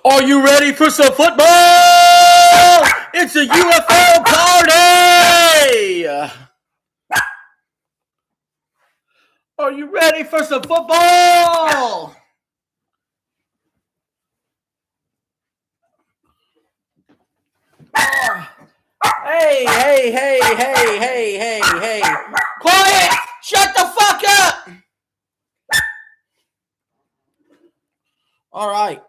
Are you ready for some football? It's a UFL party! Are you ready for some football? Hey. Quiet! Shut the fuck up! All right.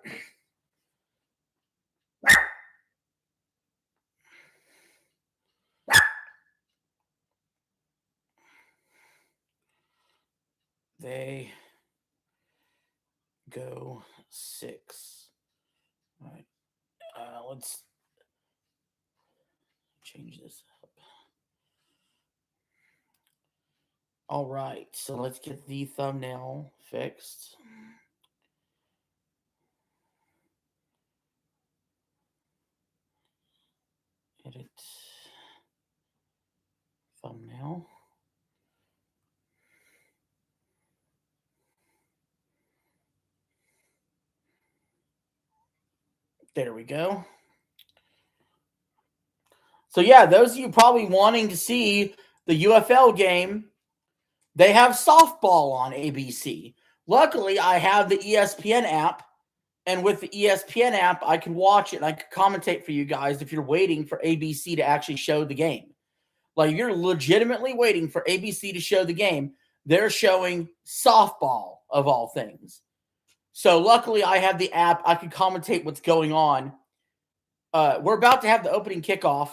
They go 6. All right. Let's change this up. All right. So let's get the thumbnail fixed. Edit thumbnail. There we go. So yeah, those of you probably wanting to see the UFL game, they have softball on ABC. Luckily, I have the ESPN app, and with the ESPN app, I can watch it and I can commentate for you guys if you're waiting for ABC to actually show the game. Like, you're legitimately waiting for ABC to show the game. They're showing softball, of all things. So luckily, I have the app. I can commentate what's going on. We're about to have the opening kickoff.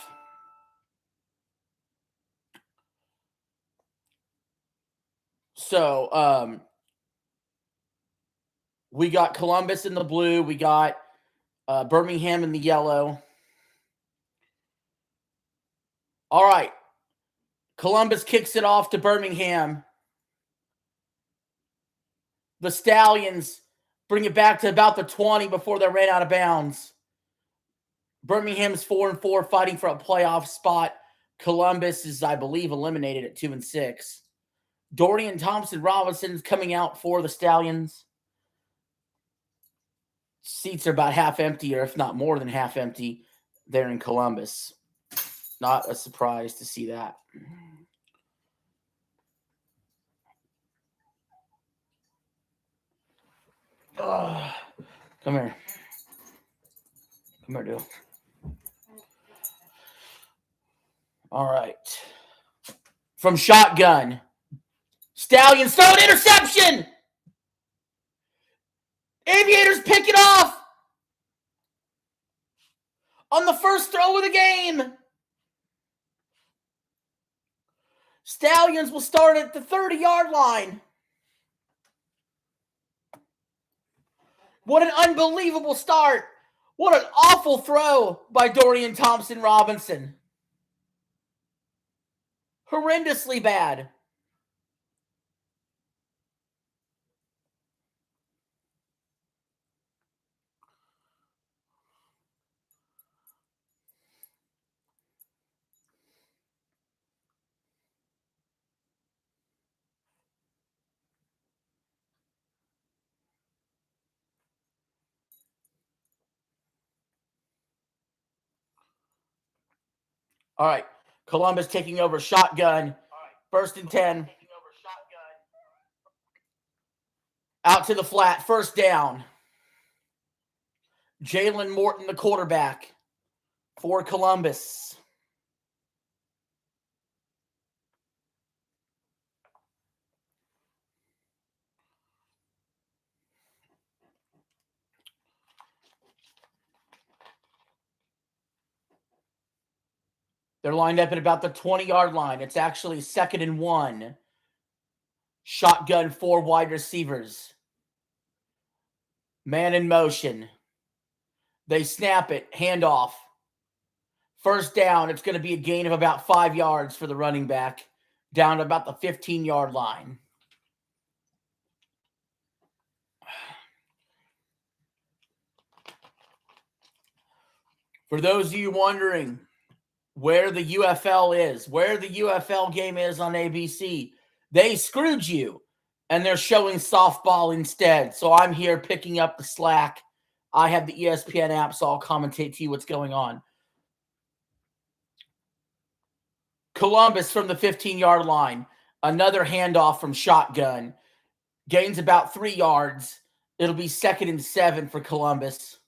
So we got Columbus in the blue. We got Birmingham in the yellow. All right. Columbus kicks it off to Birmingham. The Stallions bring it back to about the 20 before they ran out of bounds. Birmingham's 4-4, fighting for a playoff spot. Columbus is, I believe, eliminated at 2-6. Dorian Thompson-Robinson's coming out for the Stallions. Seats are about half empty, or if not more than half empty, there in Columbus. Not a surprise to see that. Come here. Come here, dude. All right. From shotgun. Stallions throw an interception. Aviators pick it off on the first throw of the game. Stallions will start at the 30-yard line. What an unbelievable start. What an awful throw by Dorian Thompson-Robinson. Horrendously bad. All right. Columbus taking over shotgun. First and 10. Out to the flat. First down. Jalen Morton, the quarterback for Columbus. They're lined up at about the 20-yard line. It's actually 2nd and 1. Shotgun, 4 wide receivers. Man in motion. They snap it. Handoff. First down. It's going to be a gain of about 5 yards for the running back. Down to about the 15-yard line. For those of you wondering where the UFL is, where the UFL game is on ABC, they screwed you, and they're showing softball instead. So I'm here picking up the slack I have the ESPN app, so I'll commentate to you what's going on. Columbus from the 15-yard line. Another handoff from shotgun. Gains about 3 yards. It'll be 2nd and 7 for Columbus.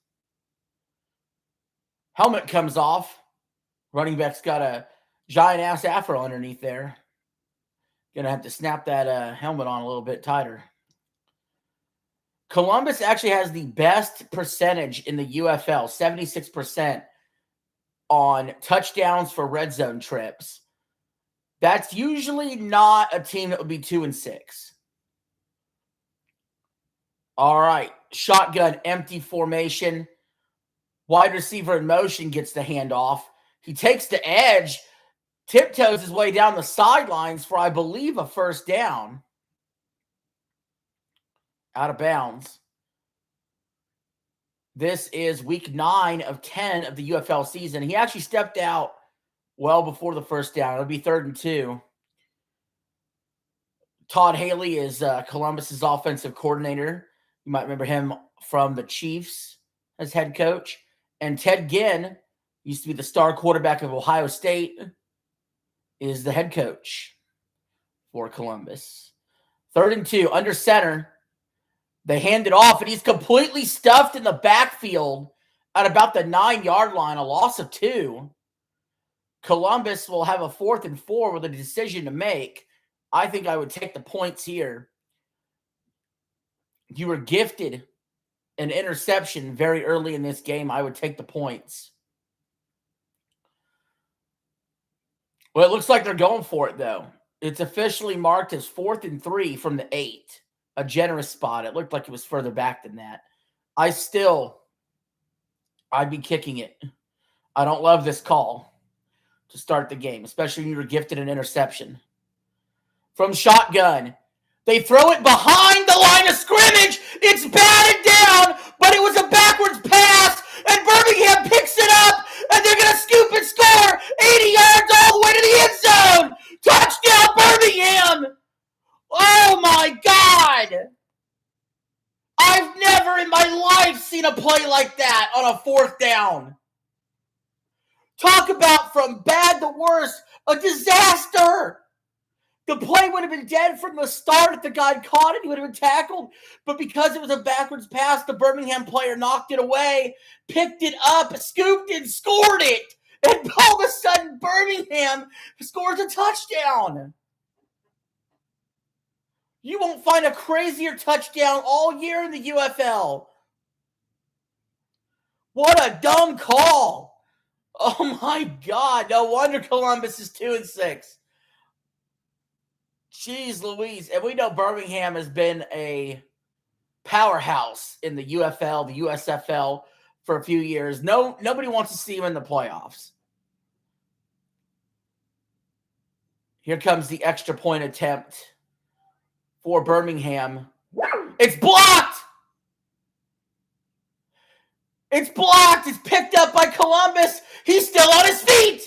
Helmet comes off. Running back's got a giant-ass afro underneath there. Going to have to snap that helmet on a little bit tighter. Columbus actually has the best percentage in the UFL, 76% on touchdowns for red zone trips. That's usually not a team that would be 2-6. All right, shotgun, empty formation. Wide receiver in motion gets the handoff. He takes the edge, tiptoes his way down the sidelines for, I believe, a first down. Out of bounds. This is week 9 of 10 of the UFL season. He actually stepped out well before the first down. It'll be 3rd and 2. Todd Haley is Columbus's offensive coordinator. You might remember him from the Chiefs as head coach. And Ted Ginn, used to be the star quarterback of Ohio State, is the head coach for Columbus. 3rd and 2, under center. They hand it off, and he's completely stuffed in the backfield at about the 9-yard line, a loss of 2. Columbus will have a 4th and 4 with a decision to make. I think I would take the points here. You were gifted an interception very early in this game. I would take the points. Well, it looks like they're going for it, though. It's officially marked as 4th and 3 from the 8. A generous spot. It looked like it was further back than that. I'd be kicking it. I don't love this call to start the game, especially when you were gifted an interception. From shotgun, they throw it behind the line of scrimmage. It's batted down, but it was a backwards pass, and Birmingham picks it up, and they're going to scoop and score 80 yards all the way to the end zone. Touchdown, Birmingham! Oh, my God! I've never in my life seen a play like that on a 4th down. Talk about from bad to worse, a disaster. The play would have been dead from the start if the guy caught it. He would have been tackled. But because it was a backwards pass, the Birmingham player knocked it away, picked it up, scooped and scored it. And all of a sudden, Birmingham scores a touchdown. You won't find a crazier touchdown all year in the UFL. What a dumb call. Oh, my God. No wonder Columbus is 2-6. Jeez Louise. And we know Birmingham has been a powerhouse in the UFL, the USFL for a few years. Nobody wants to see him in the playoffs. Here comes the extra point attempt for Birmingham. It's blocked! It's blocked! It's picked up by Columbus. He's still on his feet!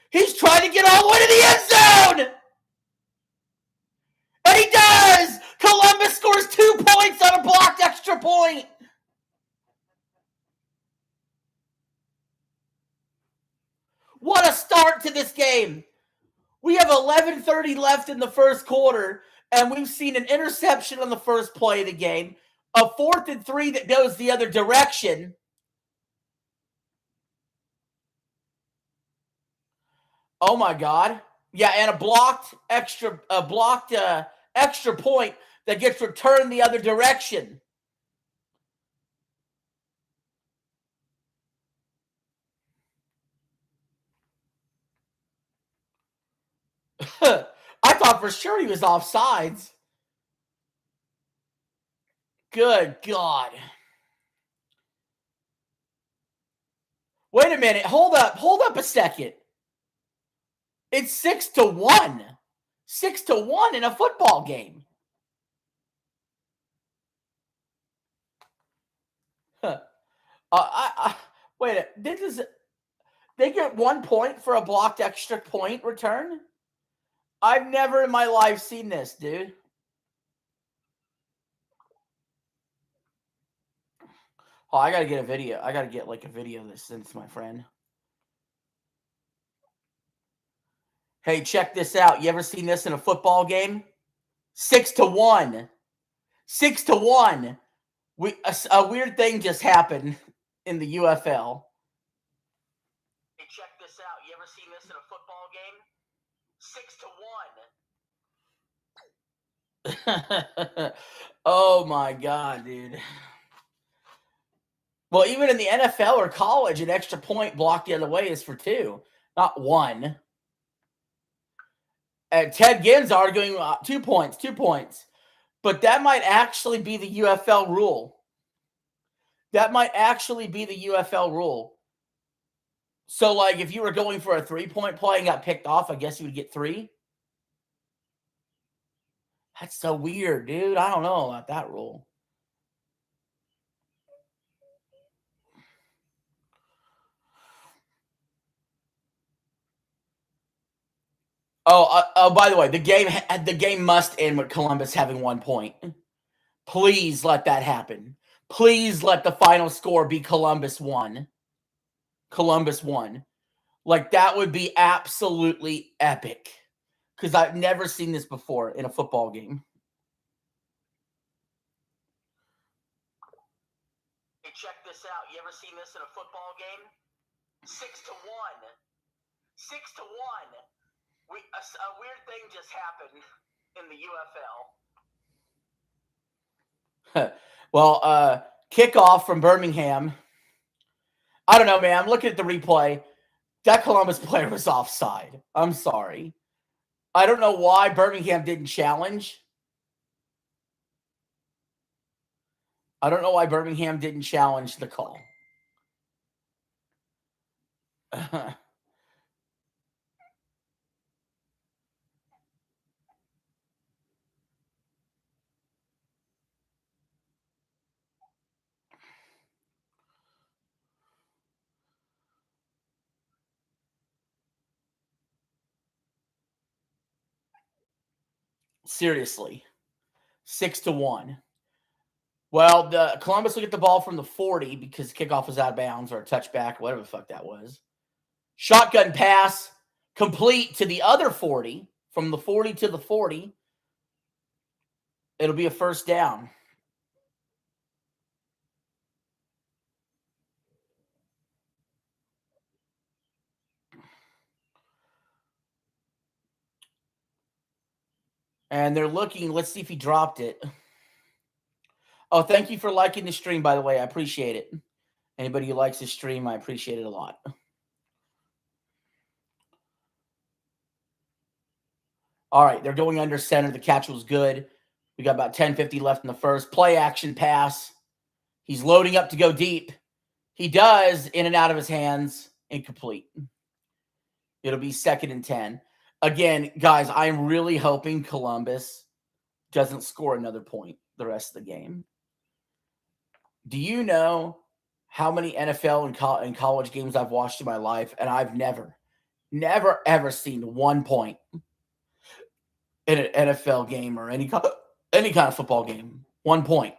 He's trying to get all the way to the end zone! And he does! Columbus scores 2 points on a blocked extra point! What a start to this game! We have 11:30 left in the first quarter, and we've seen an interception on the first play of the game, a 4th and 3 that goes the other direction. Oh my God. Yeah, and a blocked extra point that gets returned the other direction. I thought for sure he was offsides. Good God. Wait a minute. Hold up a second. It's 6-1. 6-1 in a football game. Wait, they get 1 point for a blocked extra point return? I've never in my life seen this, dude. Oh, I gotta get a video. I gotta get like a video that sends to my friend. Hey, check this out. You ever seen this in a football game? 6-1. 6-1. A weird thing just happened in the UFL. Hey, check this out. You ever seen this in a football game? 6-1. Oh my God, dude. Well, even in the NFL or college, an extra point blocked the other way is for 2, not 1. And Ted Ginn's arguing 2 points, 2 points. But that might actually be the UFL rule. That might actually be the UFL rule. So, like, if you were going for a 3-point play and got picked off, I guess you would get 3. That's so weird, dude. I don't know about that rule. Oh, by the way, the game must end with Columbus having 1 point. Please let that happen. Please let the final score be Columbus 1. Columbus 1. Like, that would be absolutely epic. Because I've never seen this before in a football game. Hey, check this out. You ever seen this in a football game? 6-1. 6-1. A weird thing just happened in the UFL. Well, kickoff from Birmingham. I don't know, man. I'm looking at the replay. That Columbus player was offside. I'm sorry. I don't know why Birmingham didn't challenge. I don't know why Birmingham didn't challenge the call. Seriously. 6-1. Well, the Columbus will get the ball from the 40 because kickoff was out of bounds or a touchback, whatever the fuck that was. Shotgun pass complete to the other 40. From the 40 to the 40. It'll be a first down. And they're looking. Let's see if he dropped it. Oh, thank you for liking the stream, by the way. I appreciate it. Anybody who likes the stream, I appreciate it a lot. All right, they're going under center. The catch was good. We got about 10:50 left in the first. Play action pass. He's loading up to go deep. He does, in and out of his hands, incomplete. It'll be 2nd and 10. Again, guys, I'm really hoping Columbus doesn't score another point the rest of the game. Do you know how many NFL and college games I've watched in my life? And I've never, ever seen 1 point in an NFL game or any kind of football game. 1 point.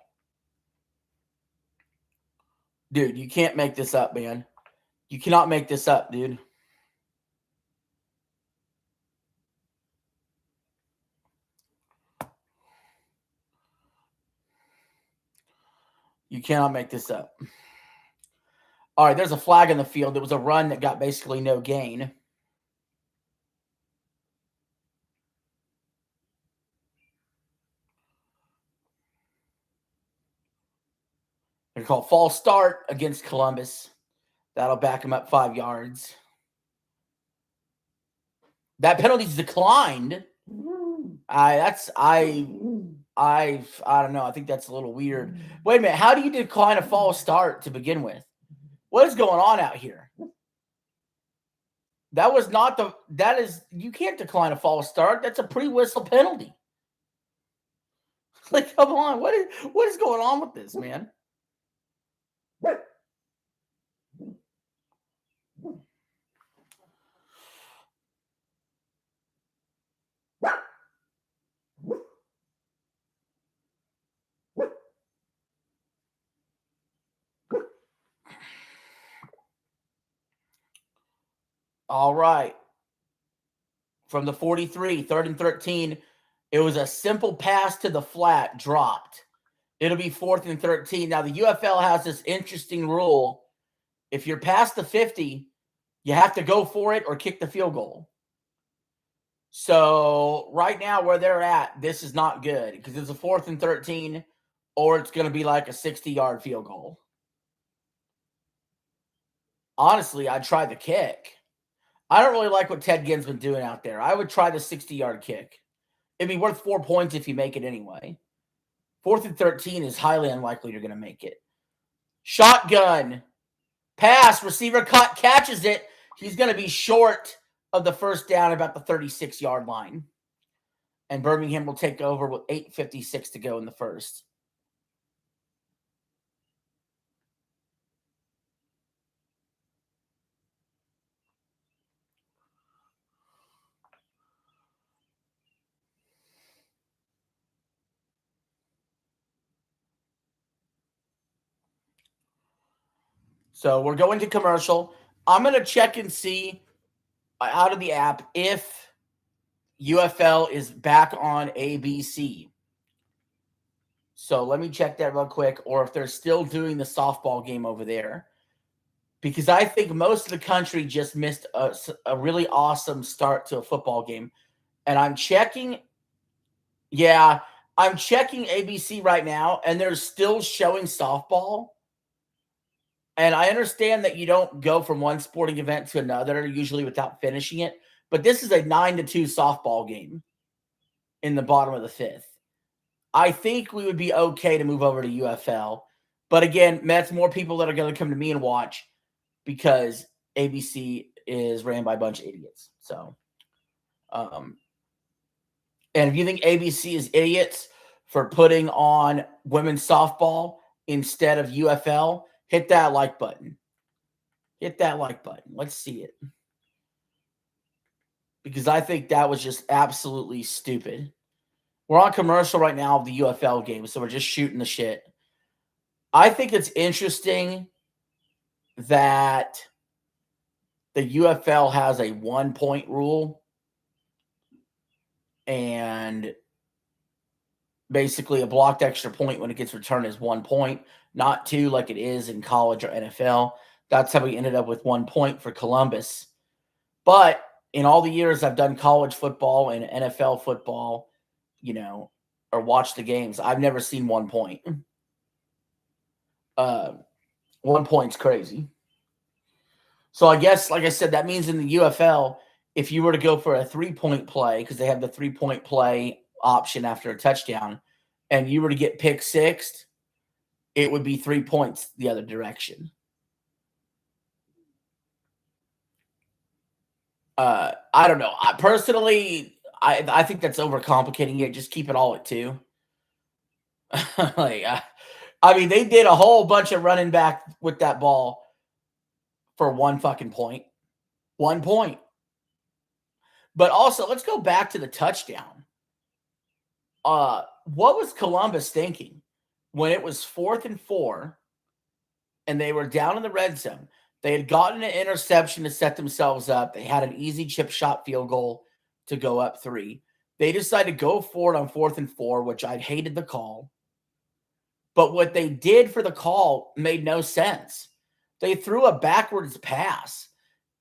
Dude, you can't make this up, man. You cannot make this up, dude. You cannot make this up. All right, there's a flag in the field. It was a run that got basically no gain. They're called false start against Columbus. That'll back him up 5 yards. That penalty's declined. I don't know. I think that's a little weird. Wait a minute. How do you decline a false start to begin with? What is going on out here? That was not the. That is. You can't decline a false start. That's a pre-whistle penalty. Like, come on. What is going on with this, man? All right. From the 43, 3rd and 13, it was a simple pass to the flat, dropped. It'll be 4th and 13. Now, the UFL has this interesting rule. If you're past the 50, you have to go for it or kick the field goal. So right now where they're at, this is not good because it's a 4th and 13 or it's going to be like a 60-yard field goal. Honestly, I'd try the kick. I don't really like what Ted Ginn's been doing out there. I would try the 60-yard kick. It'd be worth 4 points if you make it anyway. 4th and 13 is highly unlikely you're going to make it. Shotgun. Pass. Receiver catches it. He's going to be short of the first down about the 36-yard line. And Birmingham will take over with 8:56 to go in the first. So we're going to commercial. I'm going to check and see out of the app if UFL is back on ABC. So let me check that real quick, or if they're still doing the softball game over there. Because I think most of the country just missed a really awesome start to a football game. And I'm checking. Yeah, I'm checking ABC right now, and they're still showing softball. And I understand that you don't go from one sporting event to another, usually without finishing it. But this is a 9-2 softball game in the bottom of the 5th. I think we would be okay to move over to UFL. But again, that's more people that are going to come to me and watch because ABC is ran by a bunch of idiots. So, and if you think ABC is idiots for putting on women's softball instead of UFL, hit that like button. Hit that like button. Let's see it. Because I think that was just absolutely stupid. We're on commercial right now of the UFL game, so we're just shooting the shit. I think it's interesting that the UFL has a 1-point rule and basically a blocked extra point when it gets returned is 1 point, not 2 like it is in college or NFL. That's how we ended up with 1 point for Columbus. But in all the years I've done college football and NFL football, or watched the games, I've never seen 1 point. 1 point's crazy. So I guess, like I said, that means in the UFL, if you were to go for a 3-point play, because they have the 3-point play option after a touchdown, and you were to get pick sixed, it would be 3 points the other direction. I don't know. Personally, I think that's overcomplicating it. Just keep it all at 2. They did a whole bunch of running back with that ball for 1 fucking point. 1 point. But also, let's go back to the touchdown. What was Columbus thinking when it was 4th and 4 and they were down in the red zone? They had gotten an interception to set themselves up. They had an easy chip shot field goal to go up 3. They decided to go for it on 4th and 4, which I hated the call. But what they did for the call made no sense. They threw a backwards pass,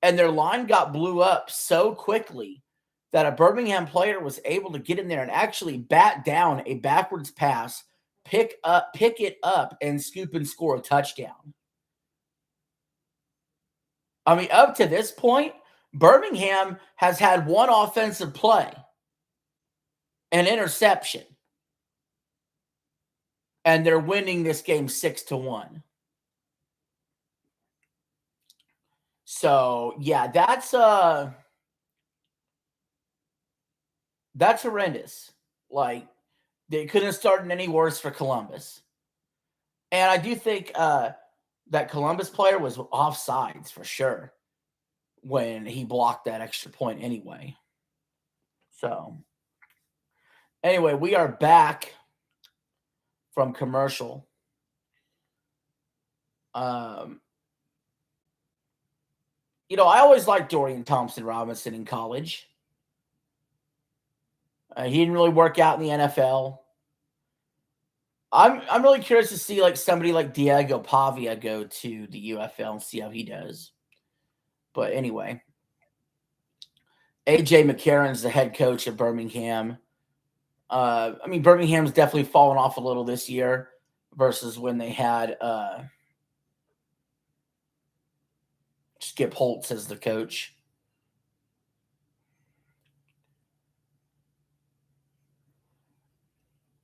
and their line got blew up so quickly that a Birmingham player was able to get in there and actually bat down a backwards pass, pick it up, and scoop and score a touchdown. Up to this point, Birmingham has had 1 offensive play, an interception, and they're winning this game 6-1. So, yeah, that's horrendous. Like, they couldn't have started any worse for Columbus. And I do think that Columbus player was offsides for sure when he blocked that extra point anyway. So, anyway, we are back from commercial. You know, I always liked Dorian Thompson-Robinson in college. He didn't really work out in the NFL. I'm really curious to see like somebody like Diego Pavia go to the UFL and see how he does. But anyway, AJ McCarron's the head coach of Birmingham. I mean, Birmingham's definitely fallen off a little this year versus when they had Skip Holtz as the coach.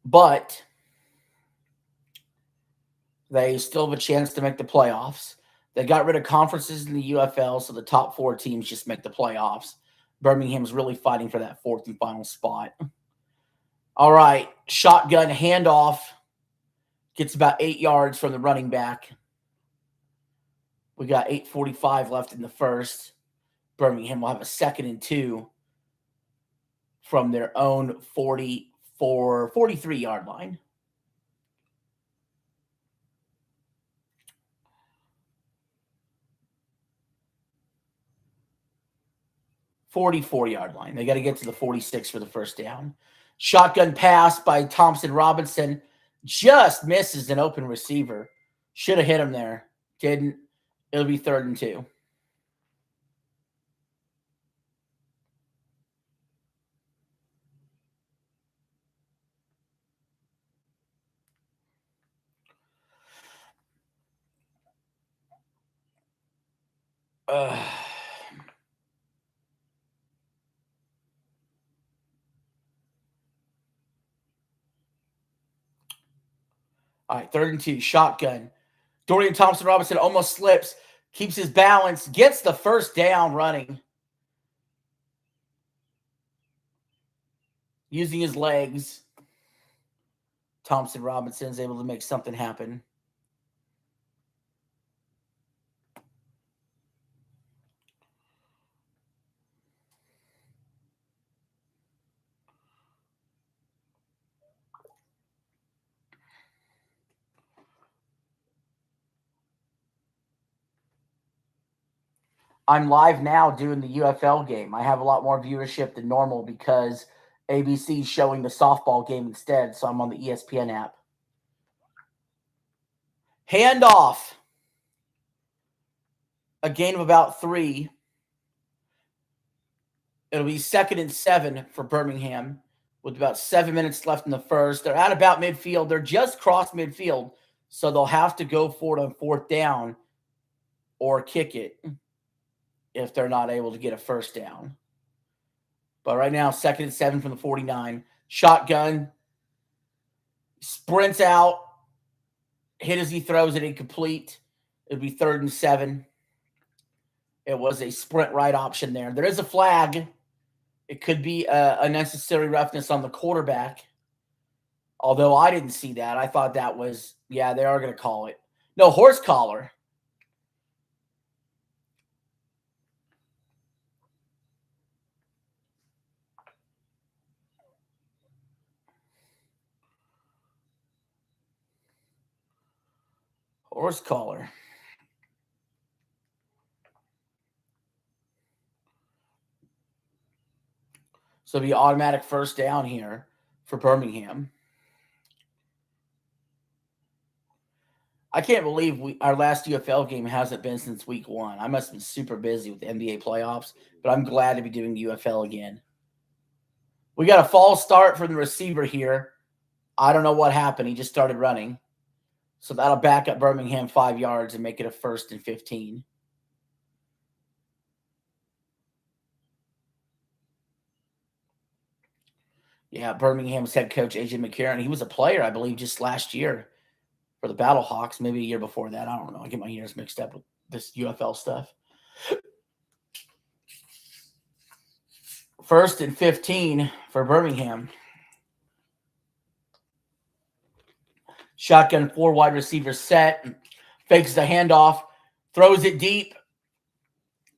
But they still have a chance to make the playoffs. They got rid of conferences in the UFL, so the top 4 teams just make the playoffs. Birmingham's really fighting for that 4th and final spot. All right, shotgun handoff. Gets about 8 yards from the running back. We got 8:45 left in the first. Birmingham will have a 2nd and 2 from their own 43-yard line. Yard line. They got to get to the 46 for the first down. Shotgun pass by Thompson-Robinson. Just misses an open receiver. Should have hit him there. Didn't. It'll be 3rd and 2. All right, 3rd and 2. Shotgun. Dorian Thompson-Robinson almost slips. Keeps his balance. Gets the first down running. Using his legs. Thompson-Robinson is able to make something happen. I'm live now doing the UFL game. I have a lot more viewership than normal because ABC is showing the softball game instead, so I'm on the ESPN app. Handoff. A gain of about 3. It'll be 2nd and 7 for Birmingham with about 7 minutes left in the first. They're at about midfield. They're just crossed midfield, so they'll have to go for it on 4th down or kick it if they're not able to get a first down. But right now, 2nd and 7 from the 49. Shotgun. Sprints out. Hit as he throws it, incomplete. It'll be 3rd and 7. It was a sprint right option there. There is a flag. It could be a unnecessary roughness on the quarterback. Although I didn't see that. I thought that was, yeah, they are going to call it. No, horse collar. Horse collar. So it'll be automatic first down here for Birmingham. I can't believe our last UFL game hasn't been since week 1. I must have been super busy with the NBA playoffs, but I'm glad to be doing UFL again. We got a false start from the receiver here. I don't know what happened. He just started running. So that'll back up Birmingham 5 yards and make it a 1st and 15. Yeah, Birmingham's head coach, AJ McCarron. He was a player, I believe, just last year for the Battlehawks, maybe a year before that. I don't know. I get my years mixed up with this UFL stuff. 1st and 15 for Birmingham. Shotgun 4 wide receivers set. Fakes the handoff. Throws it deep.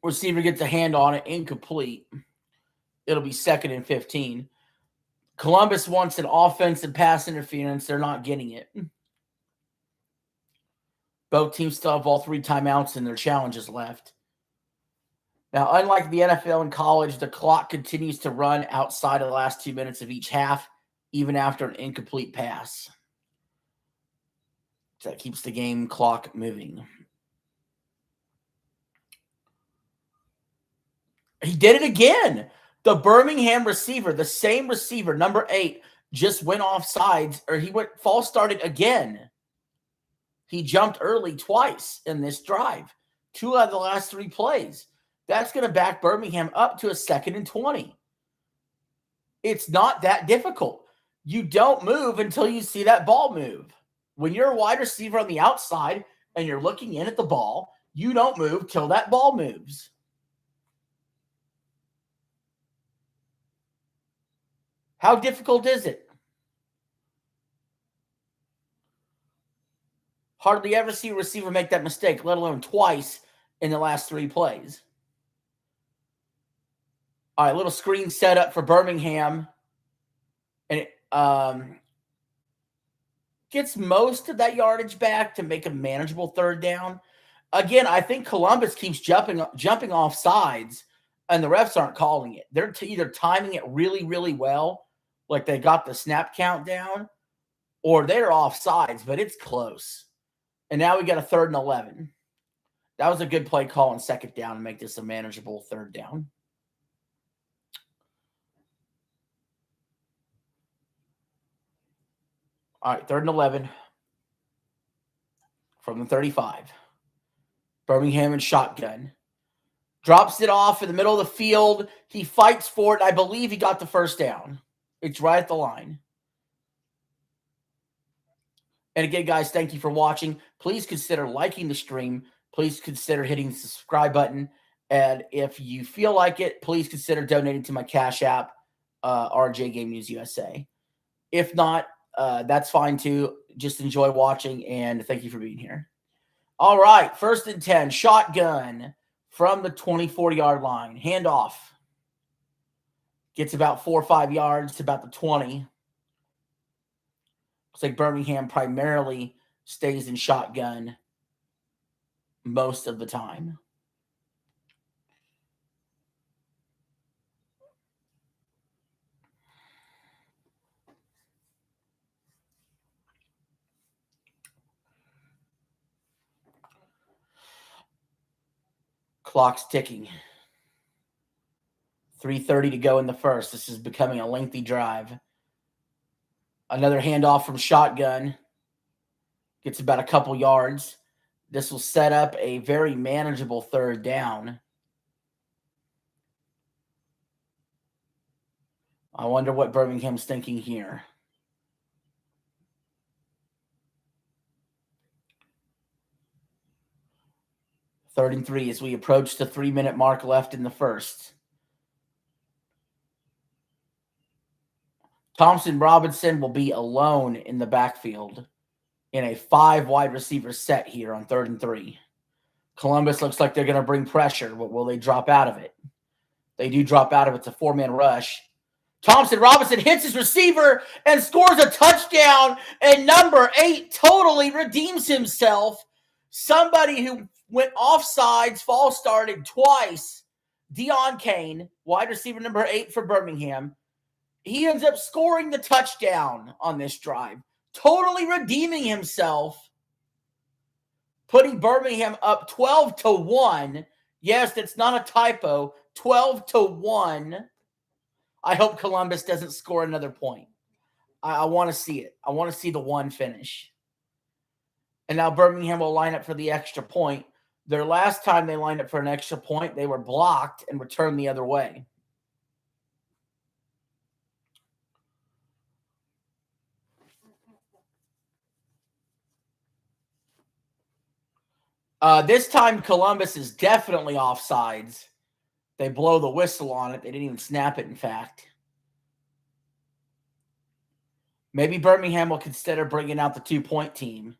Receiver gets a hand on it. Incomplete. It'll be 2nd and 15. Columbus wants an offensive pass interference. They're not getting it. Both teams still have all 3 timeouts and their challenges left. Now, unlike the NFL and college, the clock continues to run outside of the last 2 minutes of each half, even after an incomplete pass. So that keeps the game clock moving. He did it again. The Birmingham receiver, the same receiver, number 8, just went off sides, or he went false started again. He jumped early twice in this drive. 2 out of the last 3 plays. That's going to back Birmingham up to a 2nd and 20. It's not that difficult. You don't move until you see that ball move. When you're a wide receiver on the outside and you're looking in at the ball, you don't move till that ball moves. How difficult is it? Hardly ever see a receiver make that mistake, let alone twice in the last 3 plays. All right, little screen setup for Birmingham. And it gets most of that yardage back to make a manageable 3rd down. Again, I think Columbus keeps jumping off sides, and the refs aren't calling it. They're either timing it really, really well, like they got the snap count down, or they're off sides, but it's close. And now we got a 3rd and 11. That was a good play call on 2nd down to make this a manageable 3rd down. All right, 3rd and 11 from the 35. Birmingham and shotgun. Drops it off in the middle of the field. He fights for it. I believe he got the 1st down. It's right at the line. And again, guys, thank you for watching. Please consider liking the stream. Please consider hitting the subscribe button. And if you feel like it, please consider donating to my Cash App, RJ Game News USA. If not, that's fine too. Just enjoy watching, and thank you for being here. All right, 1st and 10, shotgun from the 24-yard line. Handoff. Gets about 4 or 5 yards to about the 20. Looks like Birmingham primarily stays in shotgun most of the time. Clock's ticking. 3:30 to go in the 1st. This is becoming a lengthy drive. Another handoff from shotgun. Gets about a couple yards. This will set up a very manageable 3rd down. I wonder what Birmingham's thinking here. Third and 3 as we approach the 3-minute mark left in the 1st. Thompson Robinson will be alone in the backfield in a 5 wide receiver set here on 3rd and 3. Columbus looks like they're going to bring pressure, but will they drop out of it? They do drop out of it. It's a 4-man rush. Thompson Robinson hits his receiver and scores a touchdown, and number 8 totally redeems himself. Somebody who went offsides, false started twice. Deon Kane, wide receiver number 8 for Birmingham. He ends up scoring the touchdown on this drive, totally redeeming himself, putting Birmingham up 12-1. Yes, that's not a typo. 12-1. I hope Columbus doesn't score another point. I want to see it. I want to see the 1 finish. And now Birmingham will line up for the extra point. Their last time they lined up for an extra point, they were blocked and returned the other way. This time, Columbus is definitely offsides. They blow the whistle on it. They didn't even snap it, in fact. Maybe Birmingham will consider bringing out the 2-point team,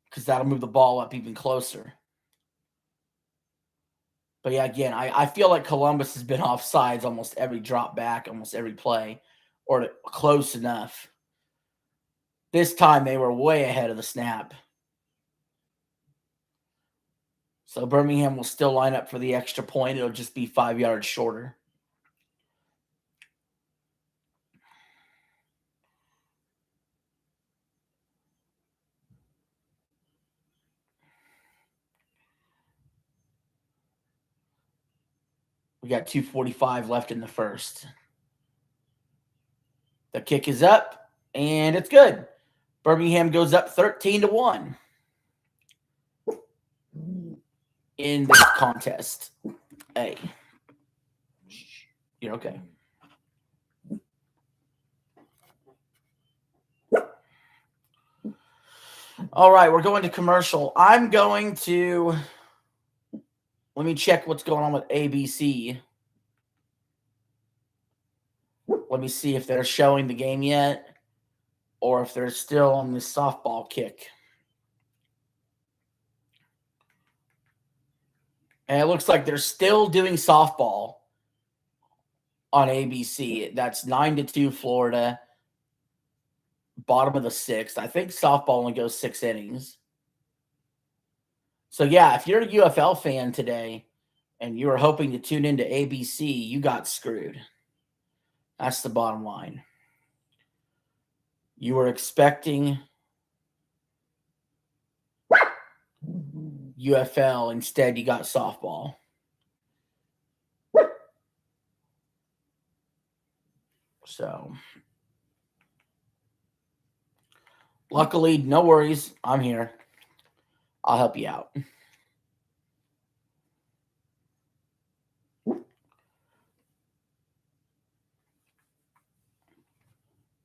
because that'll move the ball up even closer. But yeah, again, I feel like Columbus has been offsides almost every drop back, almost every play, or close enough. This time they were way ahead of the snap. So Birmingham will still line up for the extra point. It'll just be 5 yards shorter. We got 2:45 left in the first. The kick is up, and it's good. Birmingham goes up 13-1 in this contest. Hey, you're okay. All right, we're going to commercial. I'm going to let me check what's going on with ABC. Let me see if they're showing the game yet or if they're still on the softball kick. And it looks like they're still doing softball on ABC. That's 9-2 Florida, bottom of the sixth. I think softball only goes 6 innings. So, yeah, if you're a UFL fan today and you were hoping to tune into ABC, you got screwed. That's the bottom line. You were expecting UFL. Instead, you got softball. So, luckily, no worries. I'm here. I'll help you out.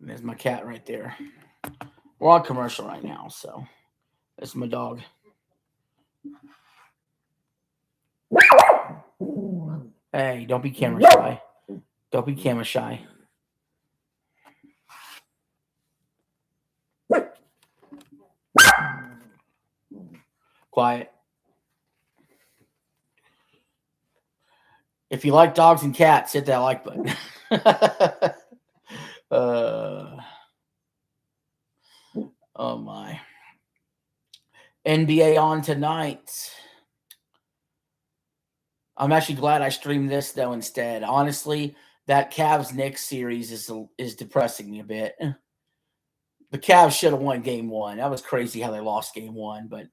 There's my cat right there. We're on commercial right now, so that's my dog. Hey, don't be camera shy. Don't be camera shy. Quiet. If you like dogs and cats, hit that like button. Oh my. NBA on tonight. I'm actually glad I streamed this though instead. Honestly, that Cavs-Knicks series is depressing me a bit. The Cavs should have won game 1. That was crazy how they lost game 1, but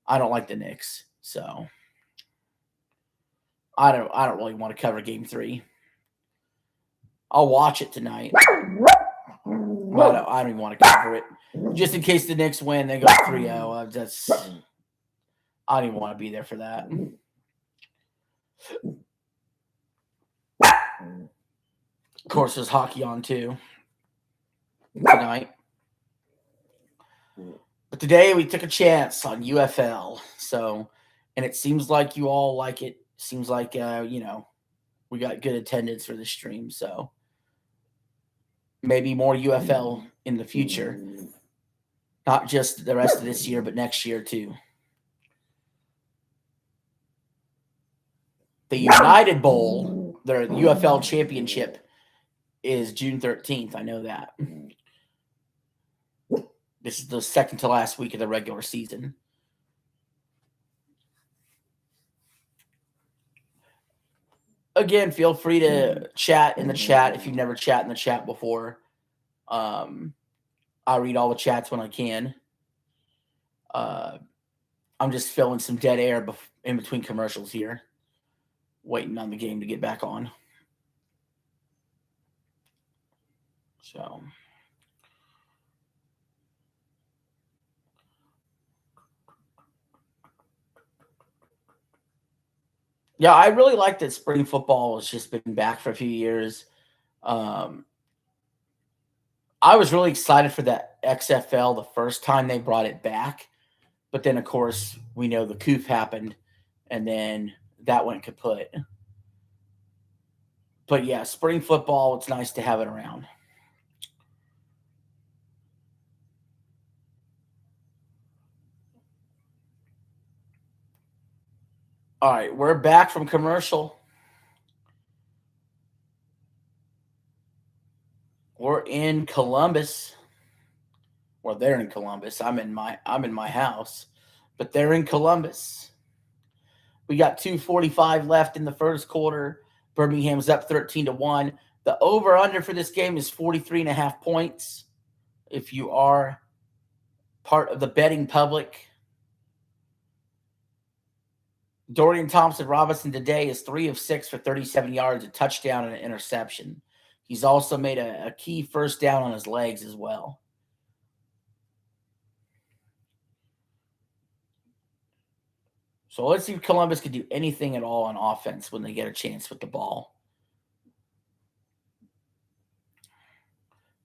I don't like the Knicks, so I don't really want to cover game 3. I'll watch it tonight. But I don't even want to cover it. Just in case the Knicks win, they go 3-0. I don't even want to be there for that. Of course, there's hockey on too tonight. But today we took a chance on UFL. So, and it seems like you all like it. Seems like, we got good attendance for the stream. So maybe more UFL in the future. Not just the rest of this year, but next year too. The United Bowl, their UFL championship, is June 13th. I know that. This is the second to last week of the regular season. Again, feel free to chat in the chat if you've never chat in the chat before. I read all the chats when I can. I'm just filling some dead air in between commercials here, waiting on the game to get back on. So, yeah, I really like that spring football has just been back for a few years. I was really excited for that XFL the first time they brought it back. But then, of course, we know the coup happened, and then that went kaput. But, yeah, spring football, it's nice to have it around. All right, we're back from commercial. We're in Columbus. Well, they're in Columbus. I'm in my house, but they're in Columbus. We got 2:45 left in the first quarter. Birmingham's up 13-1. The over-under for this game is 43.5 points. If you are part of the betting public, Dorian Thompson-Robinson today is 3 of 6 for 37 yards, a touchdown, and an interception. He's also made a key first down on his legs as well. So let's see if Columbus can do anything at all on offense when they get a chance with the ball.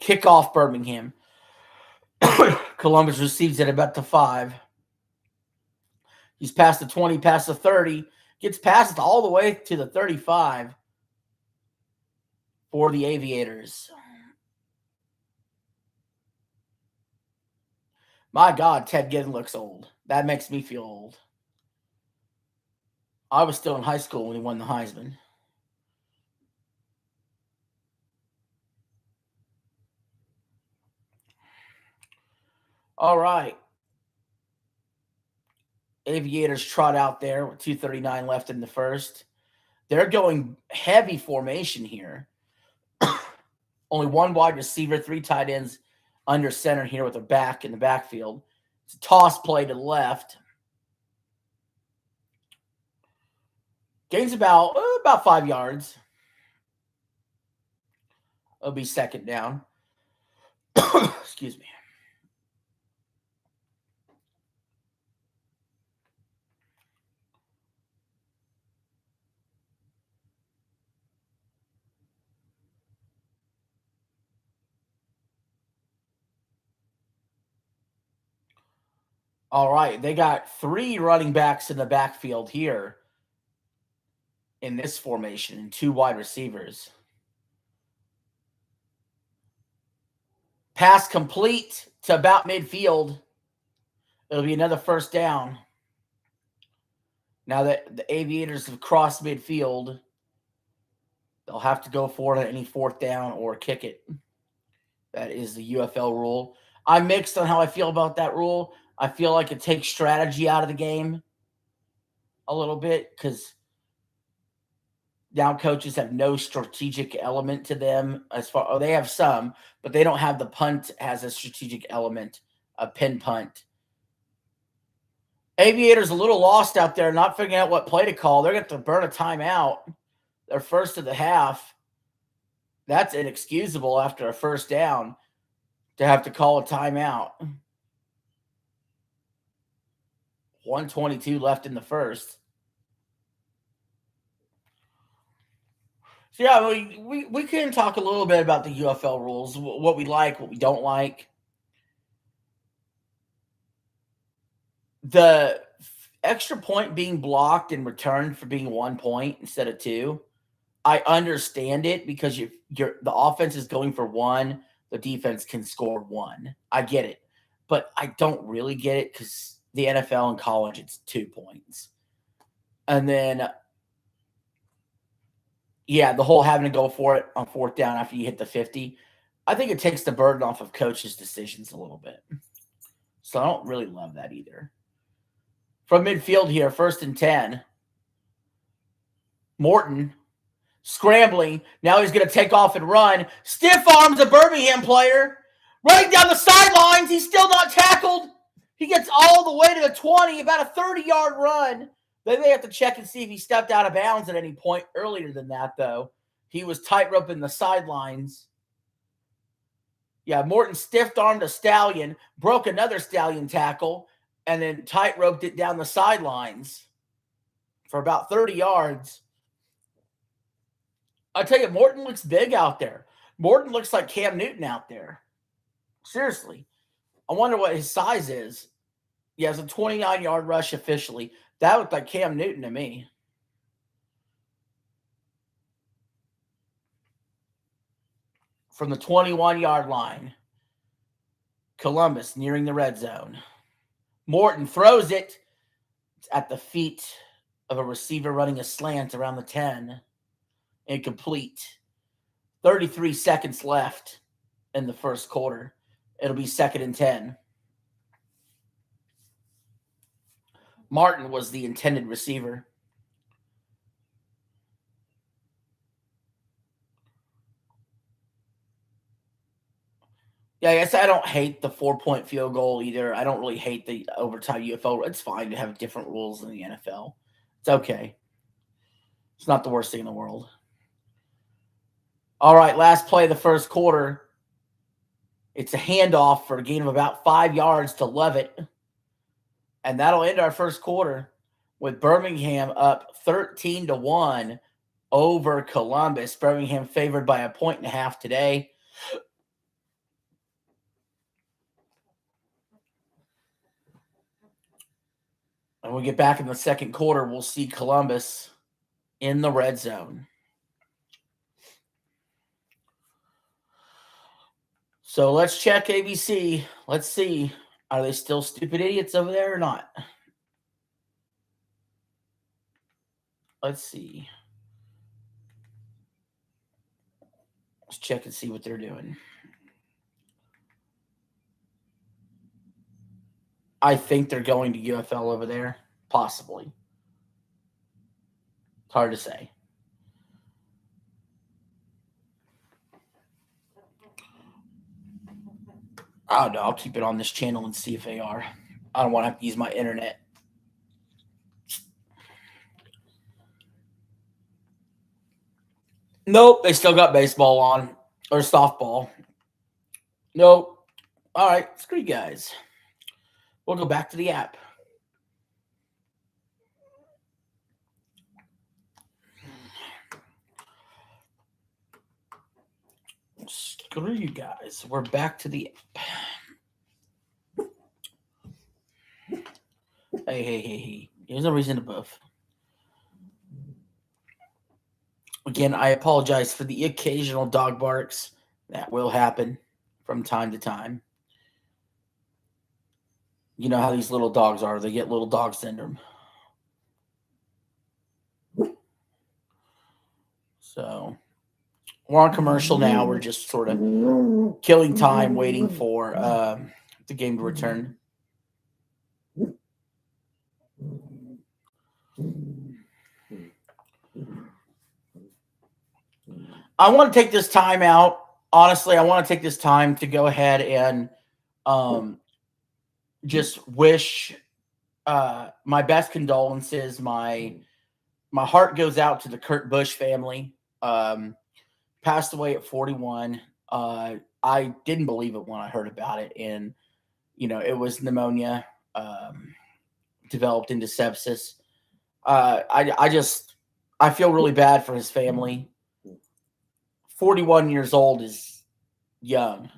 Kickoff Birmingham. Columbus receives it about the 5. He's past the 20, past the 30, gets past it all the way to the 35 for the Aviators. My God, Ted Ginn looks old. That makes me feel old. I was still in high school when he won the Heisman. All right. Aviators trot out there with 2:39 left in the first. They're going heavy formation here. Only one wide receiver, 3 tight ends under center here with a back in the backfield. It's a toss play to the left. Gains about 5 yards. It'll be second down. Excuse me. All right, they got 3 running backs in the backfield here in this formation and 2 wide receivers. Pass complete to about midfield. It'll be another first down. Now that the Aviators have crossed midfield, they'll have to go for it on any fourth down or kick it. That is the UFL rule. I'm mixed on how I feel about that rule. I feel like it takes strategy out of the game a little bit because now coaches have no strategic element to them they have some, but they don't have the punt as a strategic element, a pin punt. Aviators a little lost out there, not figuring out what play to call. They're going to have to burn a timeout. Their first of the half. That's inexcusable after a first down to have to call a timeout. 1:22 left in the first. So yeah, we can talk a little bit about the UFL rules, what we like, what we don't like. The extra point being blocked and returned for being 1 point instead of 2. I understand it because the offense is going for 1, the defense can score 1. I get it. But I don't really get it because the NFL and college, it's 2 points. And then, yeah, the whole having to go for it on fourth down after you hit the 50, I think it takes the burden off of coaches' decisions a little bit. So I don't really love that either. From midfield here, 1st and 10. Morton scrambling. Now he's going to take off and run. Stiff arms a Birmingham player. Running down the sidelines. He's still not tackled. He gets all the way to the 20, about a 30-yard run. They may have to check and see if he stepped out of bounds at any point earlier than that, though. He was tight-roping the sidelines. Yeah, Morton stiff-armed a Stallion, broke another Stallion tackle, and then tight-roped it down the sidelines for about 30 yards. I tell you, Morton looks big out there. Morton looks like Cam Newton out there. Seriously. I wonder what his size is. He has a 29-yard rush officially. That looked like Cam Newton to me. From the 21-yard line. Columbus nearing the red zone. Morton throws it. It's at the feet of a receiver running a slant around the 10. Incomplete. 33 seconds left in the first quarter. It'll be 2nd and 10. Martin was the intended receiver. Yeah, I guess I don't hate the 4-point field goal either. I don't really hate the overtime UFL. It's fine to have different rules in the NFL. It's okay. It's not the worst thing in the world. All right, last play of the first quarter. It's a handoff for a gain of about 5 yards to Levitt. And that'll end our first quarter with Birmingham up 13-1 over Columbus. Birmingham favored by 1.5 today. And when we get back in the second quarter, we'll see Columbus in the red zone. So let's check ABC. Let's see. Are they still stupid idiots over there or not? Let's see. Let's check and see what they're doing. I think they're going to UFL over there. Possibly. It's hard to say. I don't know. I'll keep it on this channel and see if they are. I don't want to have to use my internet. Nope, they still got baseball on. Or softball. Nope. All right, screw you guys. We'll go back to the app. Screw you guys. We're back to the app. Hey. There's no reason to buff. Again, I apologize for the occasional dog barks. That will happen from time to time. You know how these little dogs are. They get little dog syndrome. So we're on commercial now. We're just sort of killing time waiting for the game to return. I want to take this time out. Honestly, I want to take this time to go ahead and just wish my best condolences. My heart goes out to the Kurt Busch family. Passed away at 41. I didn't believe it when I heard about it. And, it was pneumonia developed into sepsis. I feel really bad for his family. 41 years old is young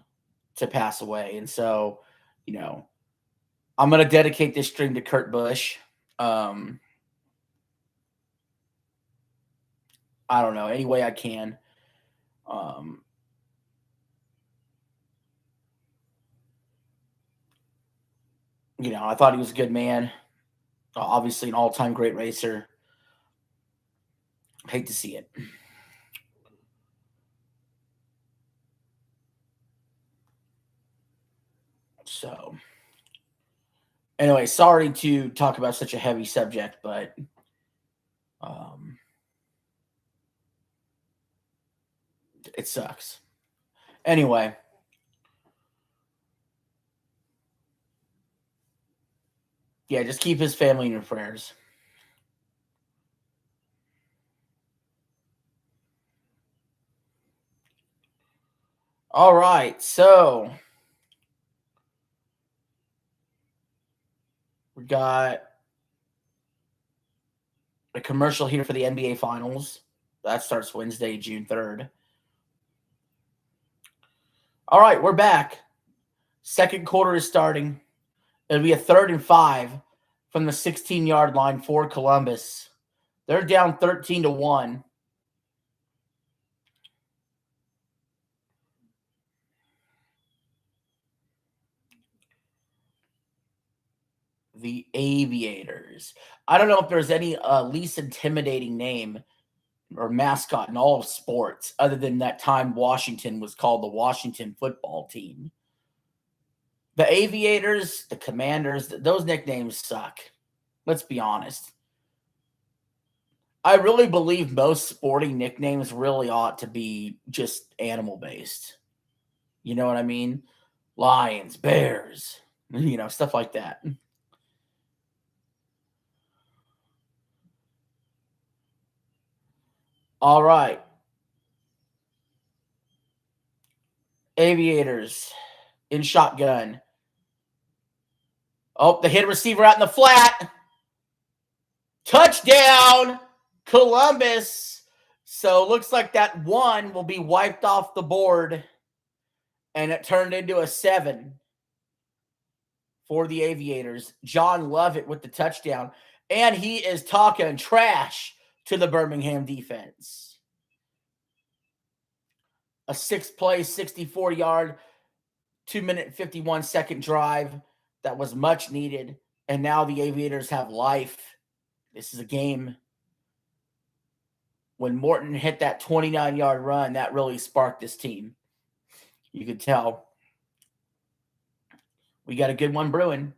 to pass away. And so, I'm going to dedicate this stream to Kurt Busch. I don't know, any way I can. I thought he was a good man. Obviously an all-time great racer. Hate to see it. So, anyway, sorry to talk about such a heavy subject, but it sucks. Anyway. Yeah, just keep his family in your prayers. All right, so we got a commercial here for the NBA Finals. That starts Wednesday, June 3rd. All right, we're back. Second quarter is starting. It'll be a 3rd and 5 from the 16-yard line for Columbus. They're down 13-1. The Aviators. I don't know if there's any least intimidating name or mascot in all of sports other than that time Washington was called the Washington football team. The Aviators, the Commanders, those nicknames suck. Let's be honest. I really believe most sporting nicknames really ought to be just animal-based. You know what I mean? Lions, Bears, stuff like that. All right. Aviators in shotgun. Oh, the hit receiver out in the flat. Touchdown, Columbus. So looks like that 1 will be wiped off the board. And it turned into a 7 for the Aviators. John Lovett with the touchdown. And he is talking trash to the Birmingham defense. A 6-play, 64-yard, 2-minute, 51-second drive that was much needed. And now the Aviators have life. This is a game. When Morton hit that 29-yard run, that really sparked this team. You could tell. We got a good one brewing.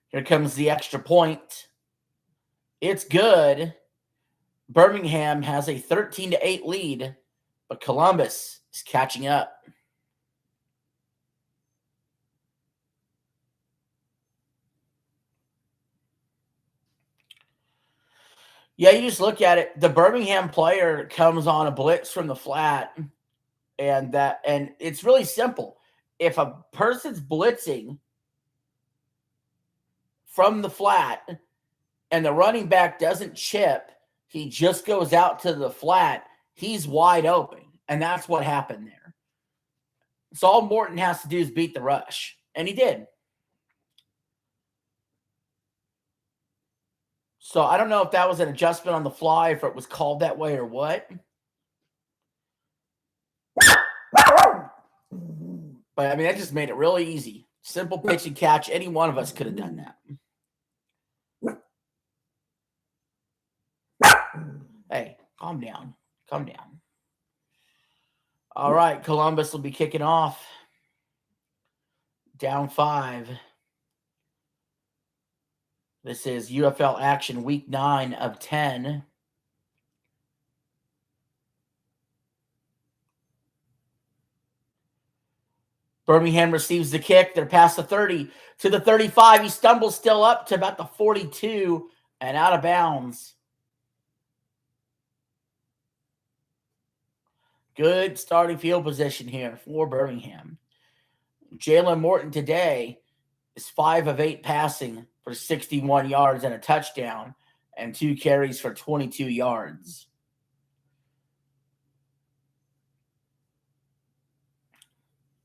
Here comes the extra point. It's good. Birmingham has a 13-8 lead, but Columbus is catching up. Yeah, you just look at it. The Birmingham player comes on a blitz from the flat, and it's really simple. If a person's blitzing from the flat and the running back doesn't chip, he just goes out to the flat, he's wide open. And that's what happened there. So all Morton has to do is beat the rush. And he did. So I don't know if that was an adjustment on the fly, if it was called that way or what. But, I mean, that just made it really easy. Simple pitch and catch. Any one of us could have done that. Hey, calm down. Calm down. All right, Columbus will be kicking off. Down 5. This is UFL action week 9 of 10. Birmingham receives the kick. They're past the 30 to the 35. He stumbles still up to about the 42 and out of bounds. Good starting field position here for Birmingham. Jalen Morton today is 5 of 8 passing for 61 yards and a touchdown, and 2 carries for 22 yards.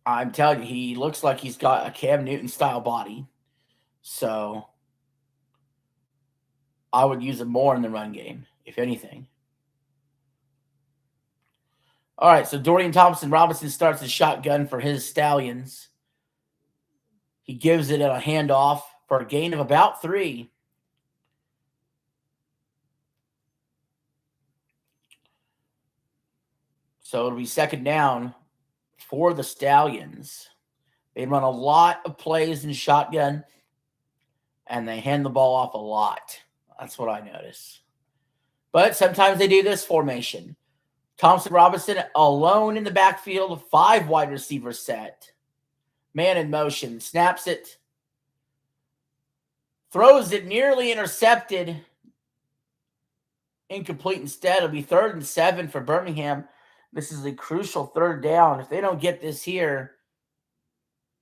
I'm telling you, he looks like he's got a Cam Newton-style body. So I would use him more in the run game, if anything. All right, so Dorian Thompson-Robinson starts the shotgun for his Stallions. He gives it a handoff for a gain of about 3. So it'll be second down for the Stallions. They run a lot of plays in shotgun, and they hand the ball off a lot. That's what I notice. But sometimes they do this formation. Thompson-Robinson alone in the backfield, 5 wide receiver set. Man in motion, snaps it. Throws it, nearly intercepted. Incomplete instead. It'll be 3rd and 7 for Birmingham. This is a crucial 3rd down. If they don't get this here,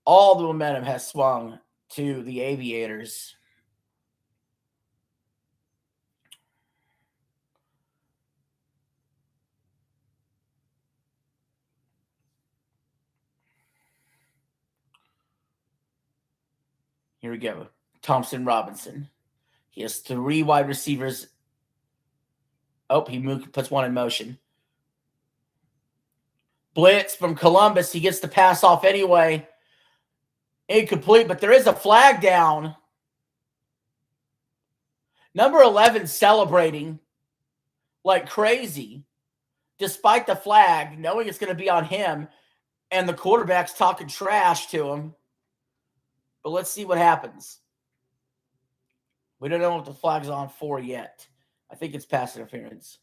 all the momentum has swung to the Aviators. Here we go. Thompson-Robinson. He has 3 wide receivers. Oh, he puts 1 in motion. Blitz from Columbus. He gets the pass off anyway. Incomplete, but there is a flag down. Number 11 celebrating like crazy, despite the flag, knowing it's going to be on him, and the quarterback's talking trash to him. But let's see what happens. We don't know what the flag's on for yet. I think it's pass interference.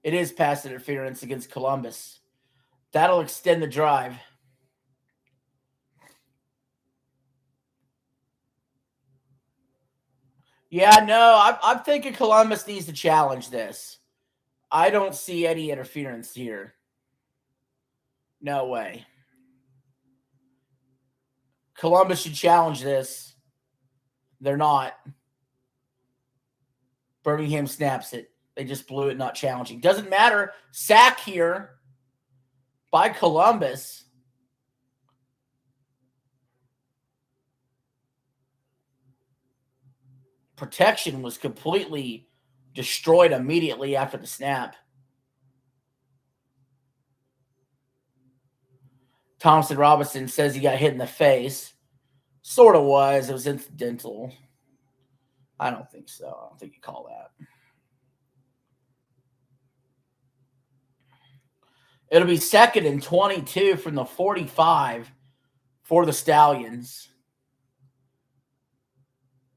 It is pass interference against Columbus. That'll extend the drive. Yeah, no, I'm thinking Columbus needs to challenge this. I don't see any interference here. No way. Columbus should challenge this. They're not. Birmingham snaps it. They just blew it, not challenging. Doesn't matter. Sack here by Columbus. Protection was completely destroyed immediately after the snap. Thompson Robinson says he got hit in the face. Sort of was. It was incidental. I don't think so. I don't think you call that. It'll be 2nd and 22 from the 45 for the Stallions.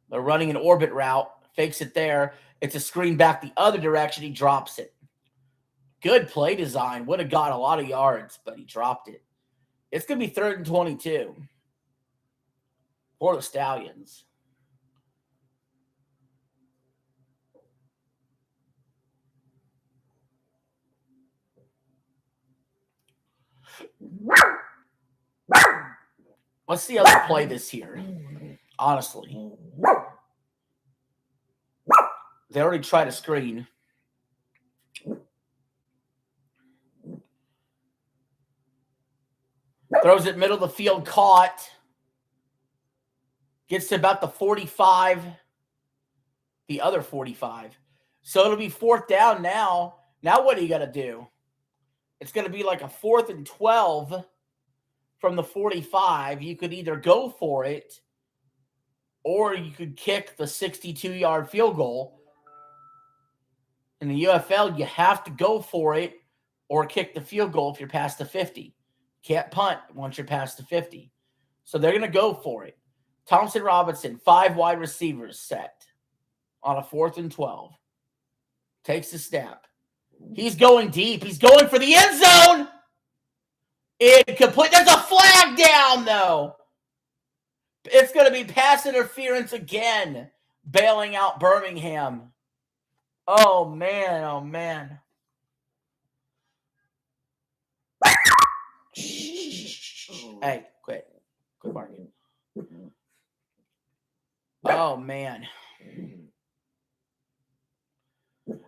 They're running an orbit route. Fakes it there. It's a screen back the other direction. He drops it. Good play design. Would have got a lot of yards, but he dropped it. It's going to be 3rd and 22 for the Stallions. Let's see how they play this here. Honestly. They already tried a screen. Throws it middle of the field, caught. Gets to about the 45. The other 45. So it'll be 4th down now. Now what are you going to do? It's going to be like a 4th and 12 from the 45. You could either go for it or you could kick the 62-yard field goal. In the UFL, you have to go for it or kick the field goal if you're past the 50. Can't punt once you're past the 50. So they're going to go for it. Thompson Robinson, 5 wide receivers set on a 4th and 12. Takes the snap. He's going deep. He's going for the end zone. Incomplete. There's a flag down, though. It's going to be pass interference again, bailing out Birmingham. Oh, man. Oh, man. Hey, quit. Quit barking. Oh, man.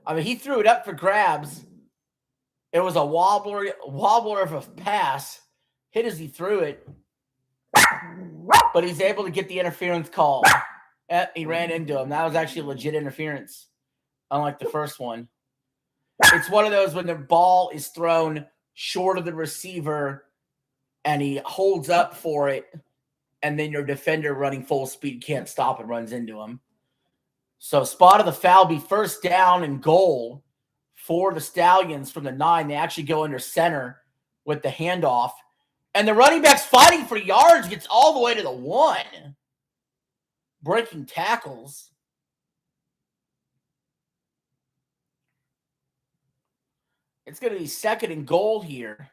I mean, he threw it up for grabs. It was a wobbler of a pass. Hit as he threw it. But he's able to get the interference call. He ran into him. That was actually legit interference, unlike the first one. It's one of those when the ball is thrown short of the receiver and he holds up for it, and then your defender running full speed can't stop and runs into him. So spot of the foul, be 1st down and goal for the Stallions from the 9. They actually go under center with the handoff. And the running back's fighting for yards, gets all the way to the 1. Breaking tackles. It's going to be 2nd and goal here.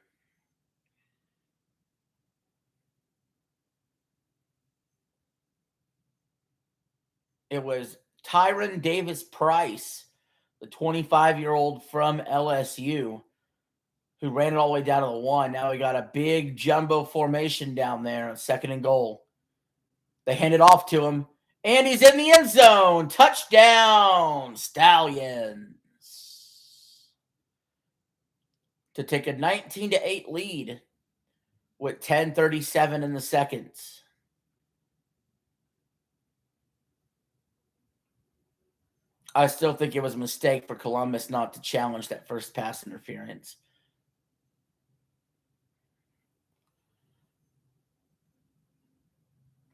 It was Tyron Davis-Price, the 25-year-old from LSU, who ran it all the way down to the 1. Now we got a big jumbo formation down there, 2nd and goal. They hand it off to him, and he's in the end zone. Touchdown, Stallions. To take a 19-8 lead with 10:37 in the second. I still think it was a mistake for Columbus not to challenge that first pass interference.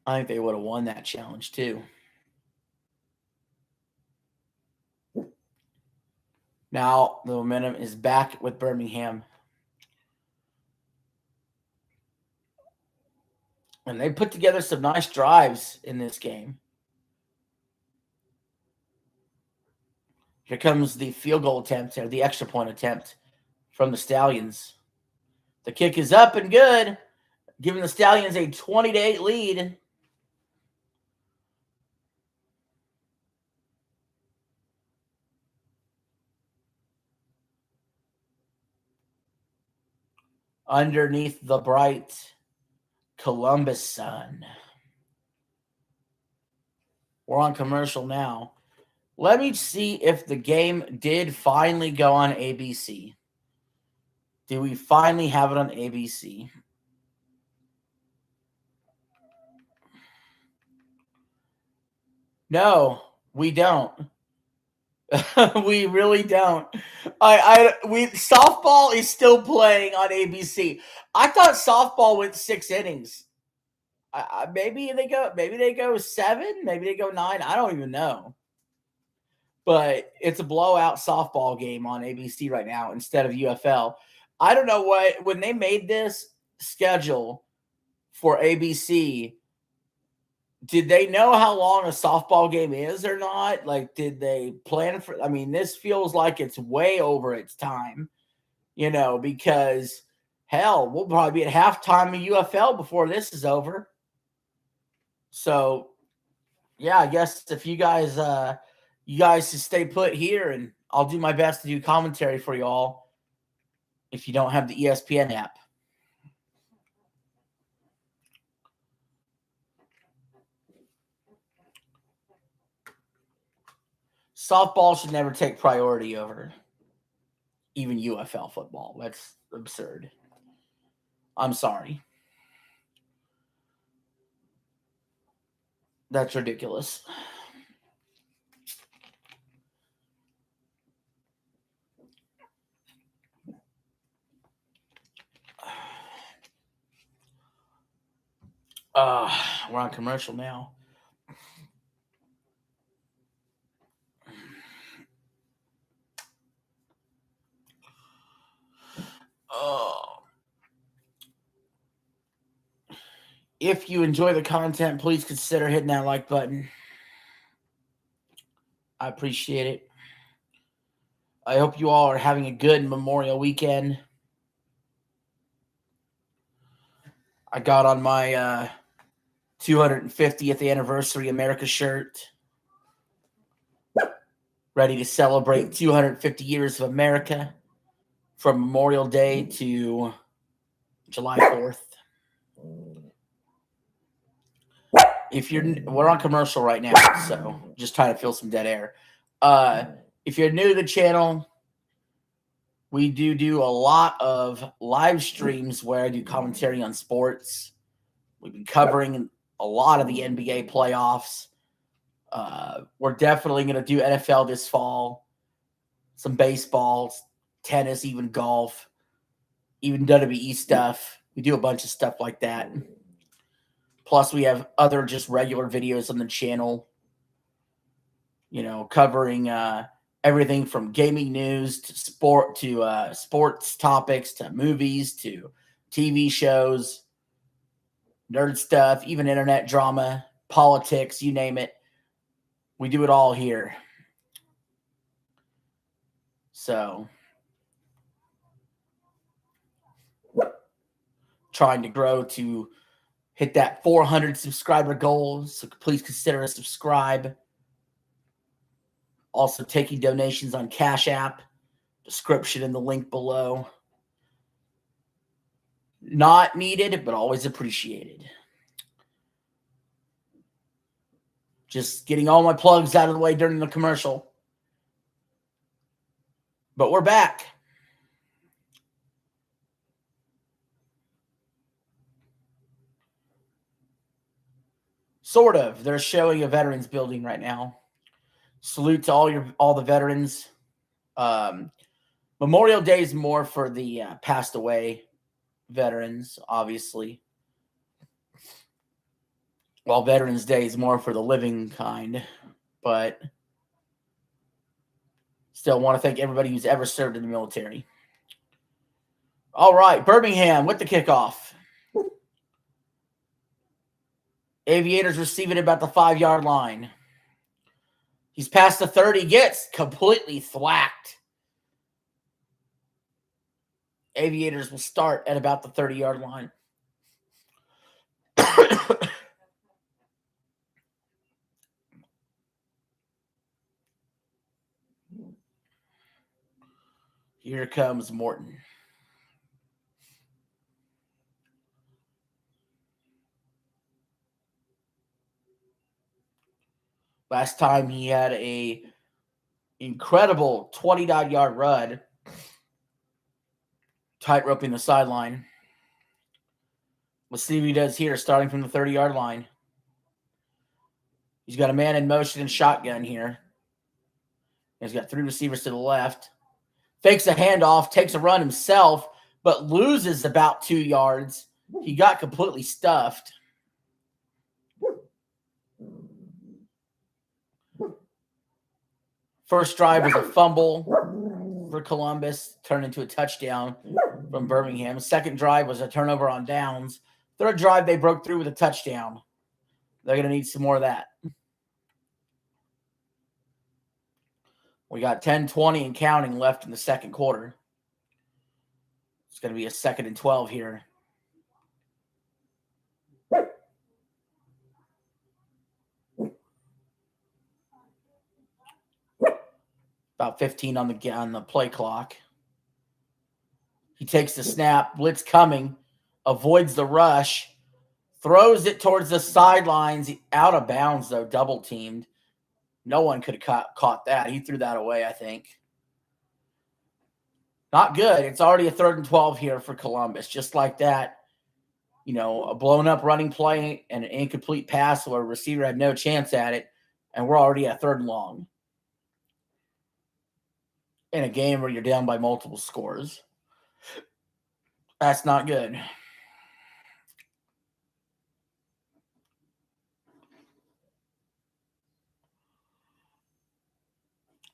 I think they would have won that challenge too. Now the momentum is back with Birmingham. And they put together some nice drives in this game. Here comes the field goal attempt, or the extra point attempt from the Stallions. The kick is up and good, giving the Stallions a 20-8 lead. Underneath the bright Columbus sun. We're on commercial now. Let me see if the game did finally go on ABC. Do we finally have it on ABC? No, we don't. We really don't. Softball is still playing on ABC. I thought softball went 6 innings. Maybe they go 7, maybe they go 9. I don't even know. But it's a blowout softball game on ABC right now instead of UFL. I don't know when they made this schedule for ABC, did they know how long a softball game is or not? Like, did they plan for? I mean, this feels like it's way over its time, because hell, we'll probably be at halftime of UFL before this is over. So, yeah, I guess if you guys should stay put here, and I'll do my best to do commentary for you all if you don't have the ESPN app. Softball should never take priority over even UFL football. That's absurd. I'm sorry. That's ridiculous. We're on commercial now. If you enjoy the content, please consider hitting that like button. I appreciate it. I hope you all are having a good Memorial weekend. I got on my 250th anniversary America shirt. Ready to celebrate 250 years of America from Memorial Day to July 4th. We're on commercial right now, so just trying to fill some dead air. If you're new to the channel, we do a lot of live streams where I do commentary on sports. We've been covering a lot of the NBA playoffs. We're definitely going to do NFL this fall, some baseball, tennis, even golf, even WWE stuff. We do a bunch of stuff like that. Plus, we have other just regular videos on the channel, covering everything from gaming news to sports topics to movies to TV shows, nerd stuff, even internet drama, politics, you name it. We do it all here. So, trying to grow to hit that 400 subscriber goal. So please consider a subscribe. Also taking donations on Cash App. Description in the link below. Not needed, but always appreciated. Just getting all my plugs out of the way during the commercial. But we're back. Sort of. They're showing a veterans building right now. Salute to all the veterans. Memorial Day is more for the passed away veterans, obviously. While Veterans Day is more for the living kind. But still want to thank everybody who's ever served in the military. All right, Birmingham with the kickoff. Aviators receiving about the 5-yard line. He's past the 30, gets completely thwacked. Aviators will start at about the 30-yard line. Here comes Morton. Last time he had a incredible 29-yard run, tightroping the sideline. Let's see what he does here, starting from the 30-yard line. He's got a man in motion and shotgun here. He's got 3 receivers to the left. Fakes a handoff, takes a run himself, but loses about 2 yards. He got completely stuffed. First drive was a fumble for Columbus, turned into a touchdown from Birmingham. Second drive was a turnover on downs. Third drive, they broke through with a touchdown. They're going to need some more of that. We got 10-20 and counting left in the second quarter. It's going to be a 2nd and 12 here. About 15 on the play clock. He takes the snap, blitz coming, avoids the rush, throws it towards the sidelines, out of bounds though, double teamed. No one could have caught that. He threw that away, I think. Not good. It's already a 3rd and 12 here for Columbus. Just like that, a blown up running play and an incomplete pass where a receiver had no chance at it, and we're already at 3rd and long. In a game where you're down by multiple scores. That's not good.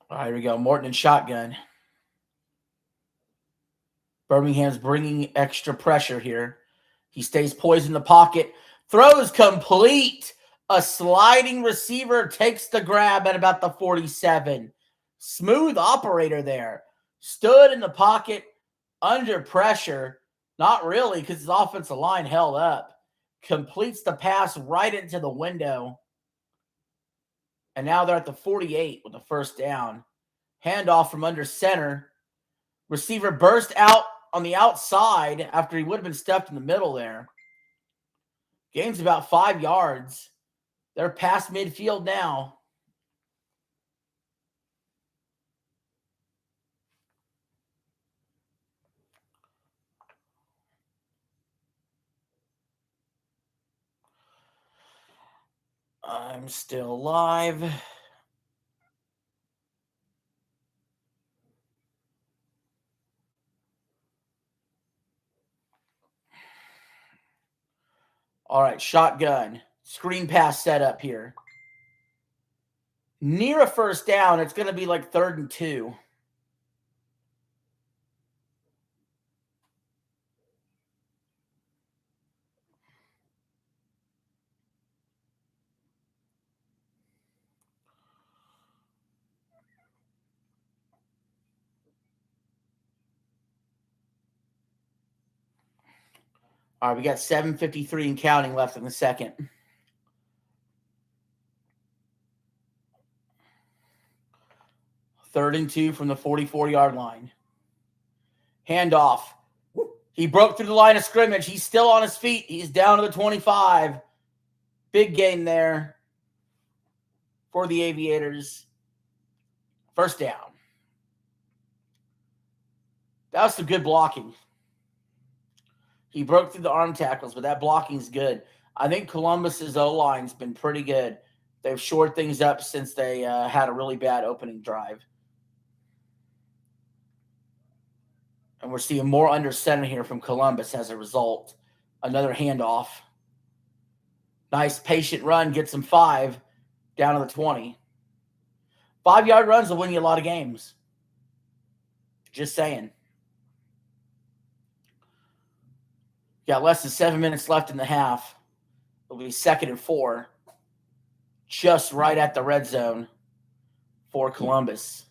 All right, here we go. Morton and shotgun. Birmingham's bringing extra pressure here. He stays poised in the pocket. Throws complete. A sliding receiver takes the grab at about the 47. Smooth operator there. Stood in the pocket under pressure. Not really, because his offensive line held up. Completes the pass right into the window. And now they're at the 48 with the first down. Handoff from under center. Receiver burst out on the outside after he would have been stuffed in the middle there. Gain's about 5 yards. They're past midfield now. I'm still live. All right, shotgun. Screen pass set up here. Near a first down, it's going to be like 3rd and 2. All right, we got 7:53 and counting left in the second. Third and 2 from the 44-yard line. Handoff. He broke through the line of scrimmage. He's still on his feet. He's down to the 25. Big gain there for the Aviators. First down. That was some good blocking. He broke through the arm tackles, but that blocking's good. I think Columbus's O-line's been pretty good. They've shored things up since they had a really bad opening drive. And we're seeing more under center here from Columbus as a result. Another handoff. Nice patient run. Gets them 5 down to the 20. 5-yard runs will win you a lot of games. Just saying. Got less than 7 minutes left in the half. It'll be 2nd and 4. Just right at the red zone. for Columbus.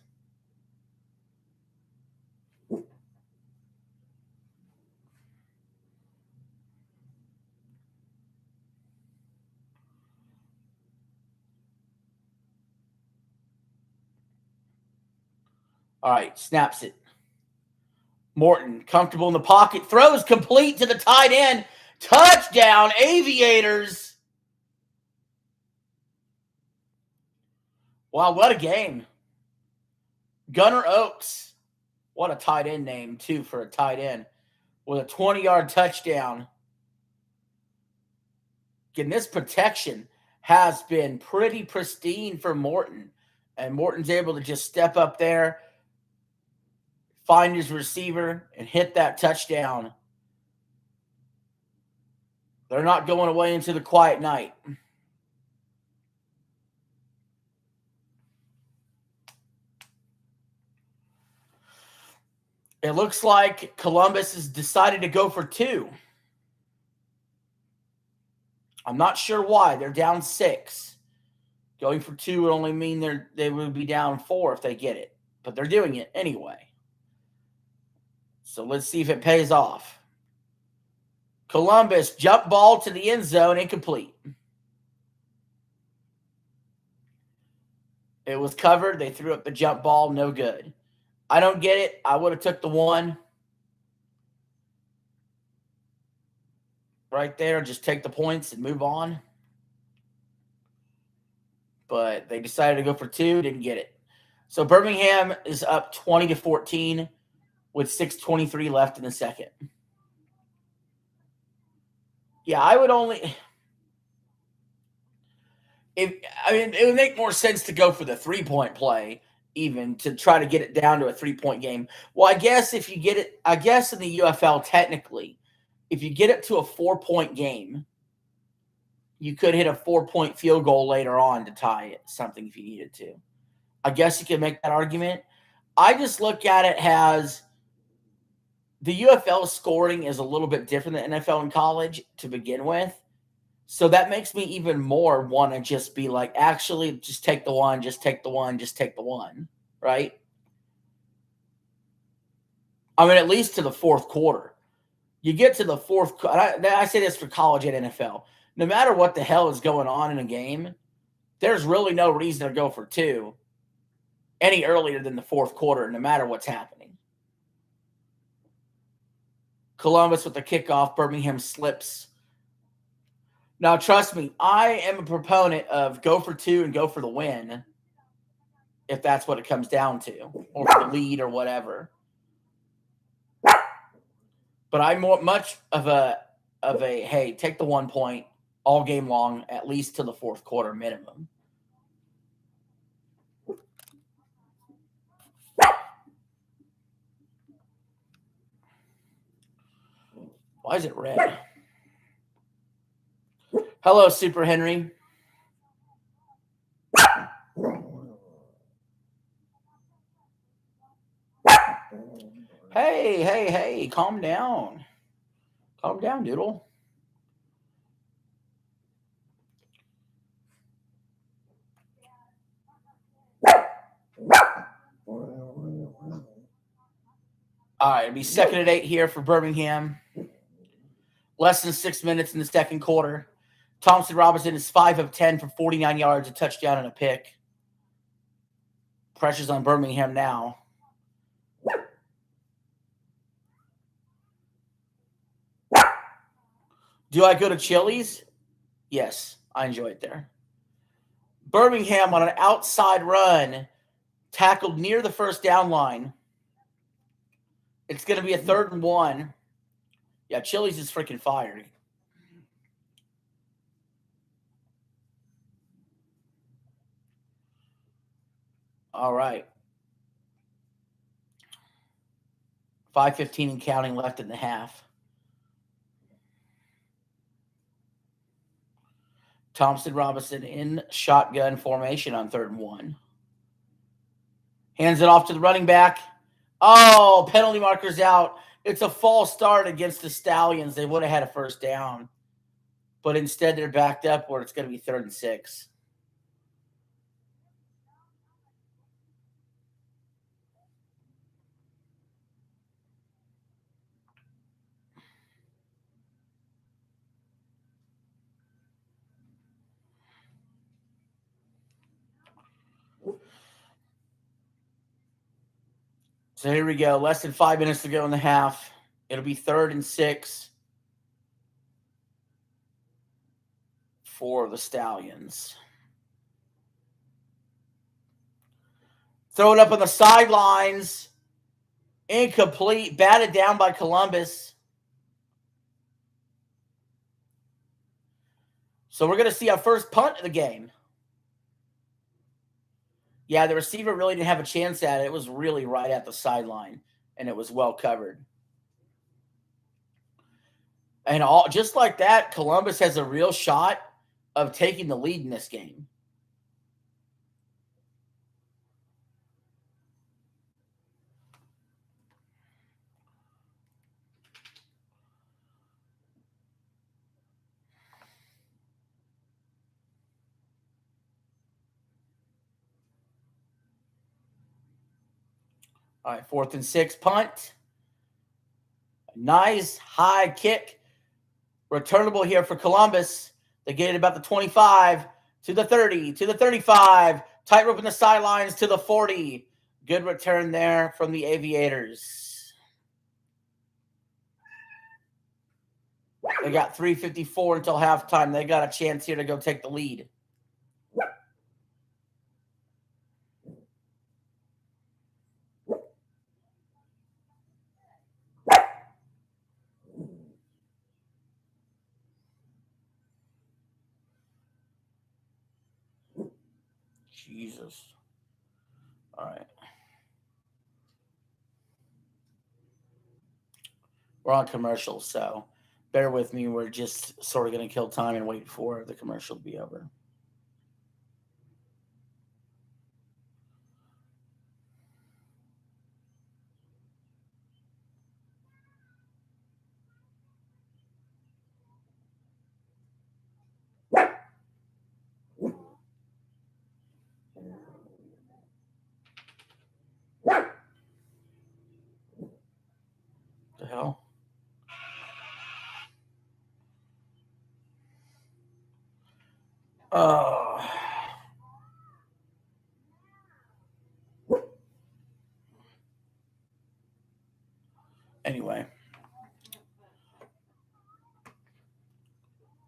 All right, snaps it. Morton, comfortable in the pocket, throws complete to the tight end. Touchdown, Aviators. Wow, what a game. Gunnar Oaks. What a tight end name, too, for a tight end. With a 20-yard touchdown. Again, this protection has been pretty pristine for Morton. And Morton's able to just step up there, find his receiver, and hit that touchdown. They're not going away into the quiet night. It looks like Columbus has decided to go for 2. I'm not sure why. They're down 6. Going for 2 would only mean they would be down 4 if they get it. But they're doing it anyway. So let's see if it pays off. Columbus, jump ball to the end zone, incomplete. It was covered. They threw up the jump ball, no good. I don't get it. I would have took the 1. Right there, just take the points and move on. But they decided to go for 2, didn't get it. So Birmingham is up 20-14 with 6:23 left in the second. Yeah, I would only it would make more sense to go for the 3-point play, even to try to get it down to a 3-point game. Well, I guess if you get it, I guess in the UFL technically, if you get it to a 4-point game, you could hit a 4-point field goal later on to tie it, something if you needed to. I guess you could make that argument. I just look at it as the UFL scoring is a little bit different than NFL and college to begin with. So that makes me even more want to just be like, actually, just take the 1, just take the 1, just take the 1, right? I mean, at least to the fourth quarter. You get to the fourth – I say this for college and NFL. No matter what the hell is going on in a game, there's really no reason to go for 2 any earlier than the fourth quarter, no matter what's happening. Columbus with the kickoff. Birmingham slips. Now, trust me, I am a proponent of go for 2 and go for the win if that's what it comes down to, or for the lead or whatever. But I'm much of a hey, take the 1 point all game long, at least to the fourth quarter minimum. Why is it red? Hello, Super Henry. Hey, calm down. Calm down, Doodle. All right, it'll be 2nd and 8 here for Birmingham. Less than 6 minutes in the second quarter. Thompson Robinson is 5 of 10 for 49 yards, a touchdown and a pick. Pressure's on Birmingham now. Do I go to Chili's? Yes, I enjoy it there. Birmingham on an outside run, tackled near the first down line. It's going to be a 3rd and 1. Yeah, Chili's is freaking fired. All right. 5:15 and counting left in the half. Thompson Robinson in shotgun formation on 3rd and 1. Hands it off to the running back. Oh, penalty marker's out. It's a false start against the Stallions. They would have had a first down. But instead, they're backed up where it's going to be 3rd and 6. So here we go. Less than 5 minutes to go in the half. It'll be 3rd and 6 for the Stallions. Throw it up on the sidelines. Incomplete. Batted down by Columbus. So we're going to see our first punt of the game. Yeah, the receiver really didn't have a chance at it. It was really right at the sideline, and it was well covered. And just like that, Columbus has a real shot of taking the lead in this game. All right, 4th and 6 punt. Nice high kick. Returnable here for Columbus. They get it about the 25 to the 30 to the 35. Tight rope in the sidelines to the 40. Good return there from the Aviators. They got 3:54 until halftime. They got a chance here to go take the lead. Jesus. All right. We're on commercial, so bear with me. We're just sort of going to kill time and wait for the commercial to be over. The hell? Anyway.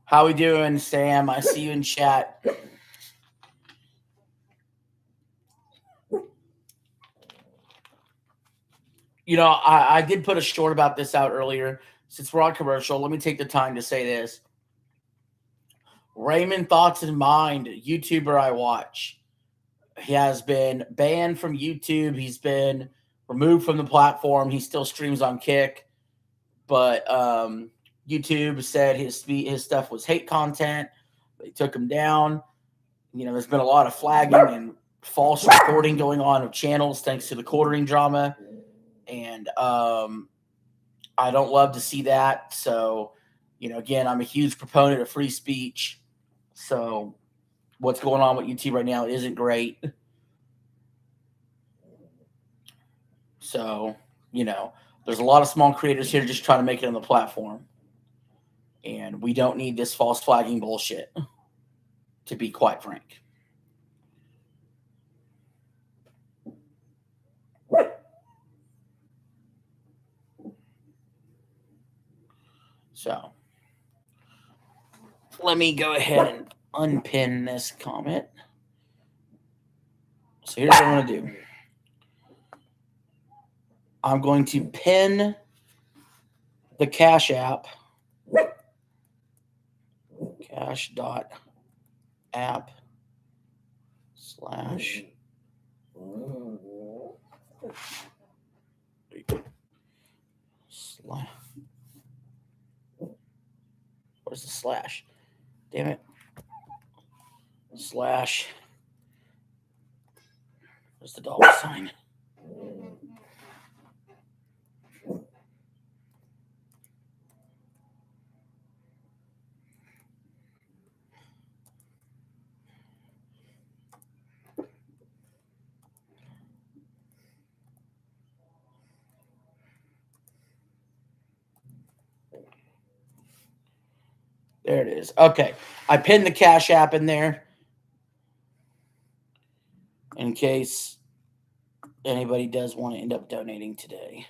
How we doing, Sam? I see you in chat. You know, I did put a short about this out earlier. Since we're on commercial, let me take the time to say this. Raymond Thoughts in Mind, YouTuber I watch. He has been banned from YouTube. He's been removed from the platform. He still streams on Kick. But YouTube said his stuff was hate content. They took him down. You know, there's been a lot of flagging and false reporting going on of channels thanks to the quartering drama. And I don't love to see that. So, you know, again, I'm a huge proponent of free speech. So what's going on with YouTube right now isn't great. So, you know, there's a lot of small creators here just trying to make it on the platform. And we don't need this false flagging bullshit, to be quite frank. So let me go ahead and unpin this comment. So here's what I'm going to do. I'm going to pin the Cash App. Cash.app// Where's the slash? Damn it. Slash. Where's the dollar sign? There it is. Okay. I pinned the Cash App in there in case anybody does want to end up donating today.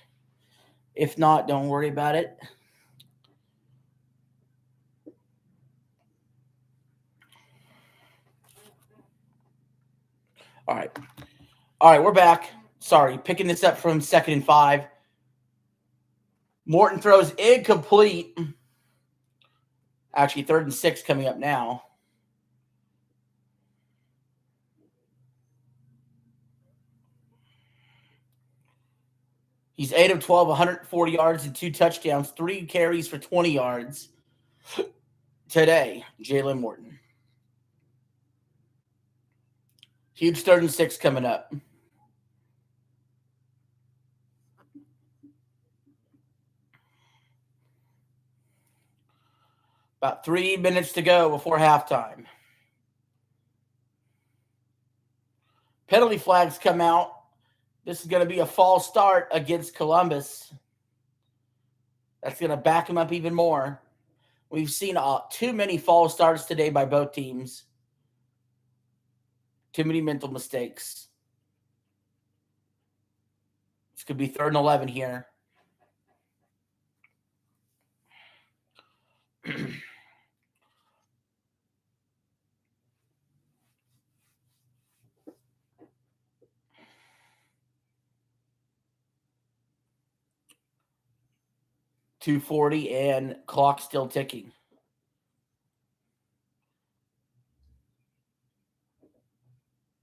If not, don't worry about it. All right. All right, we're back. Sorry, picking this up from 2nd and 5. Morton throws incomplete. Actually, 3rd and 6 coming up now. He's 8 of 12, 140 yards and 2 touchdowns, 3 carries for 20 yards today, Jalen Morton. Huge 3rd and 6 coming up. About 3 minutes to go before halftime. Penalty flags come out. This is going to be a false start against Columbus. That's going to back him up even more. We've seen too many false starts today by both teams. Too many mental mistakes. This could be 3rd and 11 here. .240 and clock still ticking.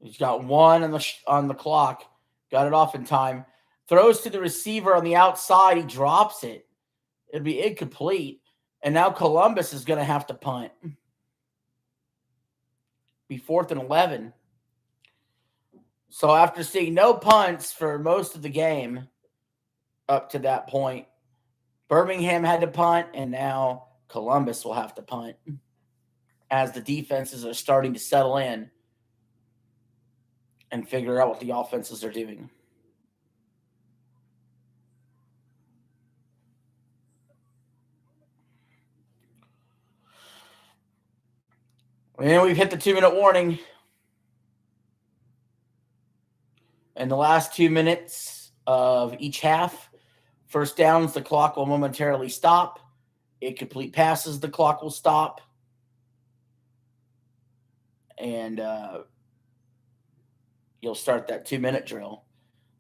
He's got 1 on the clock. Got it off in time. Throws to the receiver on the outside. He drops it. It'd be incomplete. And now Columbus is going to have to punt. Be 4th and 11. So after seeing no punts for most of the game up to that point, Birmingham had to punt, and now Columbus will have to punt as the defenses are starting to settle in and figure out what the offenses are doing. And we've hit the 2-minute warning. In the last 2 minutes of each half, first downs, the clock will momentarily stop. Incomplete passes, the clock will stop. And you'll start that 2-minute drill.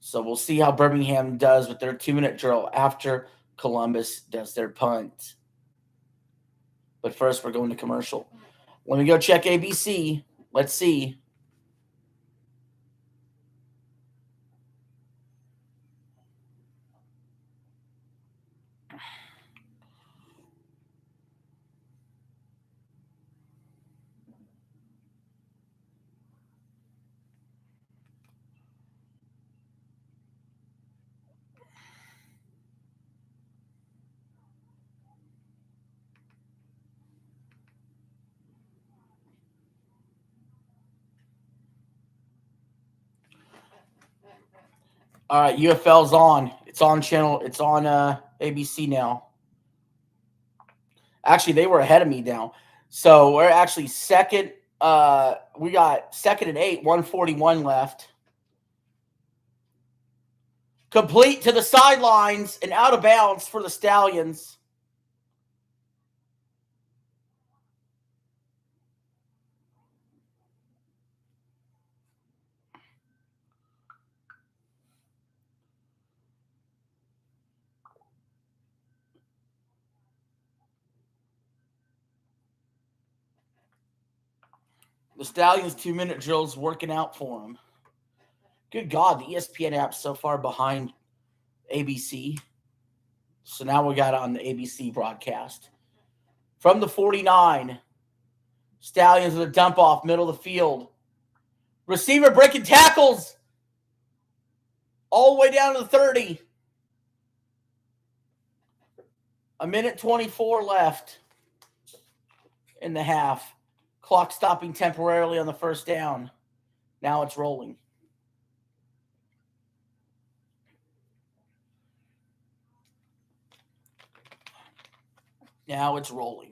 So we'll see how Birmingham does with their 2-minute drill after Columbus does their punt. But first, we're going to commercial. Let me go check ABC. Let's see. All right, UFL's on. It's on channel. It's on ABC now. Actually, they were ahead of me now. So we're actually second. We got 2nd and 8, 141 left. Complete to the sidelines and out of bounds for the Stallions. The Stallions 2-minute drills working out for them. Good God, the ESPN app's so far behind ABC. So now we got it on the ABC broadcast. From the 49, Stallions with a dump off, middle of the field. Receiver breaking tackles all the way down to the 30. 1:24 left in the half. Clock stopping temporarily on the first down. Now it's rolling. Now it's rolling.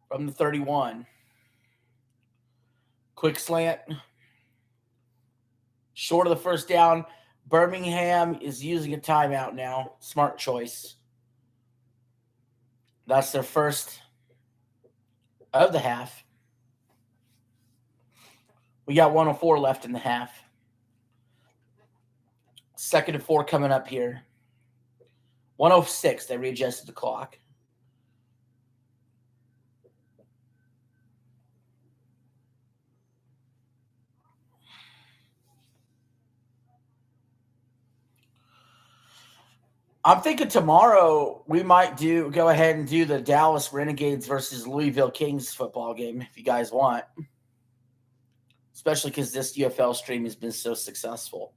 From the 31. Quick slant. Short of the first down. Birmingham is using a timeout now. Smart choice. That's their first of the half. We got 104 left in the half. 2nd and 4 coming up here. 106. They readjusted the clock. I'm thinking tomorrow we might go ahead and do the Dallas Renegades versus Louisville Kings football game if you guys want. Especially because this UFL stream has been so successful.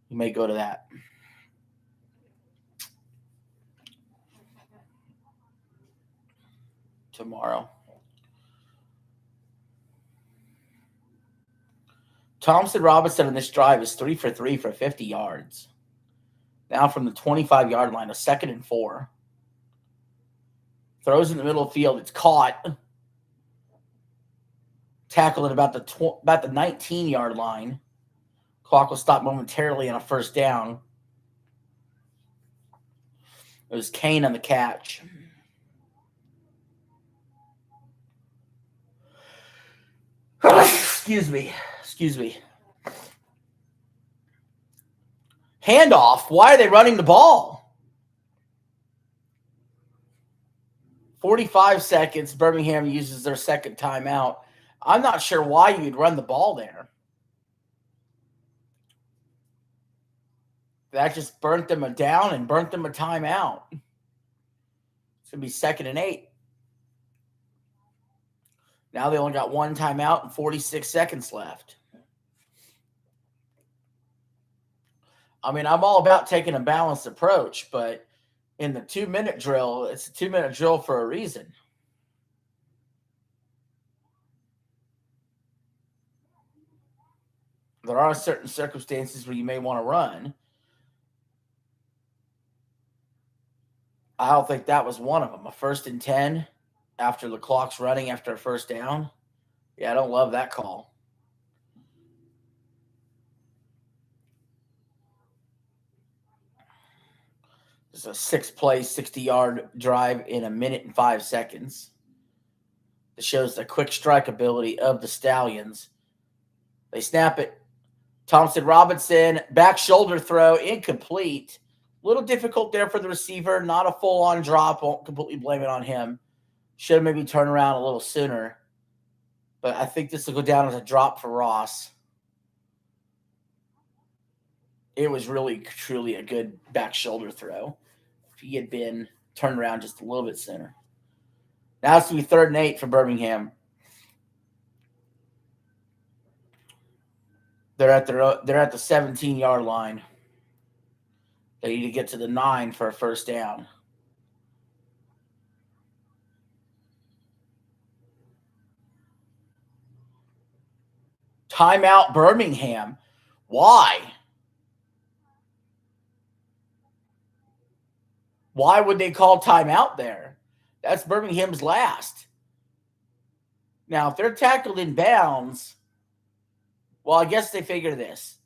You may go to that. Tomorrow. Thompson Robinson on this drive is 3 for 3 for 50 yards. Now from the 25-yard line, a 2nd and 4. Throws in the middle of the field. It's caught. Tackled at about the 19-yard line. Clock will stop momentarily on a first down. It was Kane on the catch. Excuse me. Handoff. Why are they running the ball? 45 seconds. Birmingham uses their second timeout. I'm not sure why you'd run the ball there. That just burnt them a down and burnt them a timeout. It's going to be 2nd and 8. Now they only got one timeout and 46 seconds left. I mean, I'm all about taking a balanced approach, but in the 2-minute drill, it's a 2-minute drill for a reason. There are certain circumstances where you may want to run. I don't think that was one of them. A 1st and 10 after the clock's running after a first down. Yeah, I don't love that call. It's a 6-play, 60-yard drive in 1 minute and 5 seconds. It shows the quick strike ability of the Stallions. They snap it. Thompson Robinson, back shoulder throw, incomplete. A little difficult there for the receiver. Not a full-on drop. Won't completely blame it on him. Should have maybe turned around a little sooner. But I think this will go down as a drop for Ross. It was really, truly a good back shoulder throw. If he had been turned around just a little bit sooner. Now it's going to be 3rd and 8 for Birmingham. They're at the 17-yard line. They need to get to the 9 for a first down. Timeout Birmingham. Why? Why would they call timeout there? That's Birmingham's last. Now, if they're tackled in bounds, well, I guess they figure this.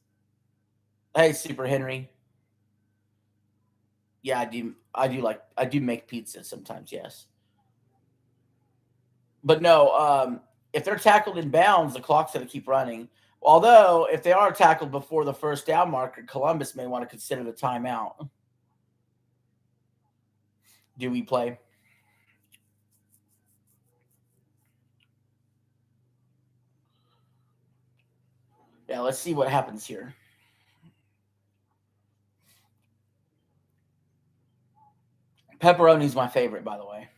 Hey, Super Henry. Yeah, I do make pizza sometimes, yes. But no, if they're tackled in bounds, the clock's going to keep running. Although, if they are tackled before the first down marker, Columbus may want to consider the timeout. Do we play? Yeah, let's see what happens here. Pepperoni's my favorite, by the way.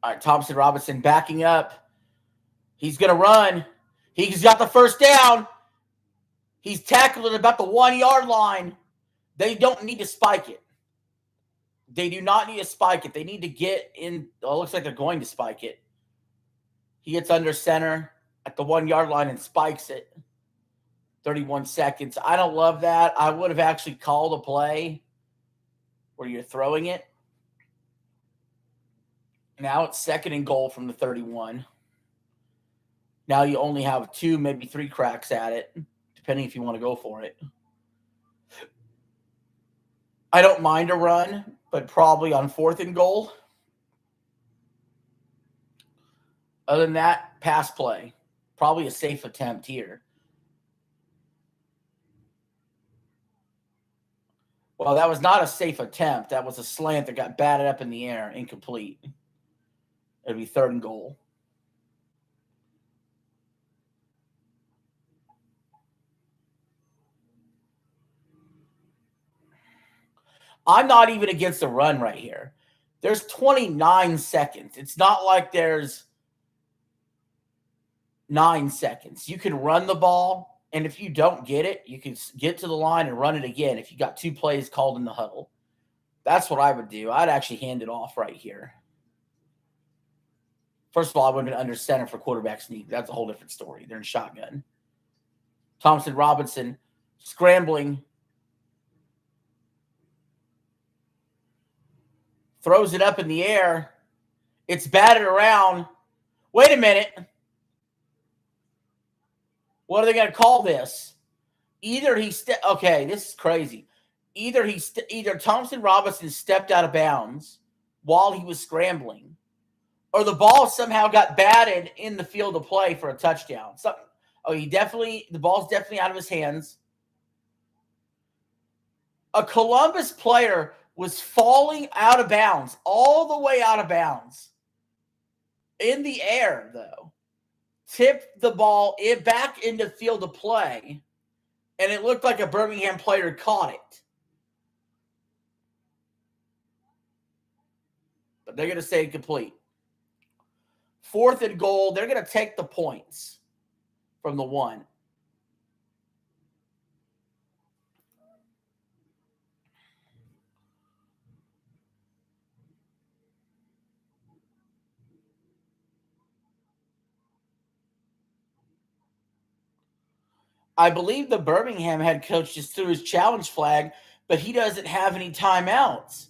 All right, Thompson Robinson backing up. He's going to run. He's got the first down. He's tackled at about the 1-yard line. They don't need to spike it. They do not need to spike it. They need to get in. Oh, it looks like they're going to spike it. He gets under center at the 1-yard line and spikes it. 31 seconds. I don't love that. I would have actually called a play where you're throwing it. Now it's 2nd and goal from the 31. Now you only have 2, maybe 3 cracks at it, depending if you want to go for it. I don't mind a run, but probably on 4th and goal. Other than that, pass play. Probably a safe attempt here. Well, that was not a safe attempt. That was a slant that got batted up in the air, incomplete. It'd be 3rd and goal. I'm not even against the run right here. There's 29 seconds. It's not like there's 9 seconds. You can run the ball, and if you don't get it, you can get to the line and run it again if you got 2 plays called in the huddle. That's what I would do. I'd actually hand it off right here. First of all, I would have been under center for quarterback sneak. That's a whole different story. They're in shotgun. Thompson Robinson scrambling. Throws it up in the air. It's batted around. Wait a minute. What are they going to call this? Either okay, this is crazy. Either Thompson Robinson stepped out of bounds while he was scrambling, or the ball somehow got batted in the field of play for a touchdown. The ball's definitely out of his hands. A Columbus player was falling out of bounds, all the way out of bounds. In the air, though. Tipped the ball back into field of play, and it looked like a Birmingham player caught it. But they're going to say complete. 4th and goal, they're going to take the points from the 1. I believe the Birmingham head coach just threw his challenge flag, but he doesn't have any timeouts.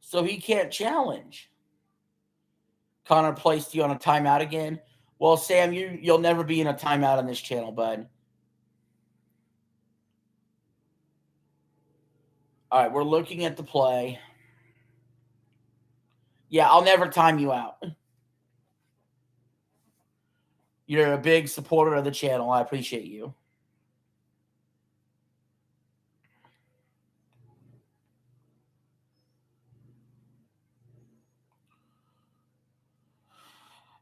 So he can't challenge. Connor placed you on a timeout again. Well, Sam, you'll never be in a timeout on this channel, bud. All right, we're looking at the play. Yeah, I'll never time you out. You're a big supporter of the channel. I appreciate you.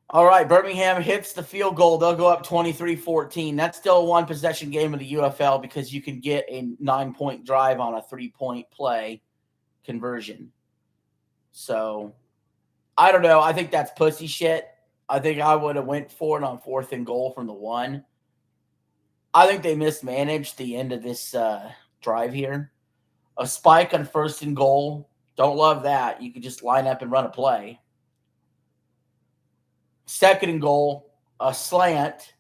All right, Birmingham hits the field goal. They'll go up 23-14. That's still a 1-possession game of the UFL because you can get a 9-point drive on a 3-point play conversion. So, I don't know. I think that's pussy shit. I think I would have went for it on 4th and goal from the 1. I think they mismanaged the end of this drive here. A spike on 1st and goal. Don't love that. You could just line up and run a play. 2nd and goal, a slant.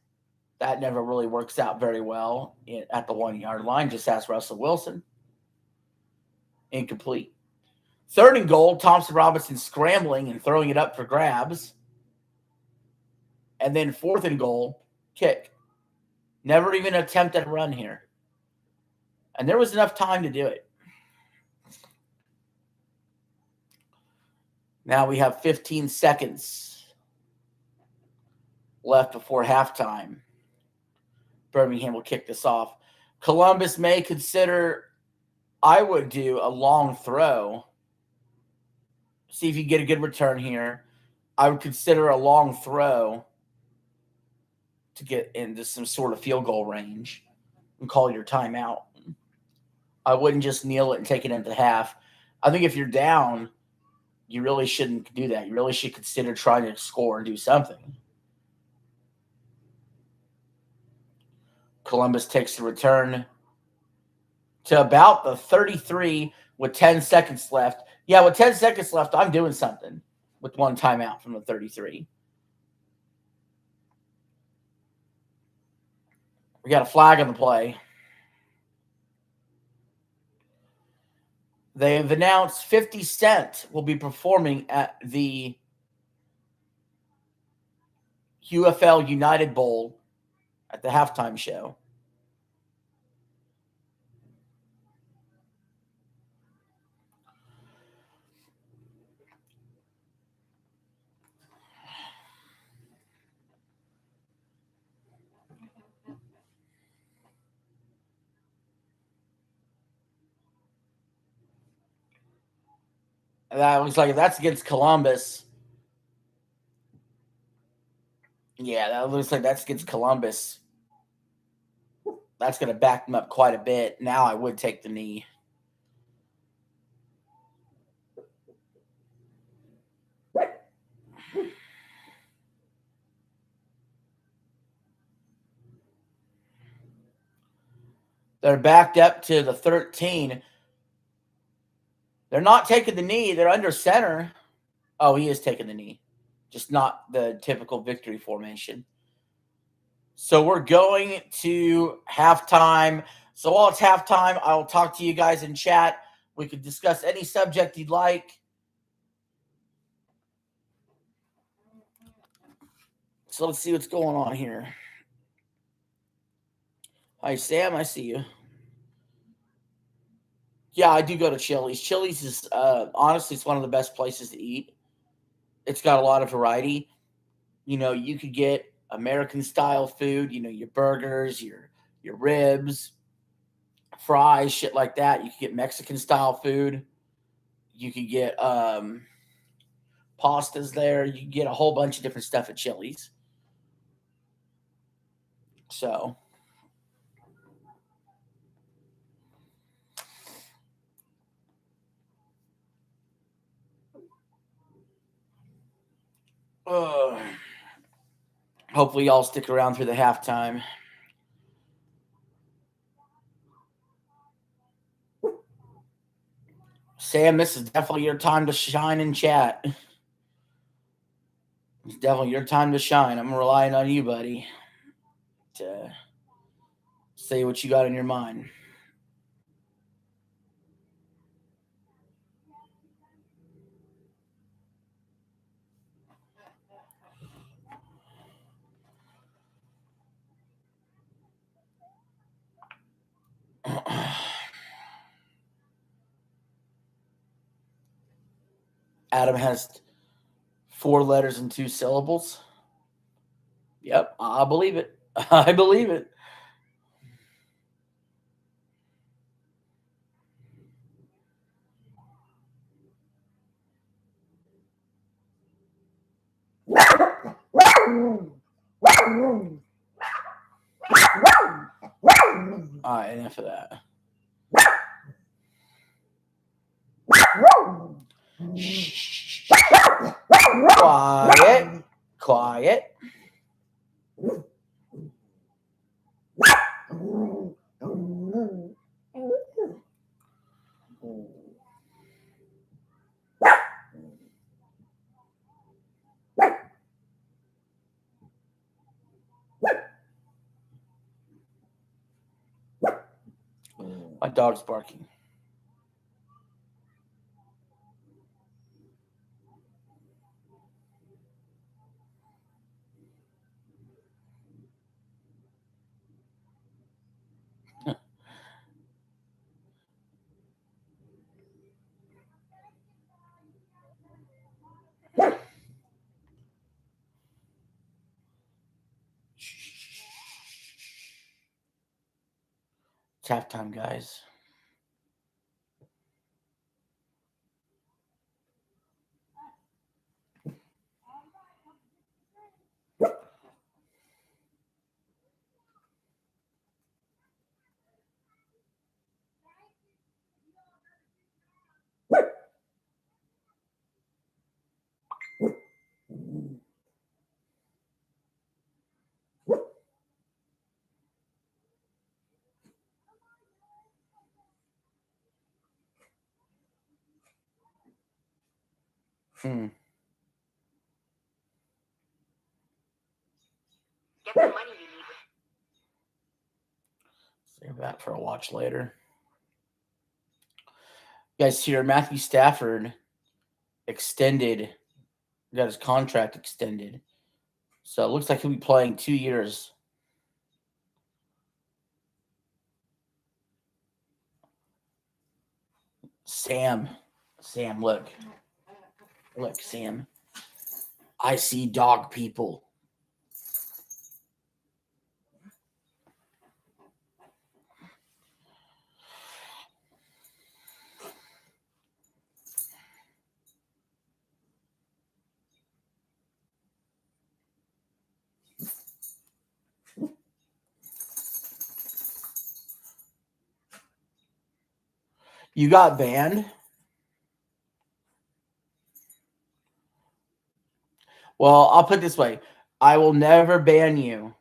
That never really works out very well at the 1-yard line. Just ask Russell Wilson. Incomplete. 3rd and goal, Thompson Robinson scrambling and throwing it up for grabs. And then 4th and goal, kick. Never even attempted a run here. And there was enough time to do it. Now we have 15 seconds left before halftime. Birmingham will kick this off. Columbus may consider, I would do a long throw. See if you get a good return here. I would consider a long throw to get into some sort of field goal range and call your timeout. I wouldn't just kneel it and take it into half. I think if you're down, you really shouldn't do that. You really should consider trying to score and do something. Columbus takes the return to about the 33 with 10 seconds left. Yeah, with 10 seconds left, I'm doing something. with one timeout from the 33. We got a flag on the play. They have announced 50 Cent will be performing at the UFL United Bowl at the halftime show. That looks like that's against Columbus. Yeah, that looks like that's against Columbus. That's going to back them up quite a bit. Now I would take the knee. They're backed up to the 13. They're not taking the knee. They're under center. Oh, he is taking the knee. Just not the typical victory formation. So we're going to halftime. So while it's halftime, I'll talk to you guys in chat. We could discuss any subject you'd like. So let's see what's going on here. Hi, Sam. I see you. Yeah, I do go to Chili's. Chili's is honestly, it's one of the best places to eat. It's got a lot of variety. You know, you could get American style food. You know, your burgers, your ribs, fries, shit like that. You could get Mexican style food. You could get pastas there. You can get a whole bunch of different stuff at Chili's. So, hopefully y'all stick around through the halftime. Sam, this is definitely your time to shine in chat. It's definitely your time to shine. I'm relying on you, buddy, to say what you got in your mind. Adam has 4 letters and 2 syllables. Yep, I believe it. I believe it. All right, enough of that. Quiet. Quiet. My dog's barking. It's halftime, guys. that for a watch later. You guys here, Matthew Stafford extended, got his contract extended. So it looks like he'll be playing 2 years. Sam, look. Look, Sam. I see dog people. You got banned? Well, I'll put it this way. I will never ban you.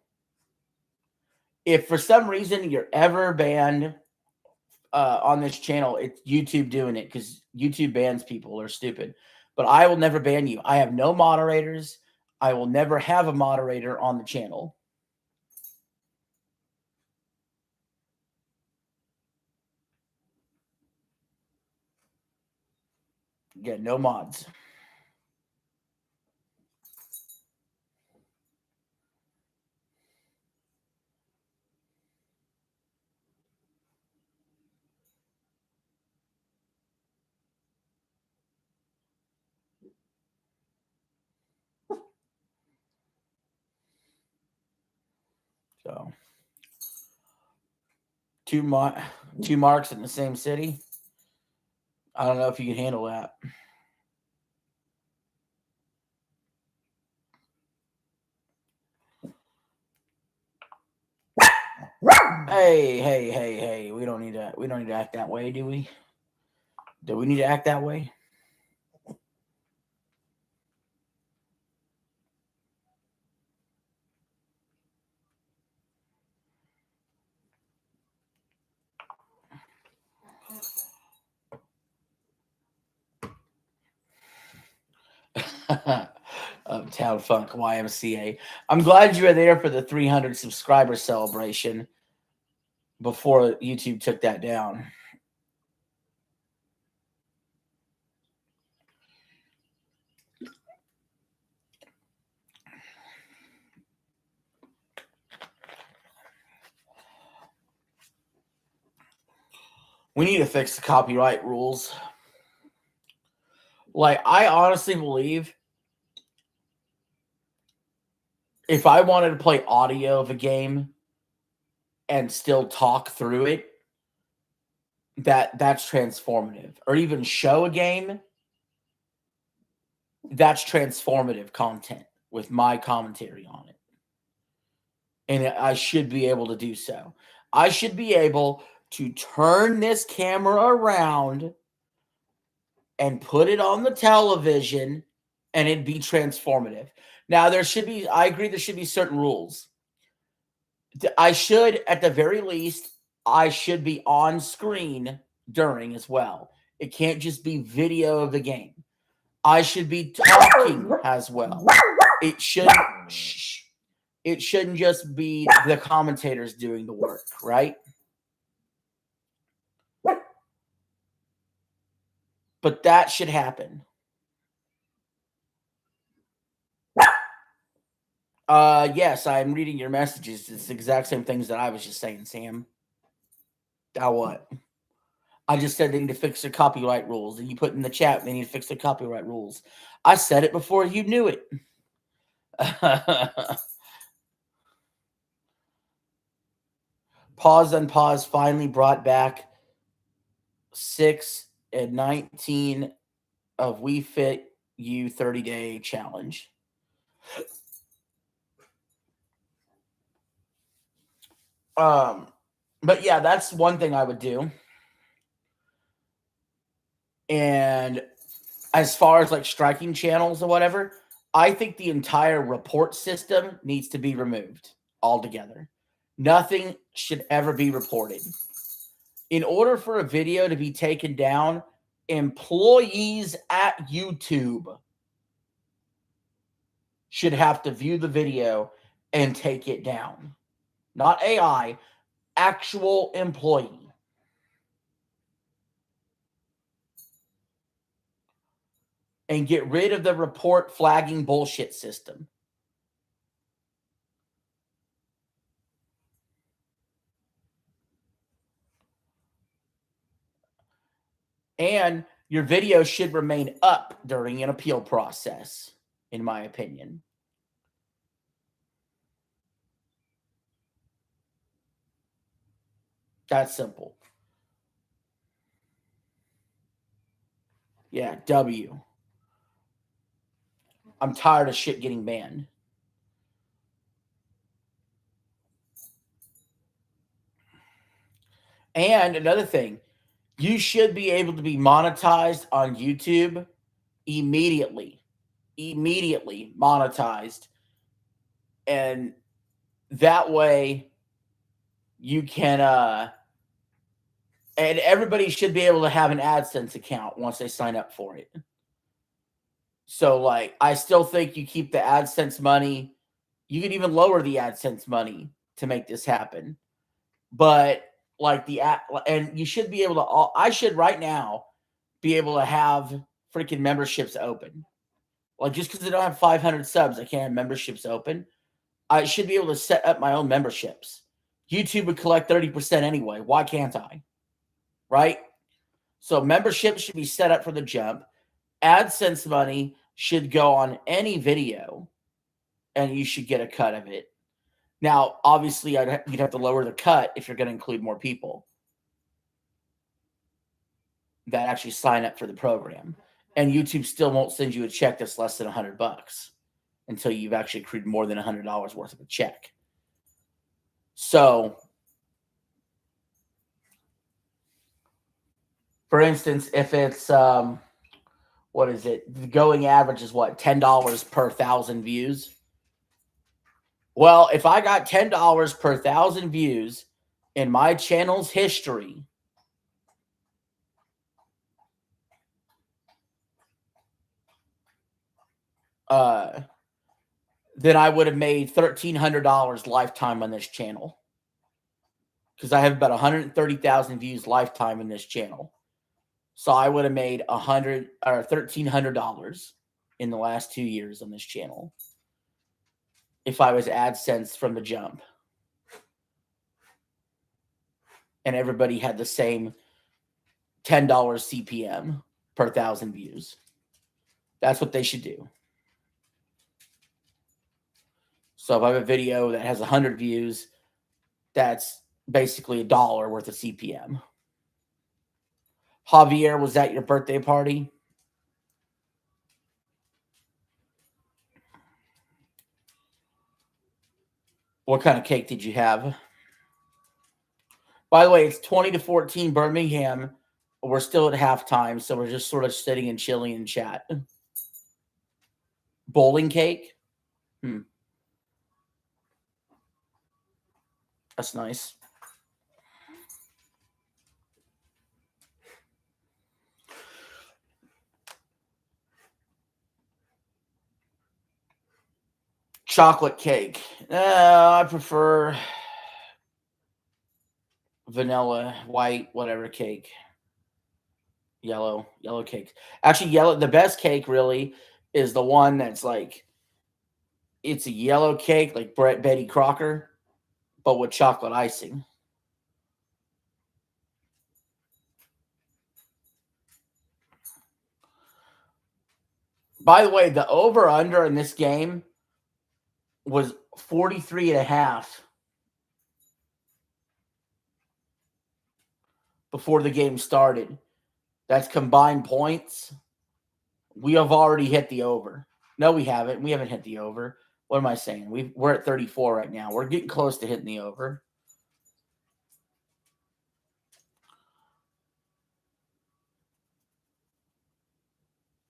If for some reason you're ever banned on this channel, it's YouTube doing it because YouTube bans people. They're stupid. But I will never ban you. I have no moderators. I will never have a moderator on the channel. Yeah, no mods. So, two marks in the same city. I don't know if you can handle that. Hey. We don't need to act that way, do we? Do we need to act that way? Town Funk YMCA. I'm glad you were there for the 300 subscriber celebration before YouTube took that down. We need to fix the copyright rules. Like, I honestly believe if I wanted to play audio of a game and still talk through it, that's transformative. Or even show a game, that's transformative content with my commentary on it. And I should be able to do so. I should be able to turn this camera around and put it on the television and it'd be transformative. Now, I agree there should be certain rules. I should, at the very least, I should be on screen during as well. It can't just be video of the game. I should be talking as well. It shouldn't just be the commentators doing the work, right? But that should happen. Yes, I'm reading your messages. It's the exact same things that I was just saying, Sam. Now what? I just said they need to fix their copyright rules. And you put in the chat, they need to fix their copyright rules. I said it before you knew it. Pause Unpause finally brought back 6 and 19 of We Fit You 30-day challenge. But yeah, that's one thing I would do. And as far as like striking channels or whatever, I think the entire report system needs to be removed altogether. Nothing should ever be reported. In order for a video to be taken down, employees at YouTube should have to view the video and take it down. Not AI, actual employee. And get rid of the report flagging bullshit system. And your video should remain up during an appeal process, in my opinion. That's simple. Yeah, W. I'm tired of shit getting banned. And another thing, you should be able to be monetized on YouTube immediately. Immediately monetized. And that way you can and everybody should be able to have an AdSense account once they sign up for it. So, like, I still think you keep the AdSense money. You could even lower the AdSense money to make this happen. But, like, and you should be able to, I should right now be able to have freaking memberships open. Like, just because I don't have 500 subs, I can't have memberships open. I should be able to set up my own memberships. YouTube would collect 30% anyway. Why can't I? Right? So memberships should be set up from the jump. AdSense money should go on any video, and you should get a cut of it. Now, obviously, you'd have to lower the cut if you're going to include more people that actually sign up for the program. And YouTube still won't send you a check that's less than $100 until you've actually accrued more than $100 worth of a check. So, for instance, if it's what is it? The going average is what? $10 per 1,000 views. Well, if I got $10 per 1,000 views in my channel's history, then I would have made $1,300 lifetime on this channel. Because I have about 130,000 views lifetime in this channel. So I would have made $1,300 in the last 2 years on this channel if I was AdSense from the jump. And everybody had the same $10 CPM per 1,000 views. That's what they should do. So if I have a video that has 100 views, that's basically $1 worth of CPM. Javier, was that your birthday party? What kind of cake did you have? By the way, it's 20-14 Birmingham. We're still at halftime, so we're just sort of sitting and chilling in chat. Bowling cake? That's nice. Chocolate cake. I prefer vanilla, white, whatever cake. Yellow cake. Actually, the best cake really is the one that's like, it's a yellow cake like Betty Crocker, but with chocolate icing. By the way, the over-under in this game was 43.5 before the game started. That's combined points. We have already hit the over. No, we haven't. We haven't hit the over. What am I saying? We're at 34 right now. We're getting close to hitting the over.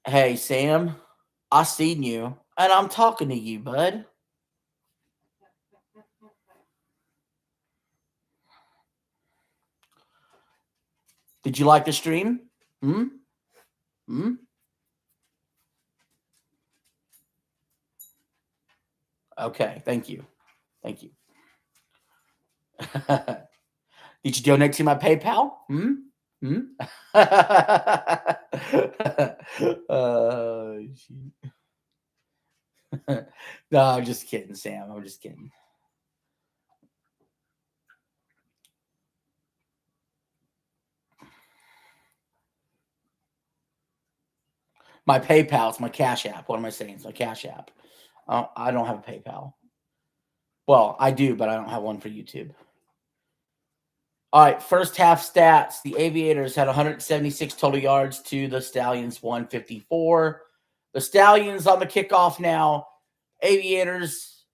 Hey, Sam, I seen you, and I'm talking to you, bud. Did you like the stream? Okay, thank you. Thank you. Did you donate to my PayPal? No, I'm just kidding, Sam. I'm just kidding. My PayPal, it's my Cash App. What am I saying? It's my Cash App. I don't have a PayPal. Well, I do, but I don't have one for YouTube. All right, first half stats. The Aviators had 176 total yards to the Stallions 154. The Stallions on the kickoff now. Aviators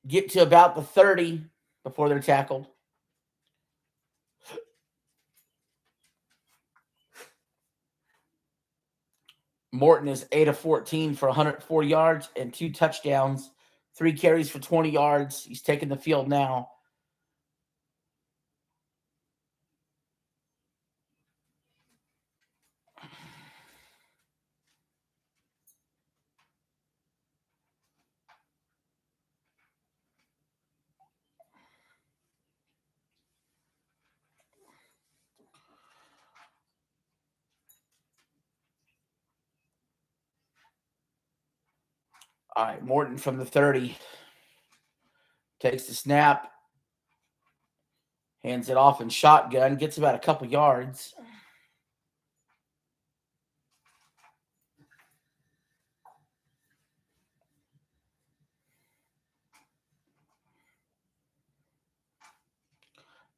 get to about the 30 before they're tackled. Morton is 8 of 14 for 104 yards and 2 touchdowns, 3 carries for 20 yards. He's taking the field now. All right, Morton from the 30 takes the snap, hands it off in shotgun, gets about a couple yards.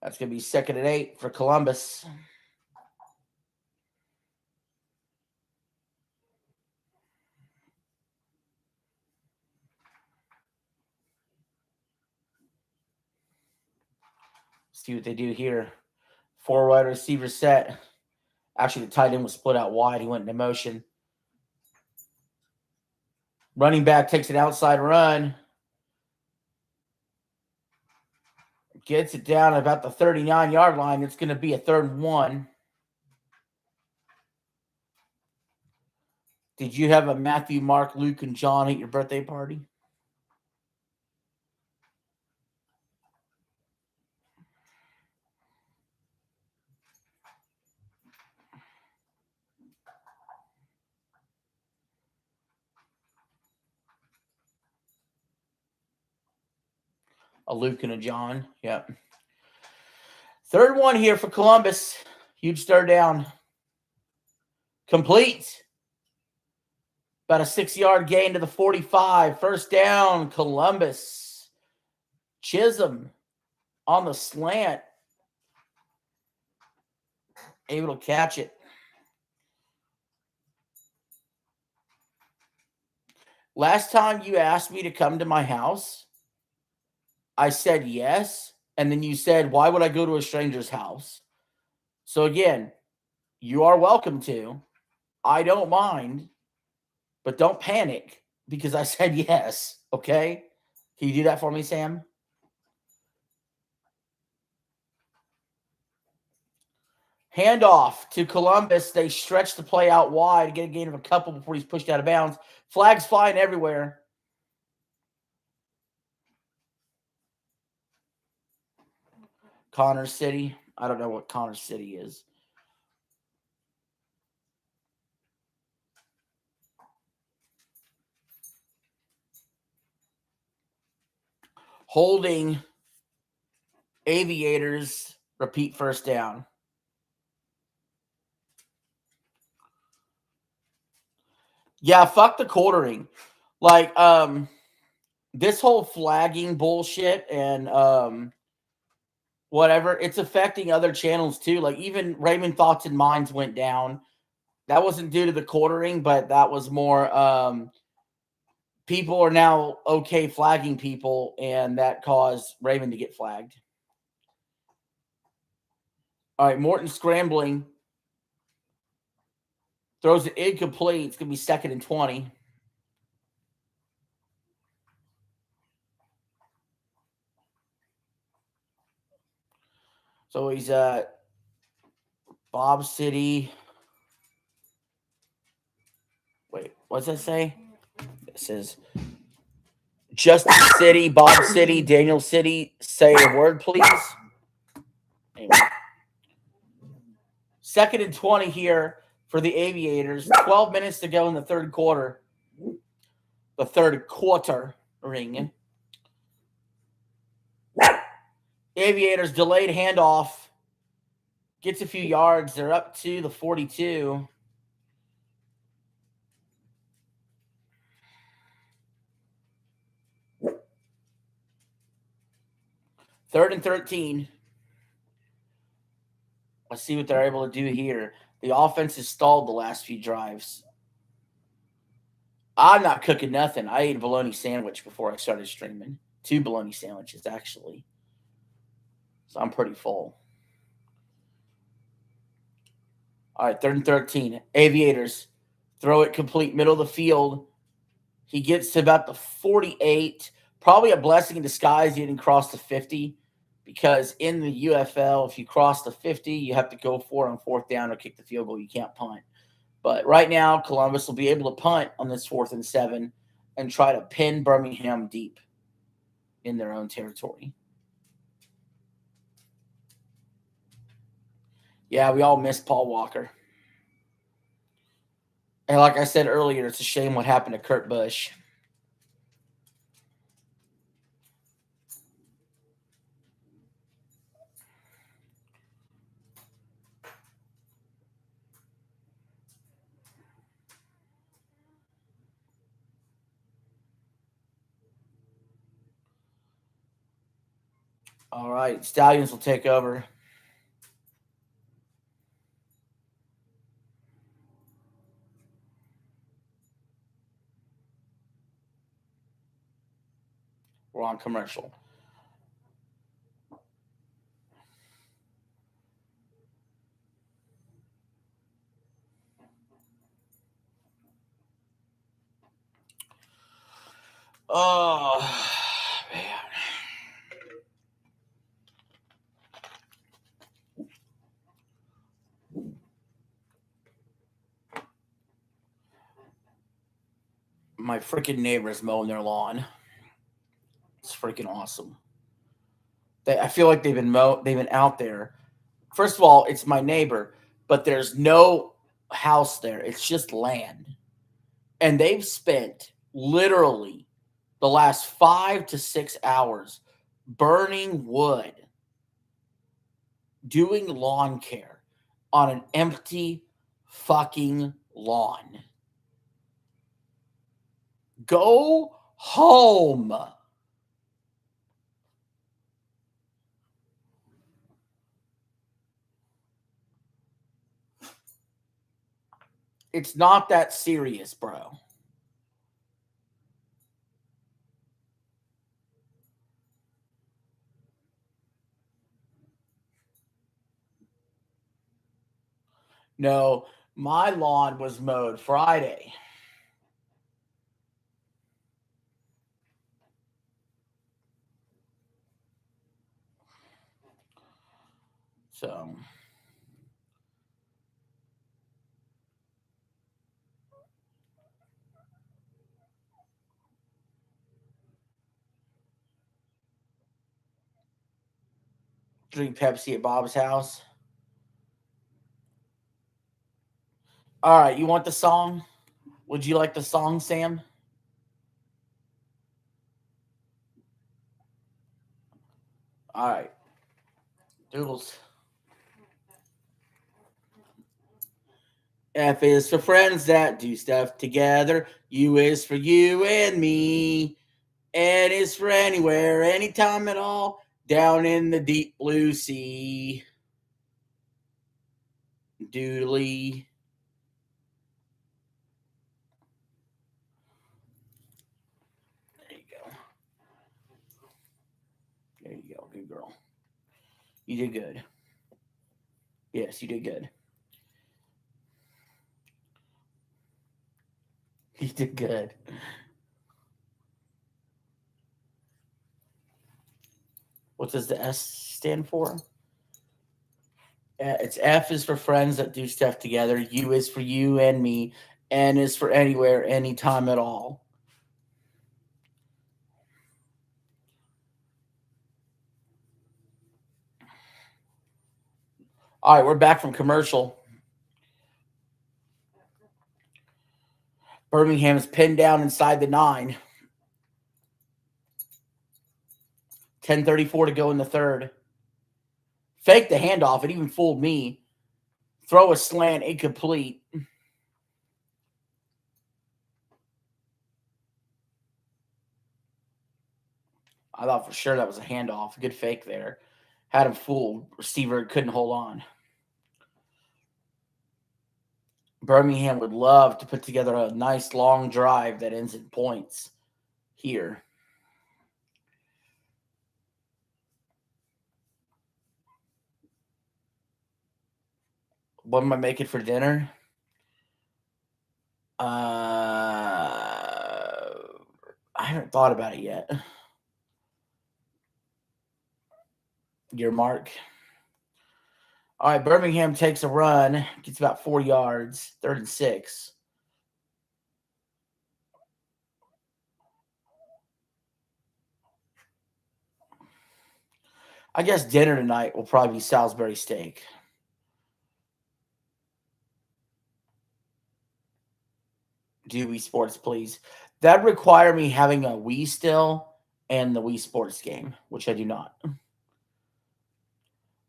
That's going to be 2nd and 8 for Columbus. See what they do here. 4 wide receiver set. Actually, the tight end was split out wide. He went into motion. Running back takes an outside run. Gets it down about the 39-yard line. It's going to be a 3rd and 1. Did you have a Matthew, Mark, Luke, and John at your birthday party? A Luke and a John. Yep. 3rd one here for Columbus. Huge third down. Complete. About a 6-yard gain to the 45. 1st down, Columbus. Chisholm on the slant. Able to catch it. Last time you asked me to come to my house, I said yes. And then you said, why would I go to a stranger's house? So again, you are welcome to. I don't mind. But don't panic because I said yes, okay? Can you do that for me, Sam? Handoff to Columbus. They stretch the play out wide, get a gain of a couple before he's pushed out of bounds. Flags flying everywhere. Connor City. I don't know what Connor City is. Holding Aviators. Repeat 1st down. Yeah, fuck the quartering. Like, this whole flagging bullshit and whatever, it's affecting other channels too. Like even Raymond Thoughts and Minds went down. That wasn't due to the quartering, but that was more people are now okay flagging people, and that caused Raymond to get flagged. All right, Morton scrambling. Throws it incomplete. It's going to be 2nd and 20. So he's at Bob City. Wait, what's that say? It says Justin City, Bob City, Daniel City, say a word, please. Anyway. 2nd and 20 here for the Aviators. 12 minutes to go in the third quarter. The third quarter ring. Aviators delayed handoff. Gets a few yards. They're up to the 42. Third and 13. Let's see what they're able to do here. The offense has stalled the last few drives. I'm not cooking nothing. I ate a bologna sandwich before I started streaming. 2 bologna sandwiches, actually. So I'm pretty full. All right, 3rd and 13. Aviators throw it complete middle of the field. He gets to about the 48. Probably a blessing in disguise he didn't cross the 50, because in the UFL, if you cross the 50, you have to go for it on 4th down or kick the field goal. You can't punt. But right now, Columbus will be able to punt on this 4th and 7 and try to pin Birmingham deep in their own territory. Yeah, we all miss Paul Walker. And like I said earlier, it's a shame what happened to Kurt Busch. All right, Stallions will take over. We're on commercial. Oh, man. My freaking neighbor's mowing their lawn. It's freaking awesome. I feel like they've been out there. First of all, it's my neighbor, but there's no house there. It's just land. And they've spent literally the last 5 to 6 hours burning wood, doing lawn care on an empty fucking lawn. Go home. It's not that serious, bro. No, my lawn was mowed Friday. So drink Pepsi at Bob's house. All right, you want the song? Would you like the song, Sam? All right. Doodles. F is for friends that do stuff together. U is for you and me. N is for anywhere, anytime at all. Down in the deep blue sea. Doodly. There you go. There you go. Good girl. You did good. Yes, you did good. You did good. What does the S stand for? It's F is for friends that do stuff together. U is for you and me. N is for anywhere, anytime at all. All right, we're back from commercial. Birmingham is pinned down inside the 9. 10:34 to go in the third. Fake the handoff. It even fooled me. Throw a slant, incomplete. I thought for sure that was a handoff. Good fake there. Had him fooled. Receiver couldn't hold on. Birmingham would love to put together a nice long drive that ends in points here. What am I making for dinner? I haven't thought about it yet. Your mark. All right, Birmingham takes a run, gets about 4 yards, 3rd and 6. I guess dinner tonight will probably be Salisbury steak. Do Wii Sports, please. That'd require me having a Wii still and the Wii Sports game, which I do not.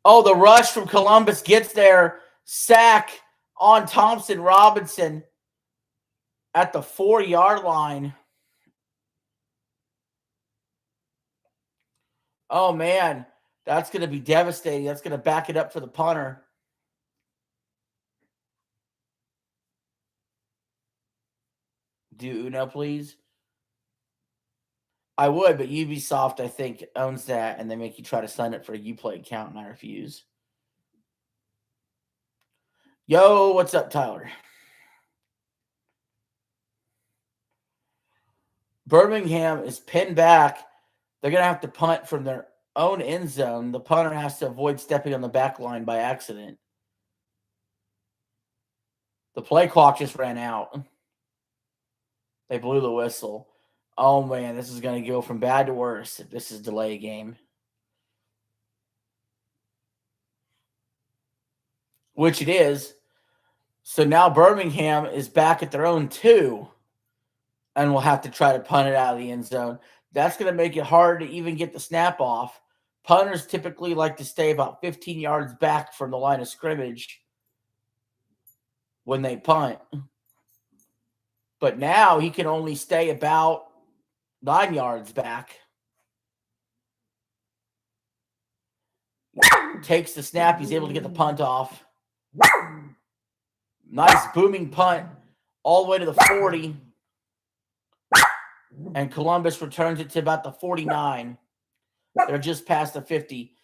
Oh, the rush from Columbus gets there. Sack on Thompson Robinson at the 4-yard line. Oh, man. That's going to be devastating. That's going to back it up for the punter. Do Uno, please. I would, but Ubisoft, I think, owns that, and they make you try to sign up for a Uplay account, and I refuse. Yo, what's up, Tyler? Birmingham is pinned back. They're going to have to punt from their own end zone. The punter has to avoid stepping on the back line by accident. The play clock just ran out. They blew the whistle. Oh, man, this is going to go from bad to worse if this is delay game. Which it is. So now Birmingham is back at their own 2 and will have to try to punt it out of the end zone. That's going to make it hard to even get the snap off. Punters typically like to stay about 15 yards back from the line of scrimmage when they punt. But now he can only stay about 9 yards back. Takes the snap. He's able to get the punt off. Nice booming punt all the way to the 40. And Columbus returns it to about the 49. They're just past the 50.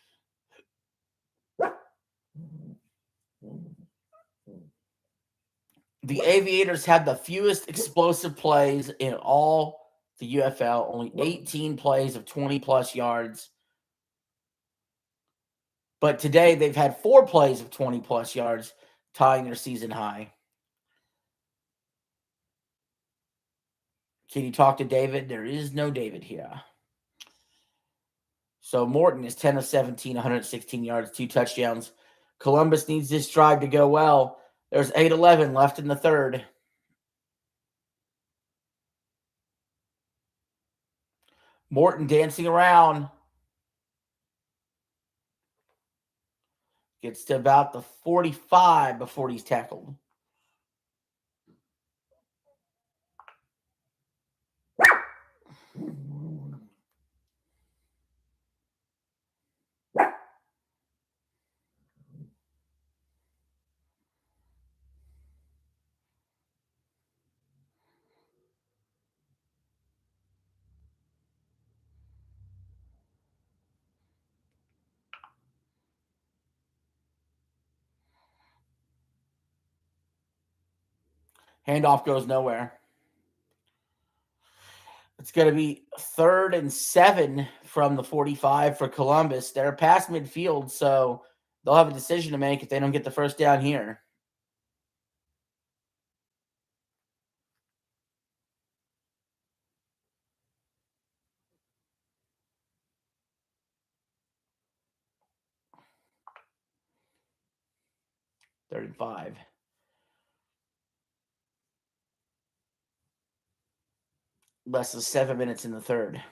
The Aviators had the fewest explosive plays in all the UFL, only 18 plays of 20-plus yards. But today they've had 4 plays of 20-plus yards, tying their season high. Can you talk to David? There is no David here. So Morton is 10 of 17, 116 yards, 2 touchdowns. Columbus needs this drive to go well. There's 8:11 left in the third. Morton dancing around. Gets to about the 45 before he's tackled. Handoff goes nowhere. It's going to be 3rd and 7 from the 45 for Columbus. They're past midfield, so they'll have a decision to make if they don't get the first down here. 3rd and 5. Less than 7 minutes in the third.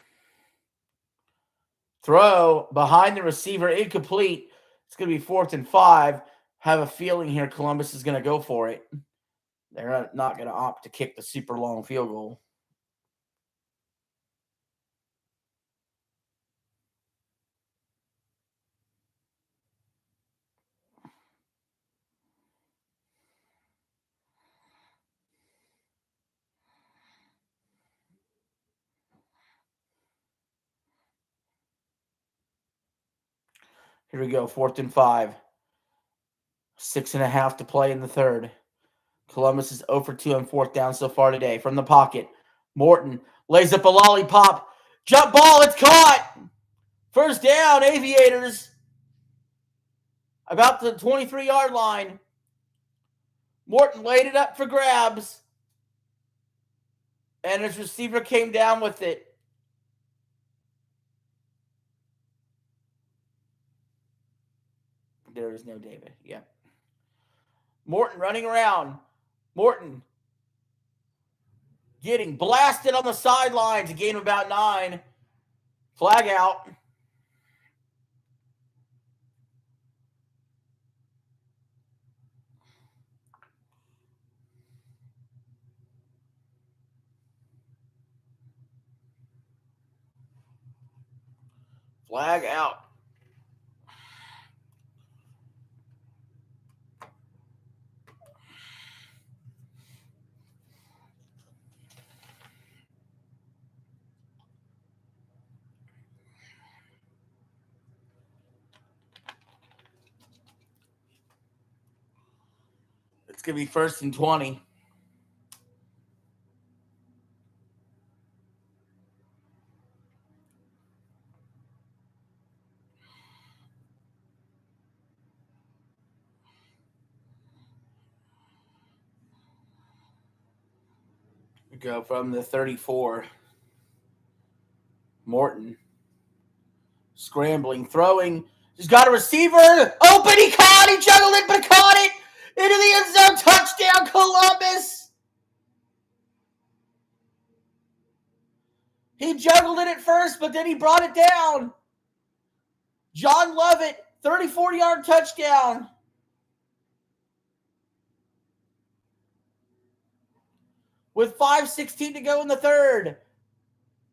Throw behind the receiver, incomplete. It's going to be 4th and 5. Have a feeling here Columbus is going to go for it. They're not going to opt to kick the super long field goal. Here we go, 4th and 5. 6.5 to play in the third. Columbus is 0 for 2 on 4th down so far today. From the pocket, Morton lays up a lollipop. Jump ball, it's caught. 1st down, Aviators. About the 23-yard line. Morton laid it up for grabs. And his receiver came down with it. There is no David. Yeah. Morton running around. Morton getting blasted on the sidelines. A gain of about 9. Flag out. Flag out. It's going to be 1st and 20. We go from the 34. Morton scrambling, throwing. He's got a receiver. Open, he caught. He juggled it, but caught it. Into the end zone. Touchdown, Columbus. He juggled it at first, but then he brought it down. John Lovett, 34-yard touchdown. With 5:16 to go in the third,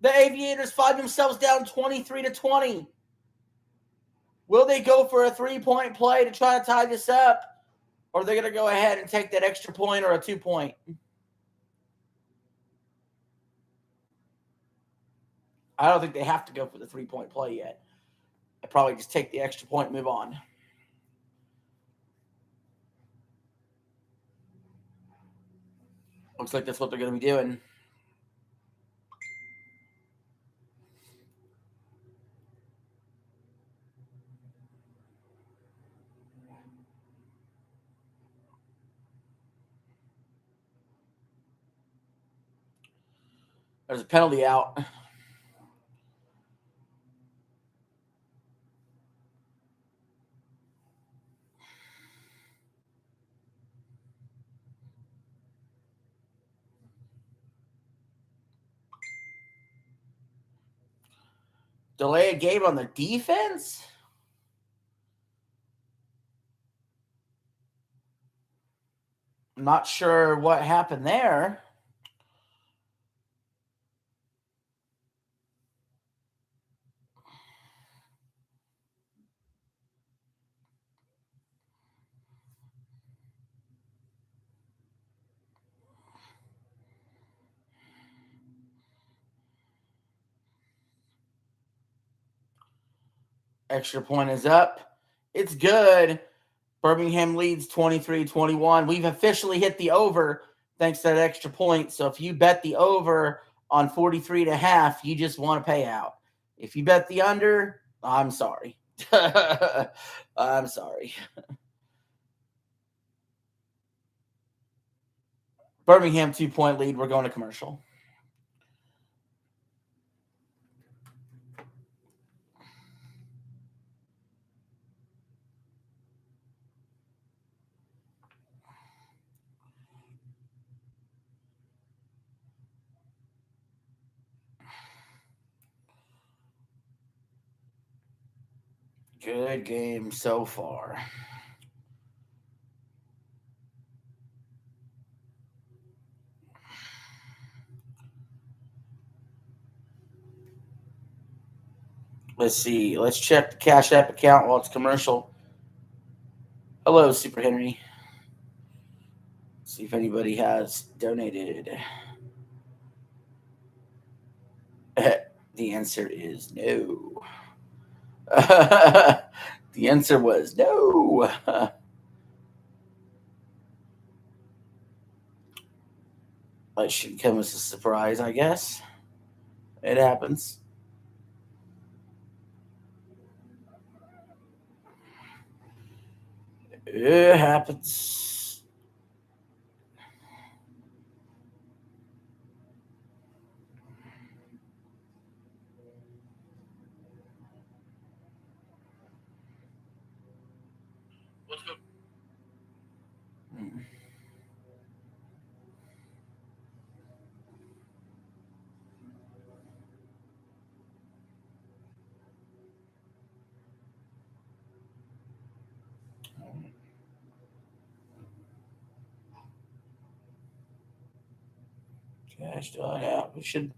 the Aviators find themselves down 23-20. Will they go for a 3-point play to try to tie this up? Or are they going to go ahead and take that extra point or a 2-point? I don't think they have to go for the 3-point play yet. They probably just take the extra point and move on. Looks like that's what they're going to be doing. There's a penalty out. Delay a game on the defense? I'm not sure what happened there. Extra point is up. It's good. Birmingham leads 23-21. We've officially hit the over thanks to that extra point. So if you bet the over on 43.5, you just want a payout. If you bet the under, I'm sorry. I'm sorry. Birmingham 2-point lead. We're going to commercial. Good game so far. Let's see. Let's check the Cash App account while it's commercial. Hello, Super Henry. See if anybody has donated. The answer is no. The answer was no. That shouldn't come as a surprise, I guess. It happens. It happens. Cash, yeah, we should.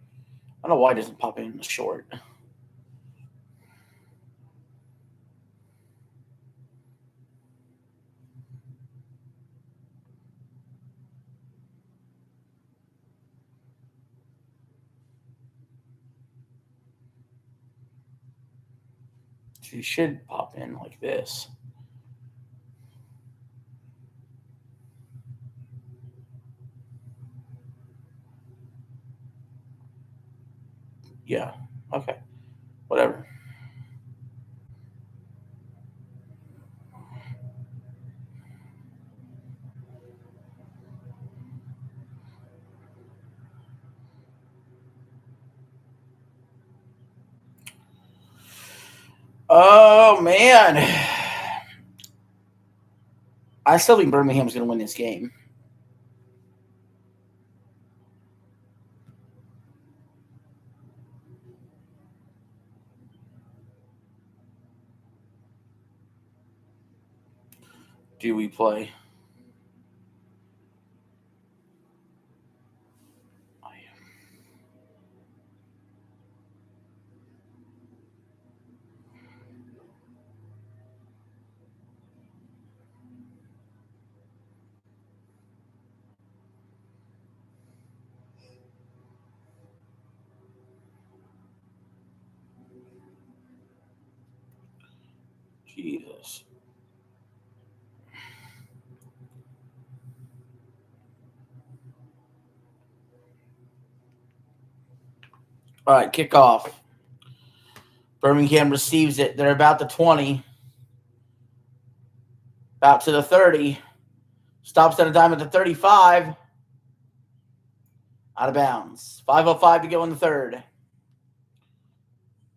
I don't know why it doesn't pop in the short. She should pop in like this. Yeah. Okay. Whatever. Oh man. I still think Birmingham's going to win this game. Do we play? Jesus. All right, kickoff. Birmingham receives it. They're about the 20. About to the 30. Stops at a dime at the 35. Out of bounds. 5:05 to go in the third.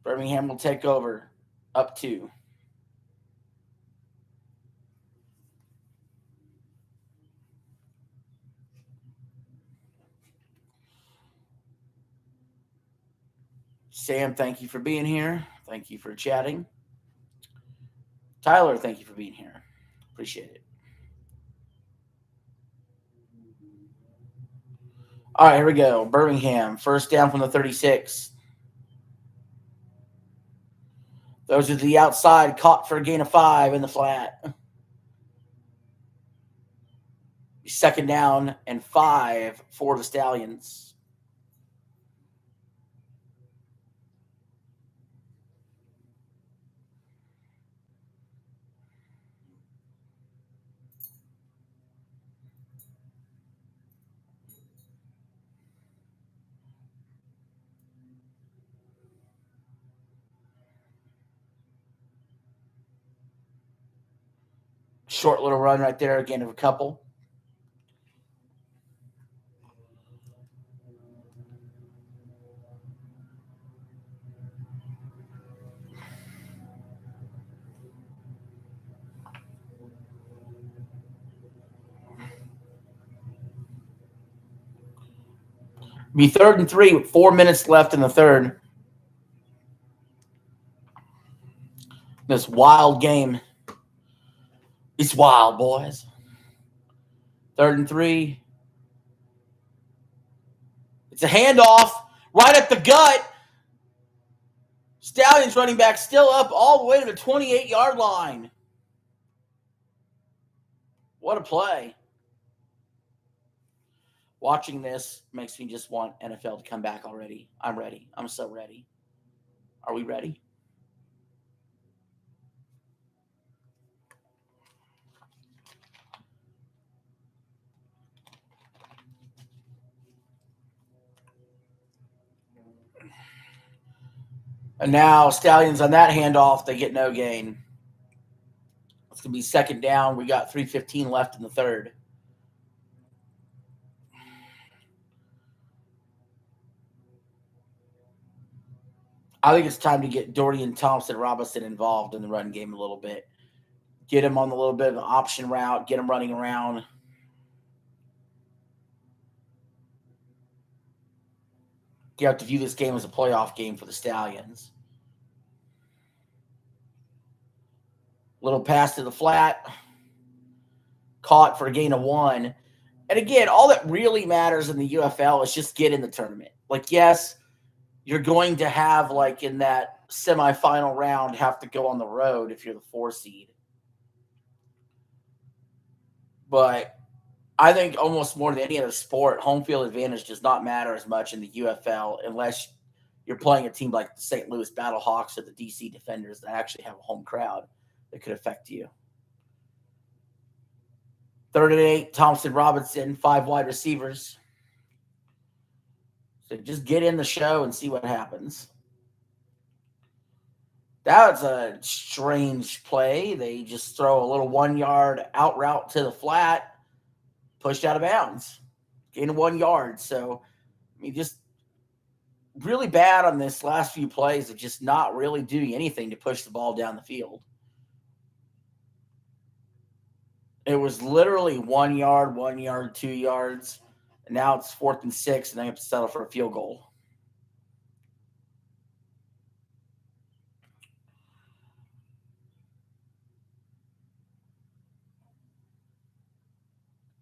Birmingham will take over. Up 2. Sam, thank you for being here. Thank you for chatting. Tyler, thank you for being here. Appreciate it. All right, here we go. Birmingham, first down from the 36. Those are the outside, caught for a gain of 5 in the flat. Second down and 5 for the Stallions. Short little run right there, again of a couple. Be 3rd and 3 with 4 minutes left in the third. This wild game. It's wild, boys. 3rd and 3. It's a handoff right at the gut. Stallions running back still up all the way to the 28-yard line. What a play. Watching this makes me just want NFL to come back already. I'm ready. I'm so ready. Are we ready? And now Stallions on that handoff, they get no gain. It's going to be 2nd down. We got 3:15 left in the 3rd. I think it's time to get Dorian Thompson-Robinson involved in the run game a little bit. Get him on a little bit of an option route. Get him running around. You have to view this game as a playoff game for the Stallions. Little pass to the flat. Caught for a gain of 1. And again, all that really matters in the UFL is just get in the tournament. Like, yes, you're going to have, like, in that semifinal round, have to go on the road if you're the 4 seed. But I think almost more than any other sport, home field advantage does not matter as much in the UFL unless you're playing a team like the St. Louis Battlehawks or the DC Defenders that actually have a home crowd that could affect you. 3rd and 8, Thompson-Robinson, 5 wide receivers. So just get in the show and see what happens. That's a strange play. They just throw a little 1-yard out route to the flat, pushed out of bounds, gain of 1 yard. So, I mean, just really bad on this last few plays of just not really doing anything to push the ball down the field. It was literally 1 yard, 1 yard, 2 yards. And now it's 4th and 6, and they have to settle for a field goal.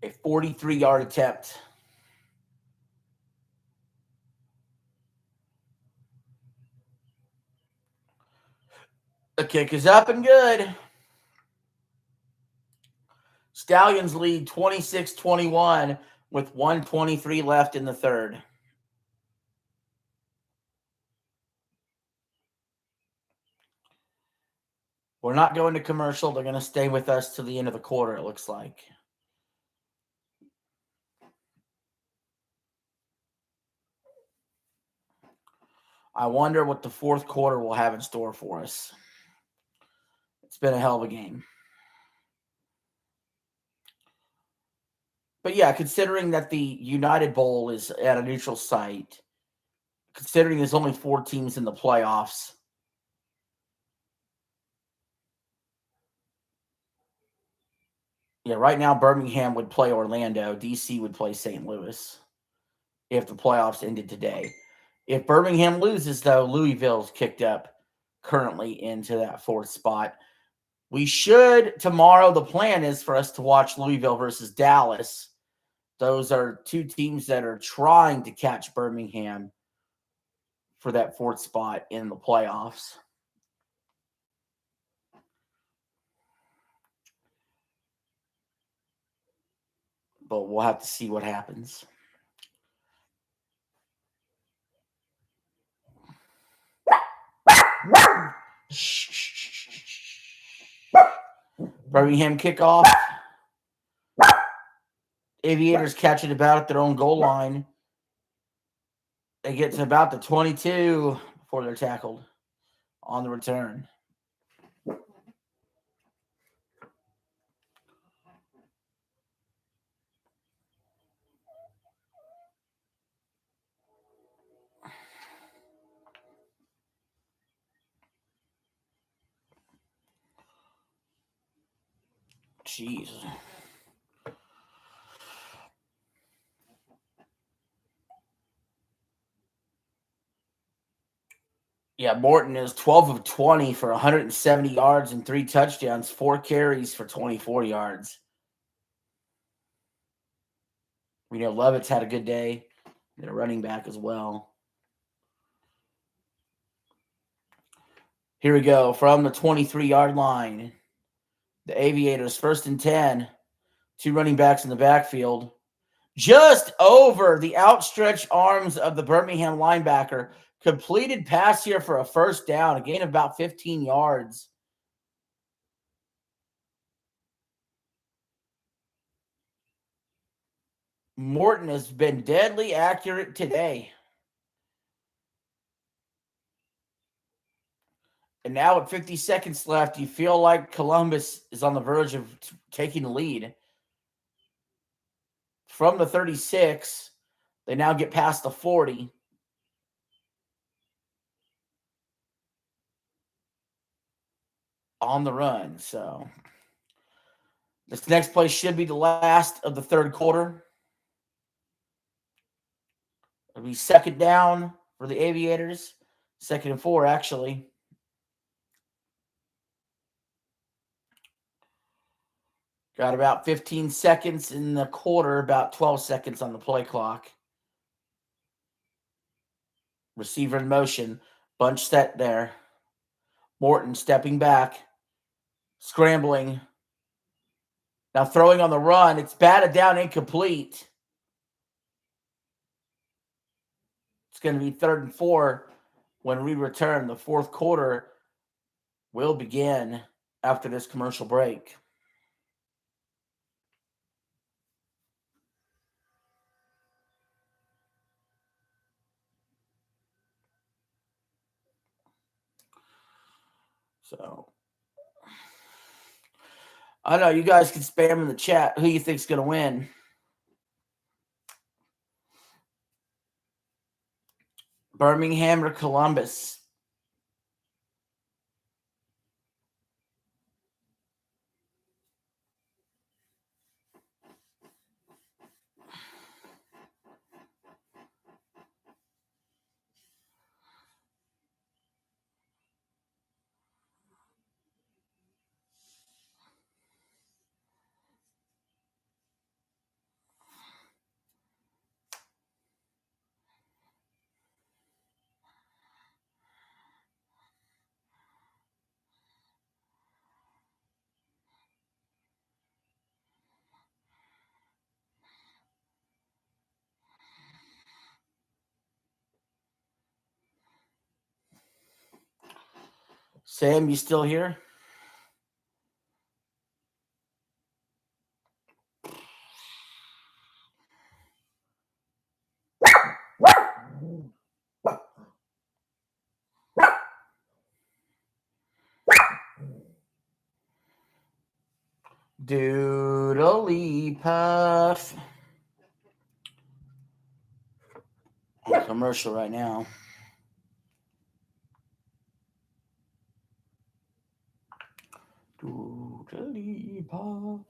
A 43-yard attempt. The kick is up and good. Stallions lead 26-21 with 1:23 left in the 3rd. We're not going to commercial. They're going to stay with us to the end of the quarter, it looks like. I wonder what the 4th quarter will have in store for us. It's been a hell of a game. But yeah, considering that the United Bowl is at a neutral site, considering there's only 4 teams in the playoffs, yeah, right now Birmingham would play Orlando. DC would play St. Louis if the playoffs ended today. If Birmingham loses, though, Louisville's kicked up currently into that 4th spot. We should, tomorrow, the plan is for us to watch Louisville versus Dallas. Those are 2 teams that are trying to catch Birmingham for that 4th spot in the playoffs. But we'll have to see what happens. Birmingham kickoff. Aviators catch it about at their own goal line. They get to about the 22 before they're tackled on the return. Jeez. Yeah, Morton is 12 of 20 for 170 yards and 3 touchdowns, 4 carries for 24 yards. We know Levitt's had a good day. And a running back as well. Here we go from the 23-yard line. The Aviators, 1st and 10. 2 running backs in the backfield. Just over the outstretched arms of the Birmingham linebacker. Completed pass here for a 1st down, a gain of about 15 yards. Morton has been deadly accurate today. And now with 50 seconds left, you feel like Columbus is on the verge of taking the lead. From the 36, they now get past the 40. On the run. So this next play should be the last of the 3rd quarter. It'll be 2nd down for the Aviators. 2nd and 4, actually. Got about 15 seconds in the quarter, about 12 seconds on the play clock. Receiver in motion. Bunch set there. Morton stepping back. Scrambling. Now throwing on the run. It's batted down, incomplete. It's going to be 3rd and 4 when we return. The 4th quarter will begin after this commercial break. So, I don't know. You guys can spam in the chat who you think's going to win. Birmingham or Columbus? Sam, you still here? Doodly puff. On commercial right now. Doodly puff.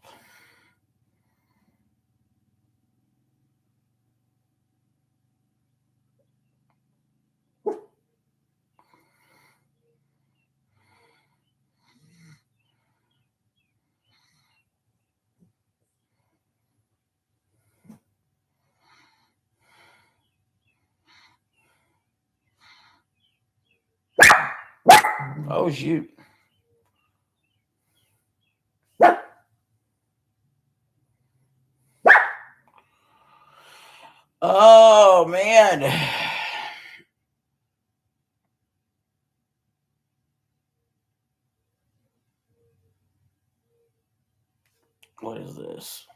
Oh, shoot. Oh, man. What is this?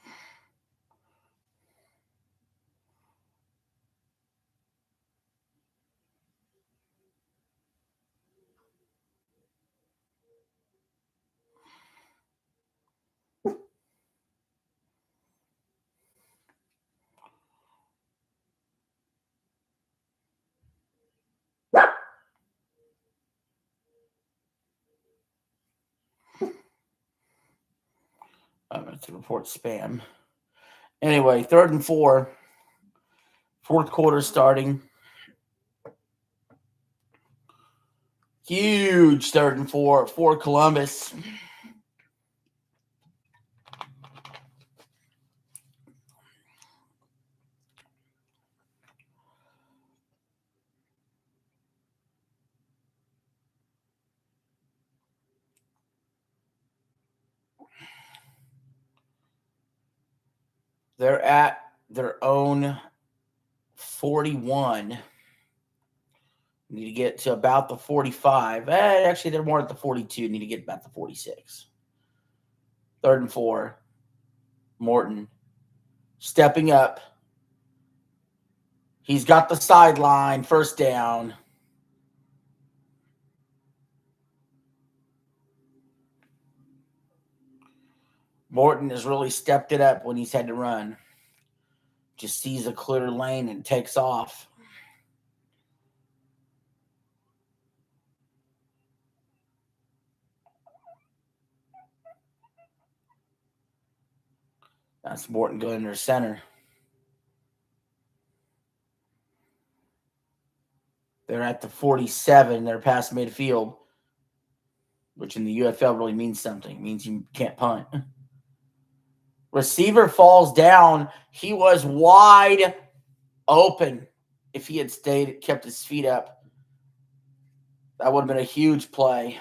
I'm going to report spam. Anyway, 3rd and 4. 4th quarter starting. Huge 3rd and 4 for Columbus. They're at their own 41. Need to get to about the 45. Actually, they're more at the 42. Need to get about the 46. 3rd and 4. Morton stepping up. He's got the sideline. 1st down. Morton has really stepped it up when he's had to run. Just sees a clear lane and takes off. That's Morton going to center. They're at the 47. They're past midfield, which in the UFL really means something. It means you can't punt. Receiver falls down. He was wide open. If he had kept his feet up, that would have been a huge play.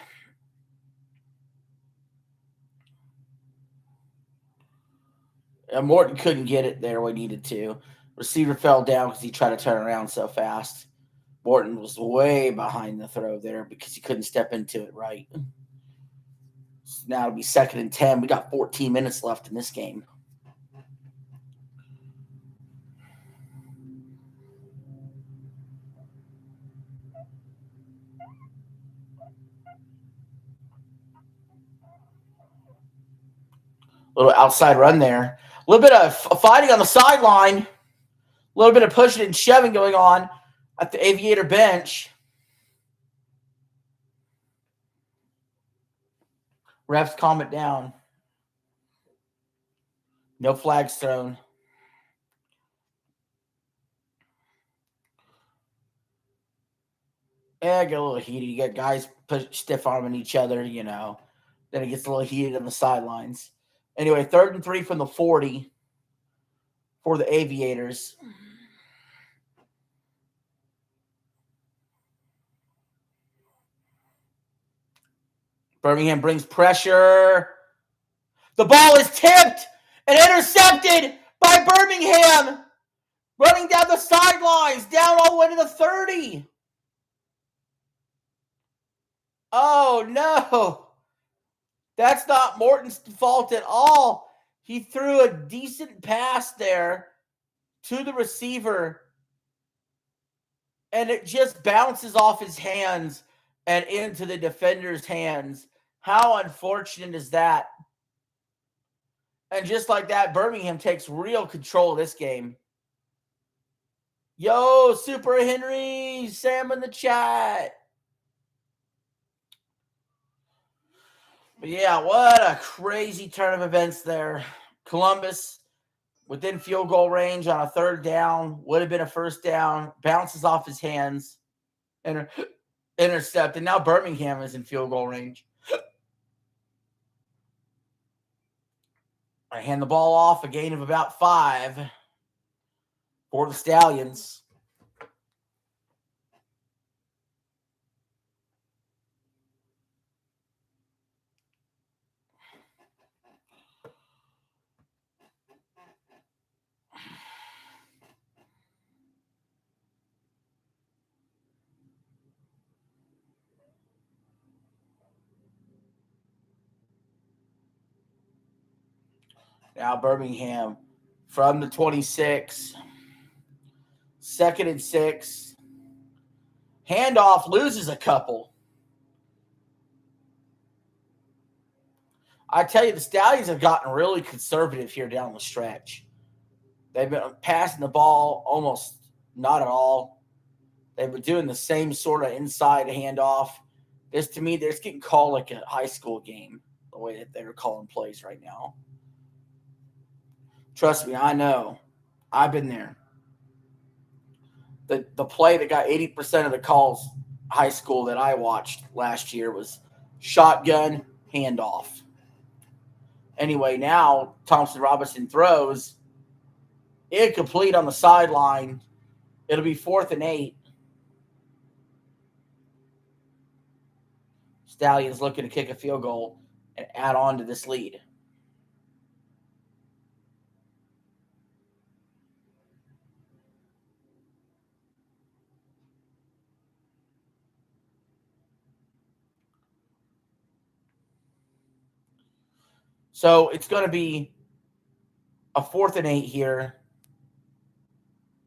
And Morton couldn't get it there when he needed to. Receiver fell down because he tried to turn around so fast. Morton was way behind the throw there because he couldn't step into it right. So now it'll be 2nd and 10. We got 14 minutes left in this game. A little outside run there. A little bit of fighting on the sideline. A little bit of pushing and shoving going on at the Aviator bench. Refs calm it down. No flags thrown. Yeah, get a little heated. You got guys stiff arming each other, you know. Then it gets a little heated on the sidelines. Anyway, 3rd and 3 from the 40 for the Aviators. Birmingham brings pressure. The ball is tipped and intercepted by Birmingham. Running down the sidelines, down all the way to the 30. Oh, no. That's not Morton's fault at all. He threw a decent pass there to the receiver, and it just bounces off his hands and into the defender's hands. How unfortunate is that? And just like that, Birmingham takes real control of this game. Yo, Super Henry, Sam in the chat. But yeah, what a crazy turn of events there. Columbus within field goal range on a 3rd down. Would have been a 1st down. Bounces off his hands. Intercept. And now Birmingham is in field goal range. I hand the ball off. A gain of about 5 for the Stallions. Now Birmingham from the 26. 2nd and 6. Handoff, loses a couple. I tell you, the Stallions have gotten really conservative here down the stretch. They've been passing the ball almost not at all. They've been doing the same sort of inside handoff. This, to me, they're just getting called like a high school game, the way that they're calling plays right now. Trust me, I know. I've been there. The play that got 80% of the calls high school that I watched last year was shotgun handoff. Anyway, now Thompson Robinson throws incomplete on the sideline. It'll be 4th and 8. Stallions looking to kick a field goal and add on to this lead. So it's going to be a 4th and 8 here.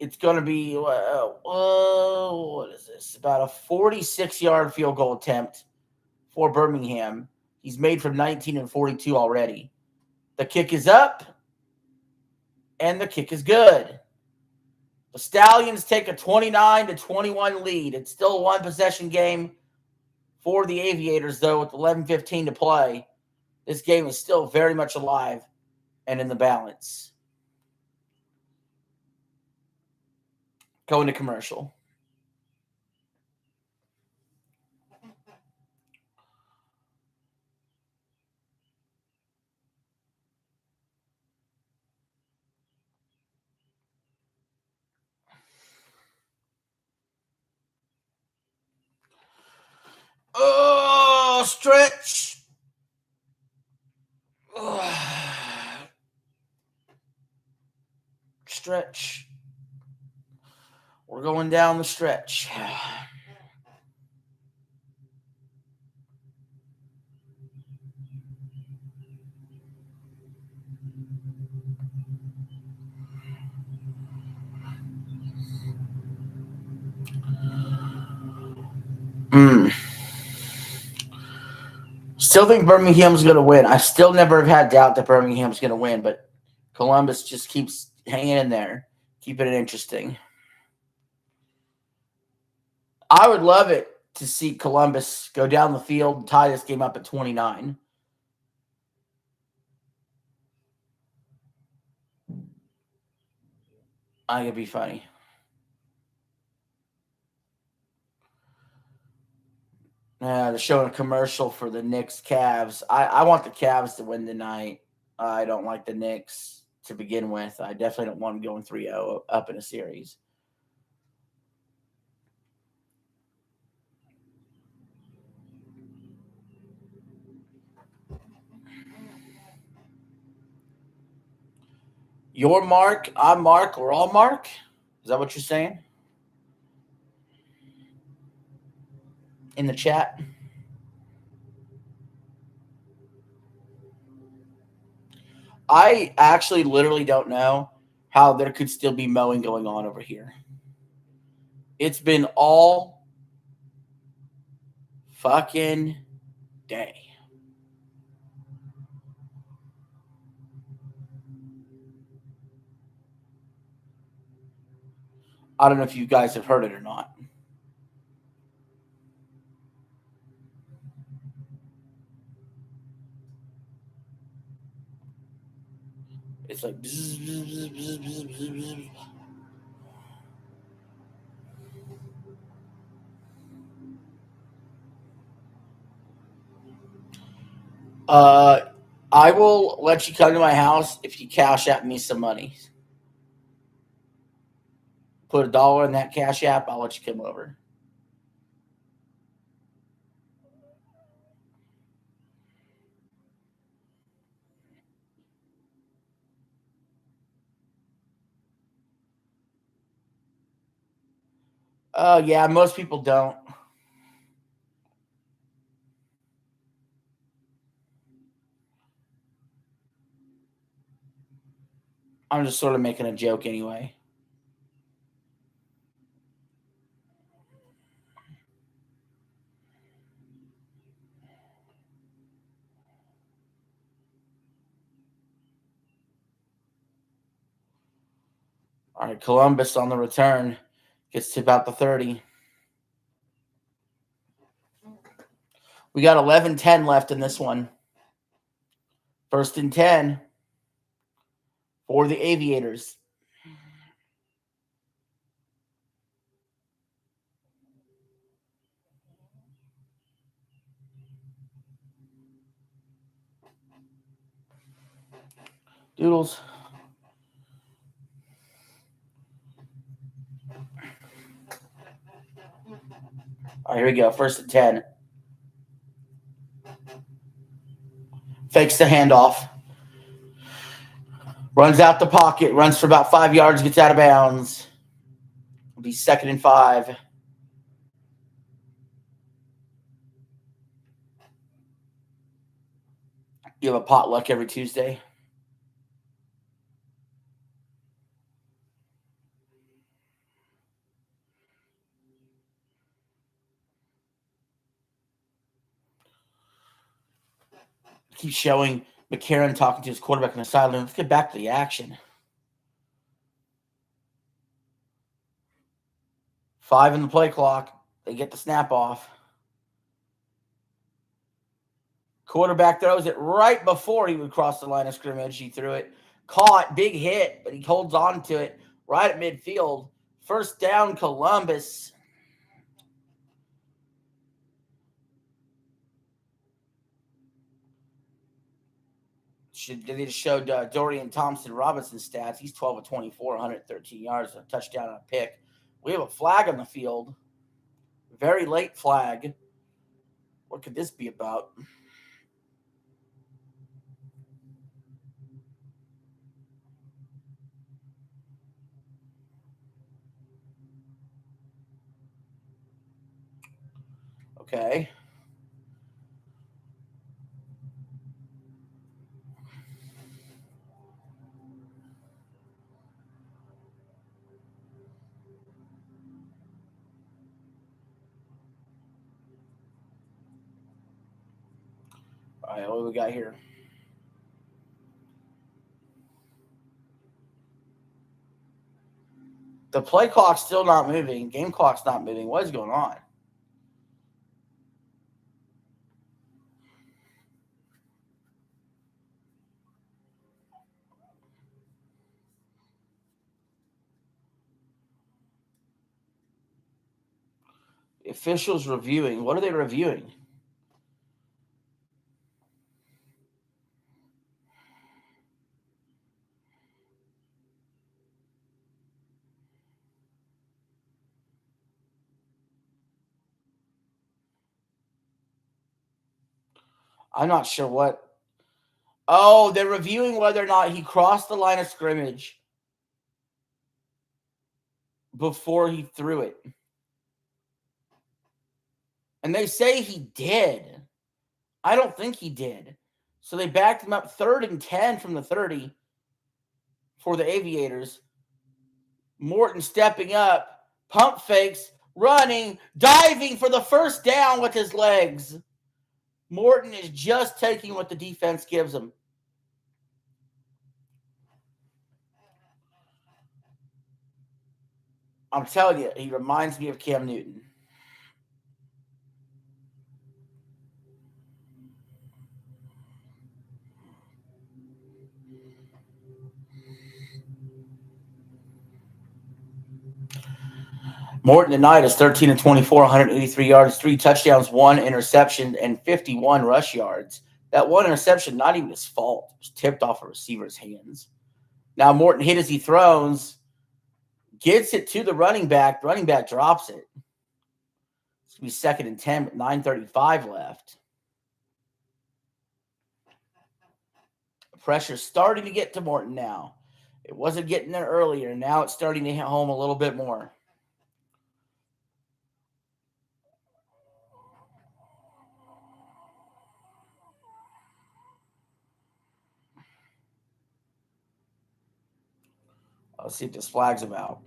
It's going to be, what is this? About a 46-yard field goal attempt for Birmingham. He's made from 19 and 42 already. The kick is up, and the kick is good. The Stallions take a 29-21 lead. It's still a one-possession game for the Aviators, though, with 11:15 to play. This game is still very much alive and in the balance. Going to commercial. Oh, stretch. Stretch. We're going down the stretch. Still think Birmingham's going to win. I still never have had doubt that Birmingham's going to win, but Columbus just keeps hanging in there, keeping it interesting. I would love it to see Columbus go down the field and tie this game up at 29. I think it'd be funny. They're showing a commercial for the Knicks Cavs. I want the Cavs to win tonight. I don't like the Knicks to begin with. I definitely don't want them going 3-0 up in a series. You're Mark, I'm Mark, we're all Mark? Is that what you're saying? In the chat? I actually literally don't know how there could still be mowing going on over here. It's been all fucking day. I don't know if you guys have heard it or not. It's like bzz, bzz, bzz, bzz, bzz, bzz. I will let you come to my house if you cash out me some money. Put $1 in that cash app, I'll let you come over. Yeah, most people don't. I'm just sort of making a joke anyway. All right, Columbus on the return gets to about the 30. We got 11:10 left in this one. 1st and 10 for the Aviators. Doodles. All right, here we go. 1st and 10. Fakes the handoff. Runs out the pocket. Runs for about 5 yards. Gets out of bounds. It'll be 2nd and 5. You have a potluck every Tuesday. Keep showing McCarron talking to his quarterback on the sideline. Let's get back to the action. 5 in the play clock. They get the snap off. Quarterback throws it right before he would cross the line of scrimmage. He threw it. Caught. Big hit, but he holds on to it right at midfield. 1st down, Columbus. They just showed Dorian Thompson-Robinson's stats. He's 12 of 24, 113 yards, a touchdown and a pick. We have a flag on the field. Very late flag. What could this be about? Okay. All right, what do we got here? The play clock's still not moving. Game clock's not moving. What is going on? The officials reviewing. What are they reviewing? I'm not sure what. Oh, they're reviewing whether or not he crossed the line of scrimmage before he threw it. And they say he did. I don't think he did. So they backed him up 3rd and 10 from the 30 for the Aviators. Morton stepping up, pump fakes, running, diving for the 1st down with his legs. Morton is just taking what the defense gives him. I'm telling you, he reminds me of Cam Newton. Morton tonight is 13 and 24, 183 yards, 3 touchdowns, 1 interception, and 51 rush yards. That 1 interception, not even his fault. It was tipped off a receiver's hands. Now Morton hit as he throws, gets it to the running back. The running back drops it. It's going to be 2nd and 10 with 9:35 left. Pressure's starting to get to Morton now. It wasn't getting there earlier. Now it's starting to hit home a little bit more. Let's see what this flag's about.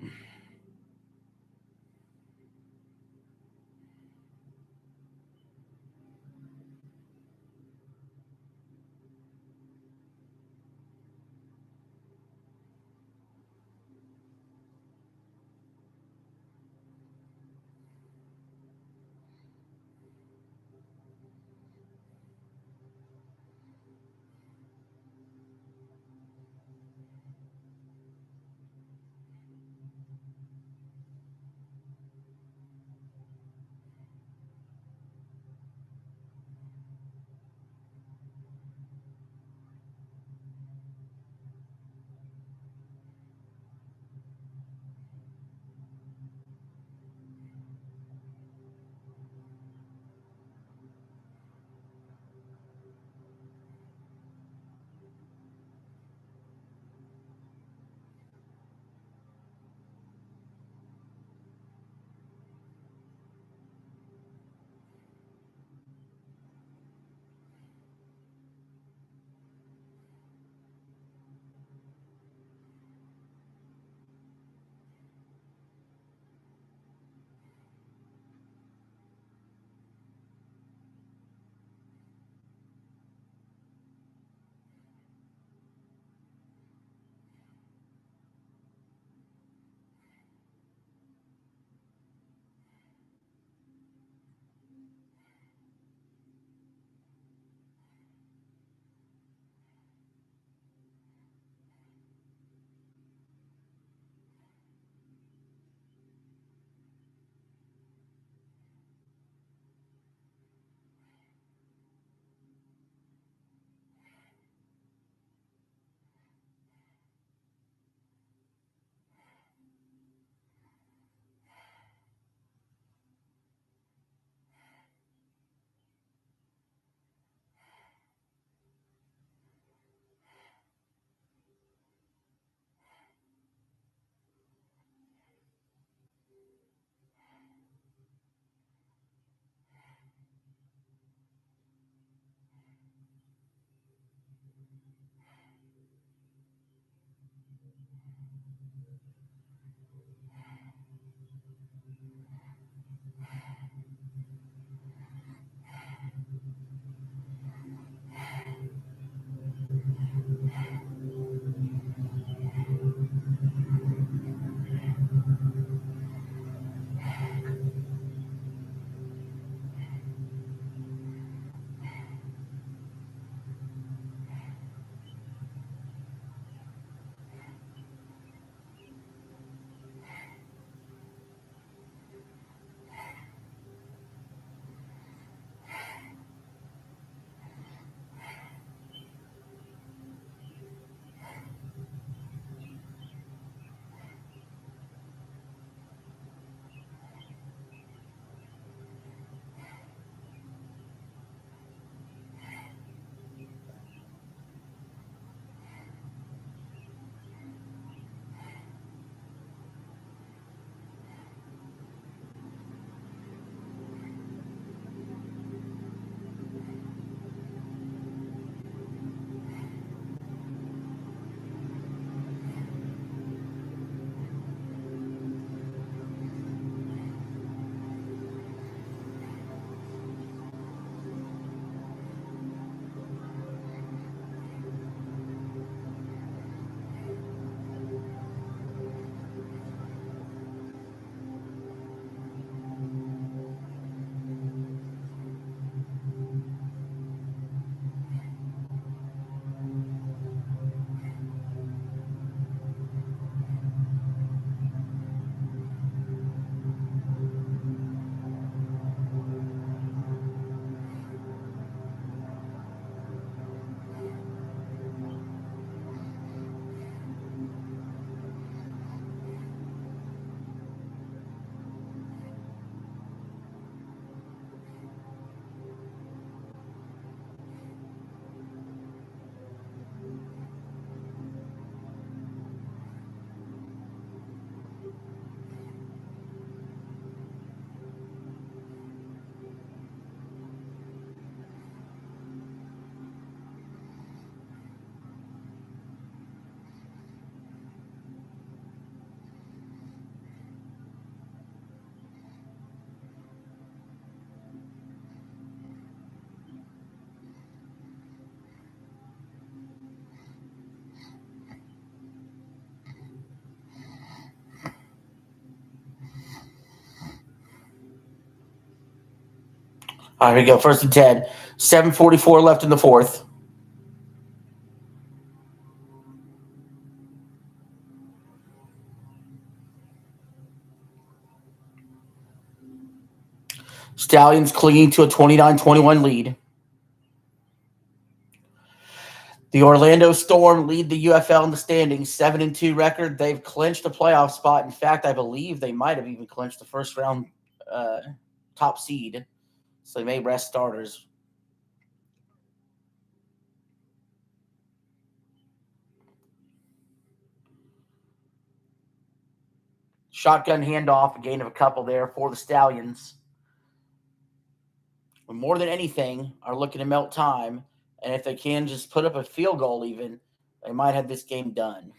All right, here we go. 1st and 10. 7:44 left in the fourth. Stallions clinging to a 29-21 lead. The Orlando Storm lead the UFL in the standings, 7-2 record. They've clinched a playoff spot. In fact, I believe they might have even clinched the first round top seed. So they may rest starters. Shotgun handoff, a gain of a couple there for the Stallions. But more than anything, are looking to melt time. And if they can just put up a field goal even, they might have this game done.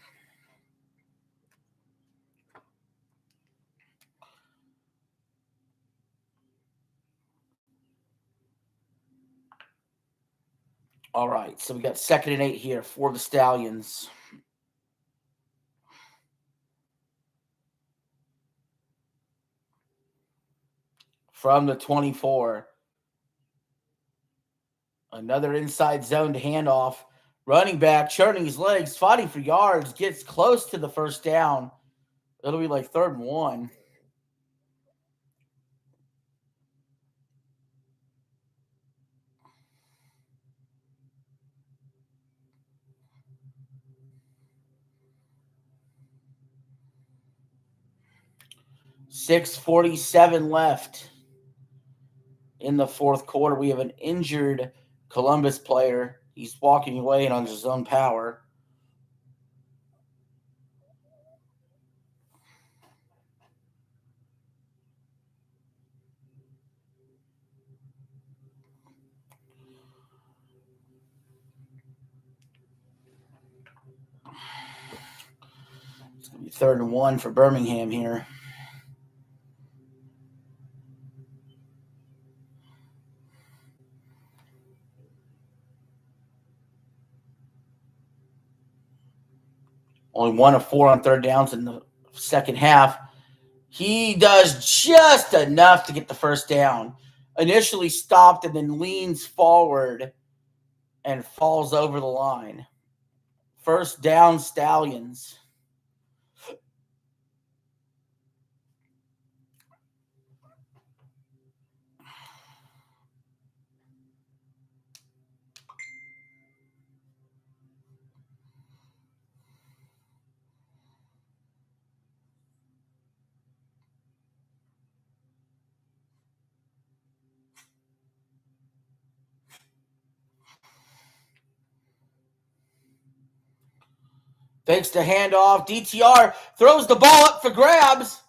All right, so we got 2nd and 8 here for the Stallions. From the 24. Another inside zone handoff. Running back, churning his legs, fighting for yards, gets close to the first down. It'll be like 3rd and 1. .647 left in the fourth quarter. We have an injured Columbus player. He's walking away on his own power. It's going to be 3rd and 1 for Birmingham here. Only 1 of 4 on 3rd downs in the second half. He does just enough to get the first down. Initially stopped and then leans forward and falls over the line. 1st down, Stallions. Fakes the handoff. DTR throws the ball up for grabs.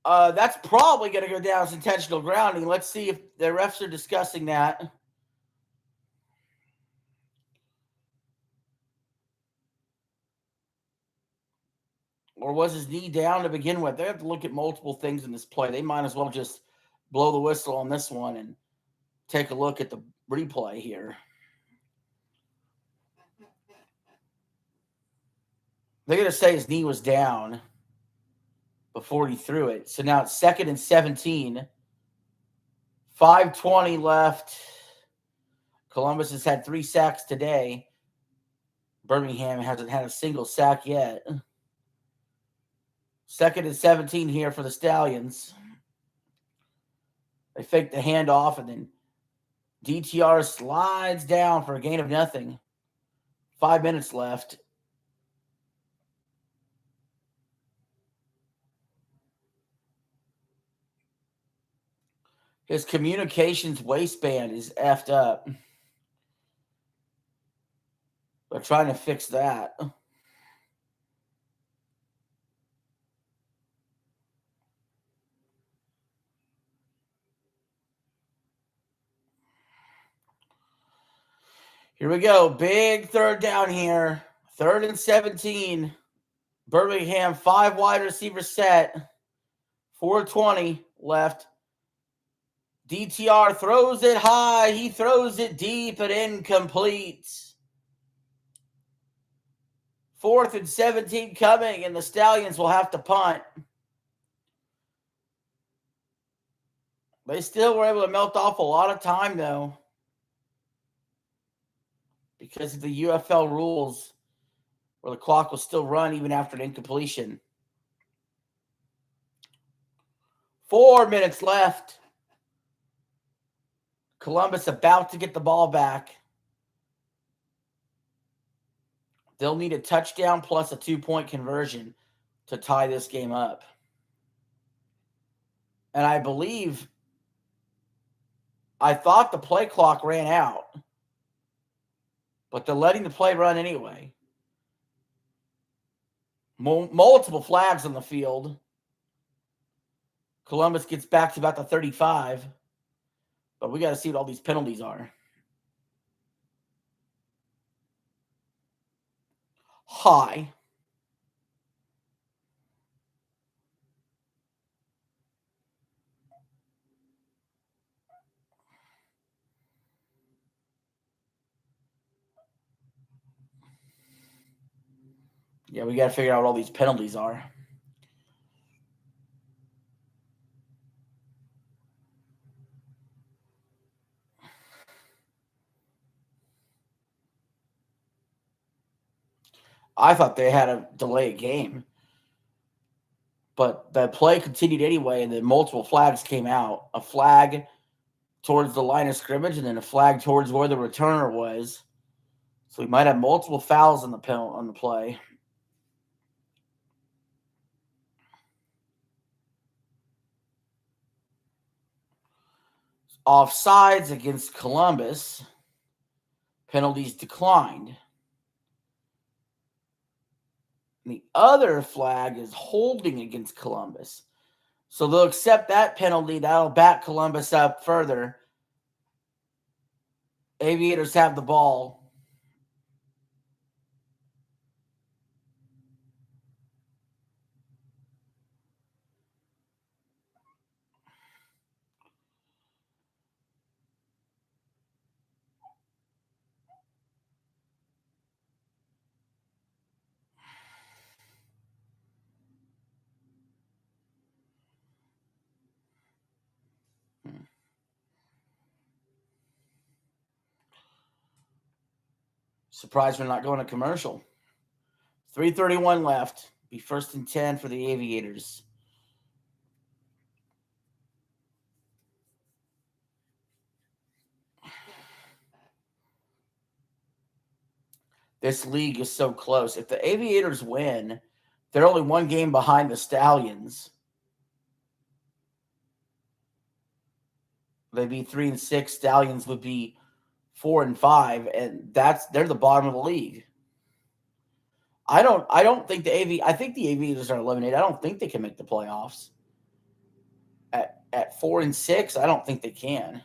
That's probably going to go down as intentional grounding. Let's see if the refs are discussing that. Or was his knee down to begin with? They have to look at multiple things in this play. They might as well just blow the whistle on this one and take a look at the replay here. They're going to say his knee was down before he threw it. So now it's 2nd and 17. 5:20 left. Columbus has had 3 sacks today. Birmingham hasn't had a single sack yet. 2nd and 17 here for the Stallions. They fake the handoff, and then DTR slides down for a gain of nothing. 5 minutes left. His communications waistband is effed up. They're trying to fix that. Here we go. Big 3rd down here. 3rd and 17. Birmingham, 5 wide receiver set. 4:20 left. DTR throws it high. He throws it deep and incomplete. 4th and 17 coming, and the Stallions will have to punt. They still were able to melt off a lot of time, though, because of the UFL rules where the clock will still run even after an incompletion. 4 minutes left. Columbus about to get the ball back. They'll need a touchdown plus a 2-point conversion to tie this game up. And I thought the play clock ran out, but they're letting the play run anyway. Multiple flags on the field. Columbus gets back to about the 35, but we got to see what all these penalties are. High. Yeah, we got to figure out what all these penalties are. I thought they had to delay a game, but the play continued anyway, and then multiple flags came out. A flag towards the line of scrimmage, and then a flag towards where the returner was. So we might have multiple fouls on the play. Offsides against Columbus. Penalties declined. And the other flag is holding against Columbus. So they'll accept that penalty. That'll back Columbus up further. Aviators have the ball. Surprised we're not going to commercial. 3:31 left. Be 1st and 10 for the Aviators. This league is so close. If the Aviators win, they're only one game behind the Stallions. They'd be 3 and 6. Stallions would be 4 and 5, and they're the bottom of the league. I don't think I think the Aviators are eliminated. I don't think they can make the playoffs. At 4 and 6, I don't think they can.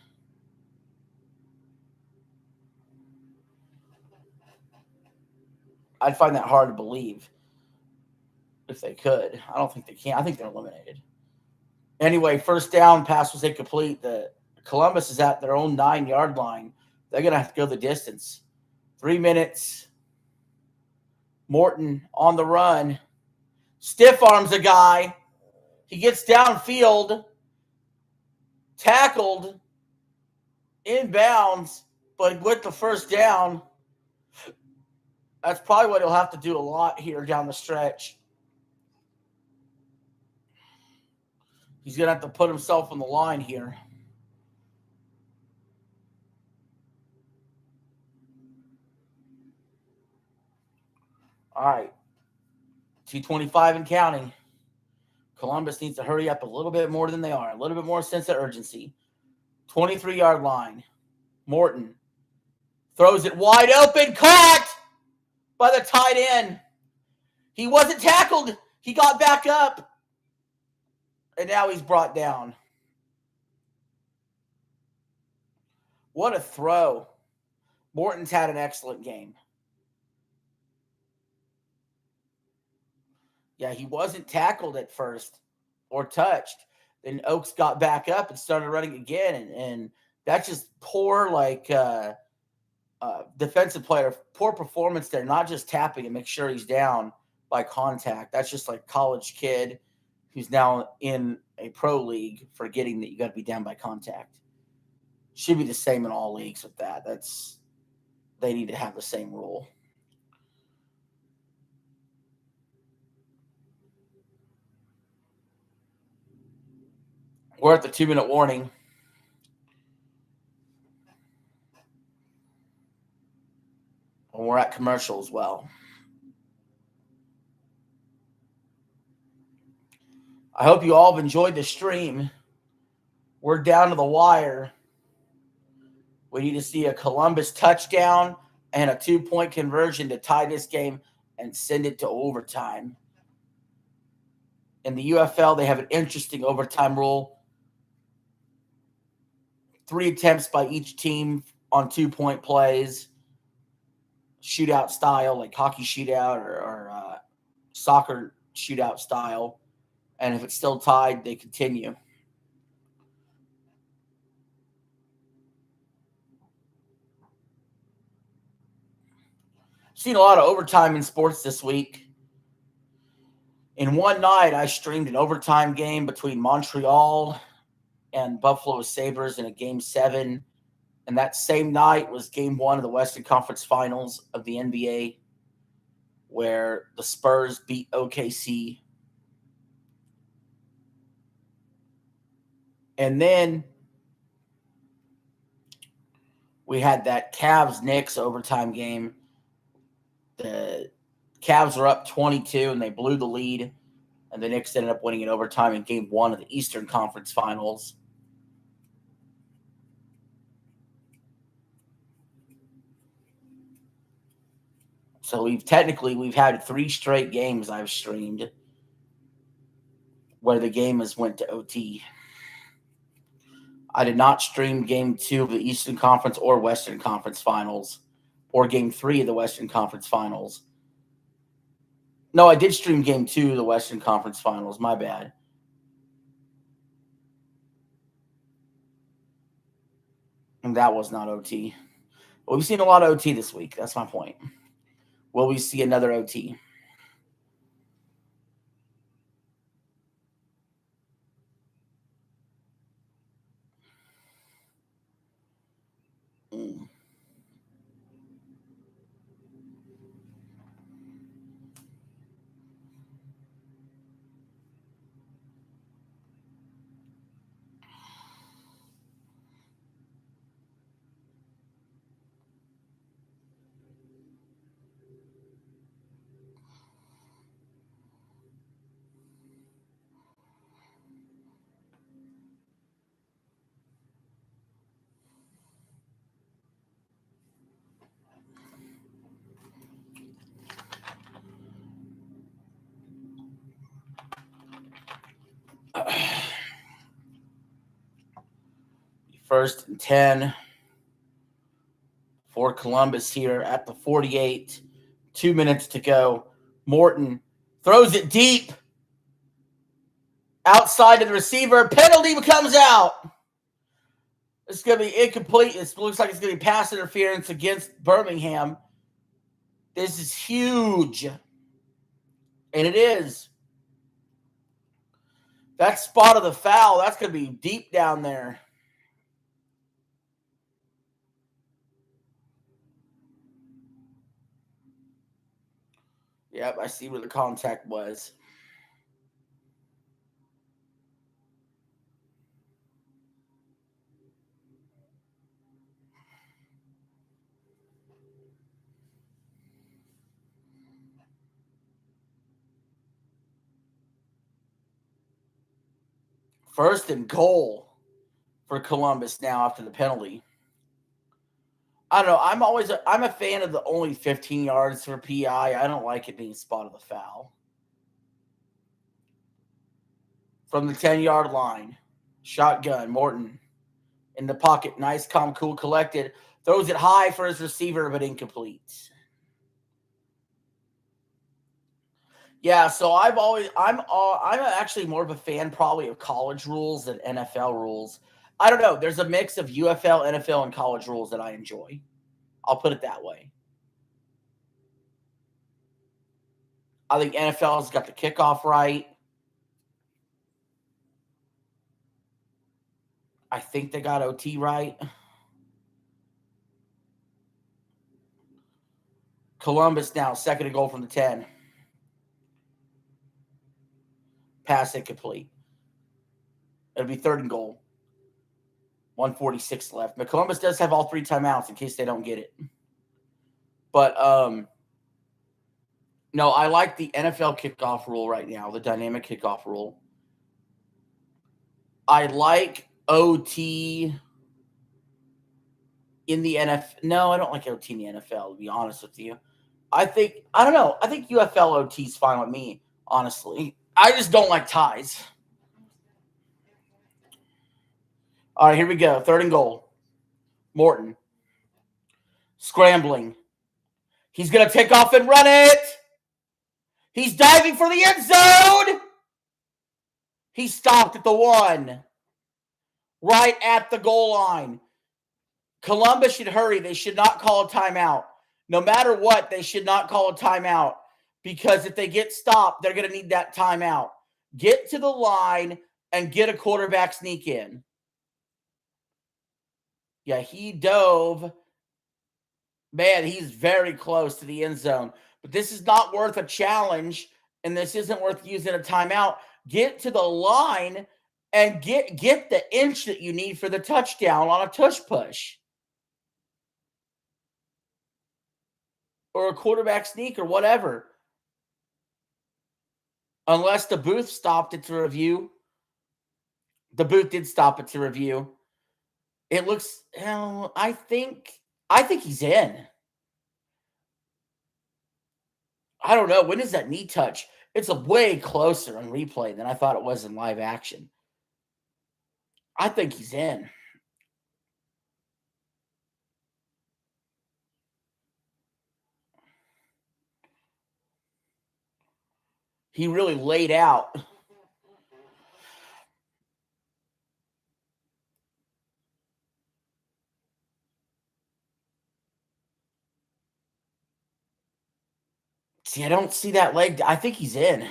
I'd find that hard to believe if they could. I don't think they can. I think they're eliminated. Anyway, first down, pass was incomplete. The Columbus is at their own 9-yard line. They're going to have to go the distance. 3 minutes. Morton on the run. Stiff arms a guy. He gets downfield. Tackled. Inbounds. But with the first down, that's probably what he'll have to do a lot here down the stretch. He's going to have to put himself on the line here. All right. 2:25 and counting. Columbus needs to hurry up a little bit more than they are. A little bit more sense of urgency. 23-yard line. Morton throws it wide open. Caught by the tight end. He wasn't tackled. He got back up. And now he's brought down. What a throw. Morton's had an excellent game. Yeah, he wasn't tackled at first or touched. Then Oaks got back up and started running again. And that's just poor, defensive player, poor performance there. Not just tapping and make sure he's down by contact. That's just like college kid who's now in a pro league, forgetting that you got to be down by contact. Should be the same in all leagues with that. They need to have the same rule. We're at the 2-minute warning. And we're at commercial as well. I hope you all have enjoyed the stream. We're down to the wire. We need to see a Columbus touchdown and a 2-point conversion to tie this game and send it to overtime. In the UFL, they have an interesting overtime rule. 3 attempts by each team on 2-point plays, shootout style, like hockey shootout or soccer shootout style. And if it's still tied, they continue. Seen a lot of overtime in sports this week. In one night, I streamed an overtime game between Montreal and Buffalo Sabres in a Game 7. And that same night was Game 1 of the Western Conference Finals of the NBA, where the Spurs beat OKC. And then we had that Cavs-Knicks overtime game. The Cavs were up 22, and they blew the lead. And the Knicks ended up winning in overtime in Game 1 of the Eastern Conference Finals. So we've had 3 straight games I've streamed where the game has went to OT. I did not stream Game 2 of the Eastern Conference or Western Conference Finals, or Game 3 of the Western Conference Finals. No, I did stream Game 2 of the Western Conference Finals. My bad. And that was not OT. But we've seen a lot of OT this week. That's my point. Will we see another OT? First and 10 for Columbus here at the 48. 2 minutes to go. Morton throws it deep. Outside of the receiver. Penalty comes out. It's going to be incomplete. It looks like it's going to be pass interference against Birmingham. This is huge. And it is. That spot of the foul, that's going to be deep down there. Yep, I see where the contact was. First and goal for Columbus now after the penalty. I don't know. I'm a fan of the only 15 yards for PI. I don't like it being spot of the foul. From the 10-yard line. Shotgun, Morton in the pocket. Nice, calm, cool, collected. Throws it high for his receiver, but incomplete. Yeah, so I'm actually more of a fan probably of college rules than NFL rules. I don't know. There's a mix of UFL, NFL, and college rules that I enjoy. I'll put it that way. I think NFL's got the kickoff right. think they got OT right. Columbus now, 2nd and goal from the 10. Pass incomplete. It'll be 3rd and goal. 1:46 left. But Columbus does have all 3 timeouts in case they don't get it. But no, I like the NFL kickoff rule right now, the dynamic kickoff rule. I like OT in the NFL. No, I don't like OT in the NFL, to be honest with you. I don't know. I think UFL OT is fine with me, honestly. I just don't like ties. All right, here we go. 3rd and goal. Morton. Scrambling. He's going to take off and run it. He's diving for the end zone. He stopped at the 1. Right at the goal line. Columbus should hurry. They should not call a timeout. No matter what, they should not call a timeout. Because if they get stopped, they're going to need that timeout. Get to the line and get a quarterback sneak in. Yeah, he dove. Man, he's very close to the end zone. But this is not worth a challenge, and this isn't worth using a timeout. Get to the line and get the inch that you need for the touchdown on a tush push. Or a quarterback sneak or whatever. Unless the booth stopped it to review. The booth did stop it to review. It looks, I think he's in. I don't know. When is that knee touch? It's a way closer on replay than I thought it was in live action. I think he's in. He really laid out. See, I don't see that leg. I think he's in.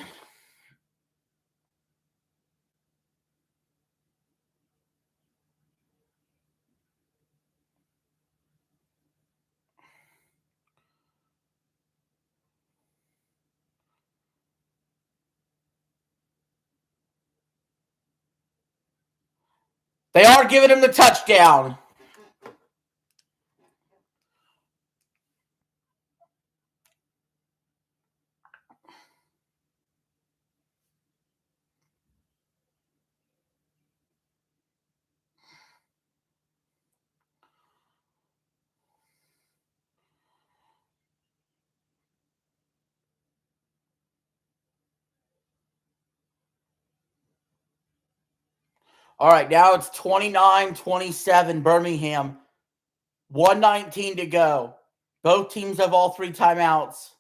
They are giving him the touchdown. All right, now it's 29-27 Birmingham. 1:19 to go. Both teams have all 3 timeouts.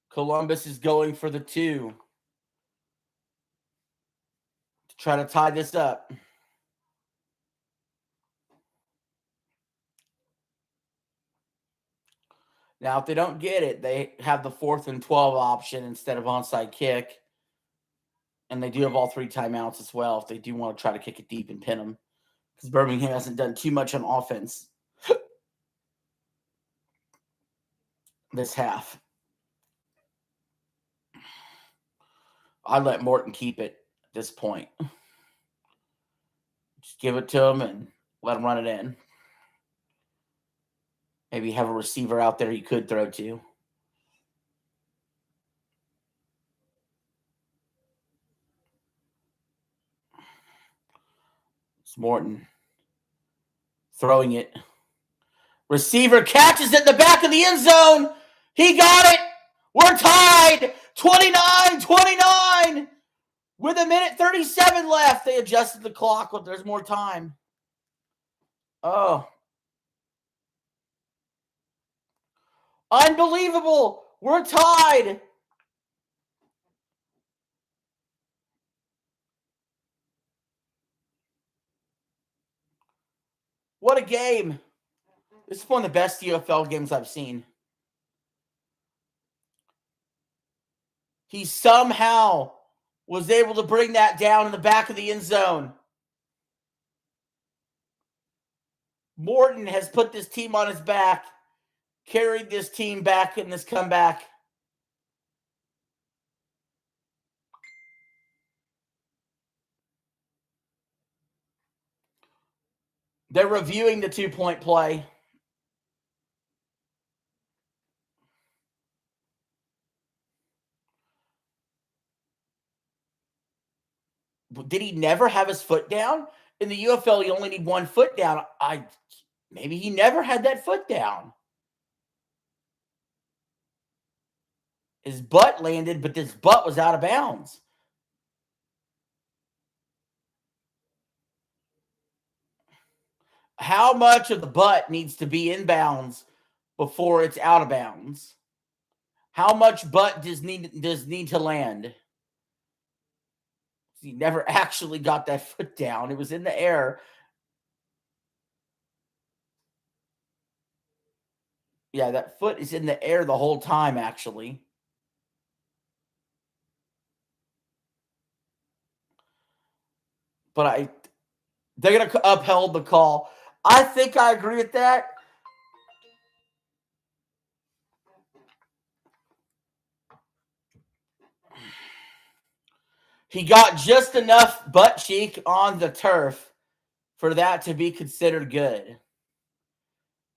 Columbus is going for the 2 to try to tie this up. Now, if they don't get it, they have the 4th and 12 option instead of onside kick. And they do have all 3 timeouts as well if they do want to try to kick it deep and pin them. Because Birmingham hasn't done too much on offense this half. I'd let Morton keep it at this point. Just give it to him and let him run it in. Maybe have a receiver out there you could throw to. It's Morton throwing it. Receiver catches it in the back of the end zone. He got it. We're tied. 29-29. With 1:37 left. They adjusted the clock, but there's more time. Oh. Unbelievable. We're tied. What a game. This is one of the best UFL games I've seen. He somehow was able to bring that down in the back of the end zone. Morton has put this team on his back, carried this team back in this comeback. They're reviewing the 2-point play. Did he never have his foot down? In the UFL, you only need one foot down. Maybe he never had that foot down. His butt landed, but his butt was out of bounds. How much of the butt needs to be in bounds before it's out of bounds? How much butt does need to land? He never actually got that foot down. It was in the air. Yeah, that foot is in the air the whole time, actually. But they're going to uphold the call. I think I agree with that. He got just enough butt cheek on the turf for that to be considered good.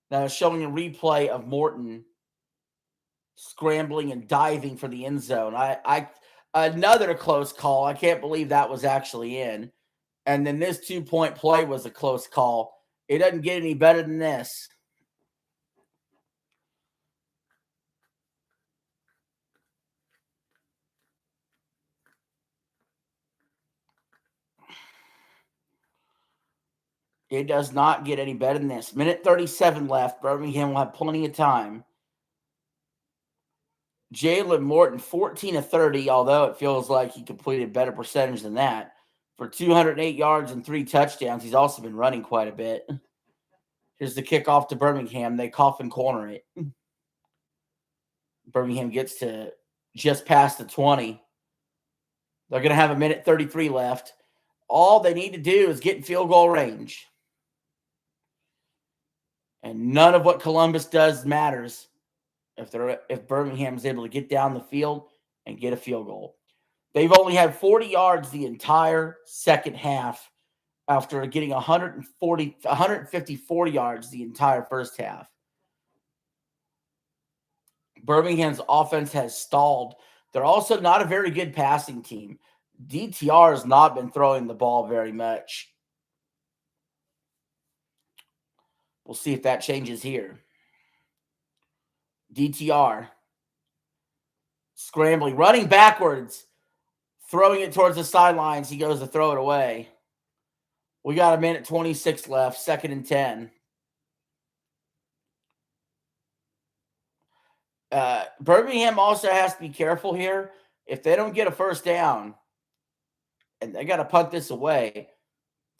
Now showing a replay of Morton scrambling and diving for the end zone. Another close call. I can't believe that was actually in. And then this 2-point play was a close call. It doesn't get any better than this. It does not get any better than this. Minute 37 left. Birmingham will have plenty of time. Jalen Morton, 14 of 30, although it feels like he completed better percentage than that. For 208 yards and 3 touchdowns. He's also been running quite a bit. Here's the kickoff to Birmingham. They coffin corner it. Birmingham gets to just past the 20. They're going to have a minute 33 left. All they need to do is get in field goal range. And none of what Columbus does matters if Birmingham is able to get down the field and get a field goal. They've only had 40 yards the entire second half after getting 154 yards the entire first half. Birmingham's offense has stalled. They're also not a very good passing team. DTR has not been throwing the ball very much. We'll see if that changes here. DTR scrambling, running backwards, throwing it towards the sidelines. He goes to throw it away. We got a minute 26 left, 2nd and 10. Birmingham also has to be careful here. If they don't get a first down, and they got to punt this away,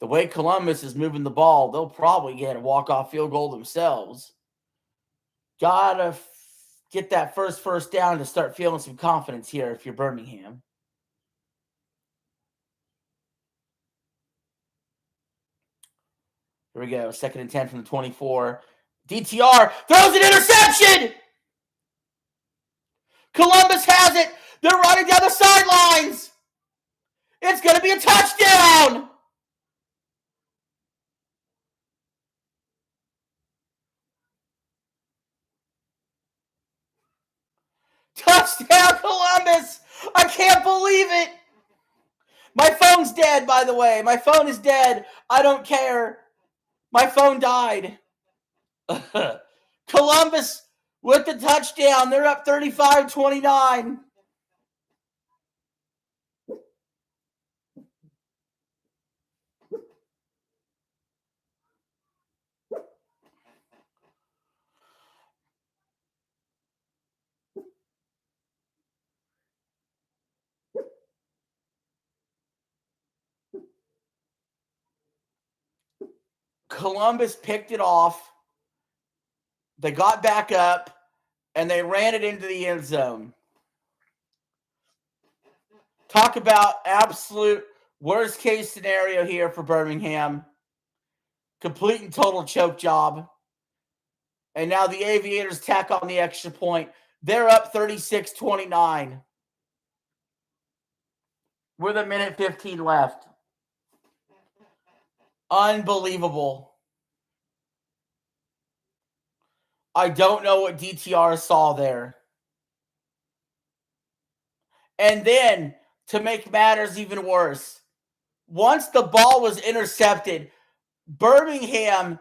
the way Columbus is moving the ball, they'll probably get a walk-off field goal themselves. Got to get that first down to start feeling some confidence here if you're Birmingham. Here we go. 2nd and 10 from the 24. DTR throws an interception. Columbus has it. They're running down the sidelines. It's going to be a touchdown. Touchdown, Columbus. I can't believe it. My phone's dead, by the way. My phone is dead. I don't care. My phone died. Columbus with the touchdown. They're up 35-29. Columbus picked it off. They got back up, and they ran it into the end zone. Talk about absolute worst case scenario here for Birmingham. Complete and total choke job. And now the Aviators tack on the extra point. They're up 36-29 with a minute 15 left. Unbelievable. I don't know what DTR saw there. And then, to make matters even worse, once the ball was intercepted, Birmingham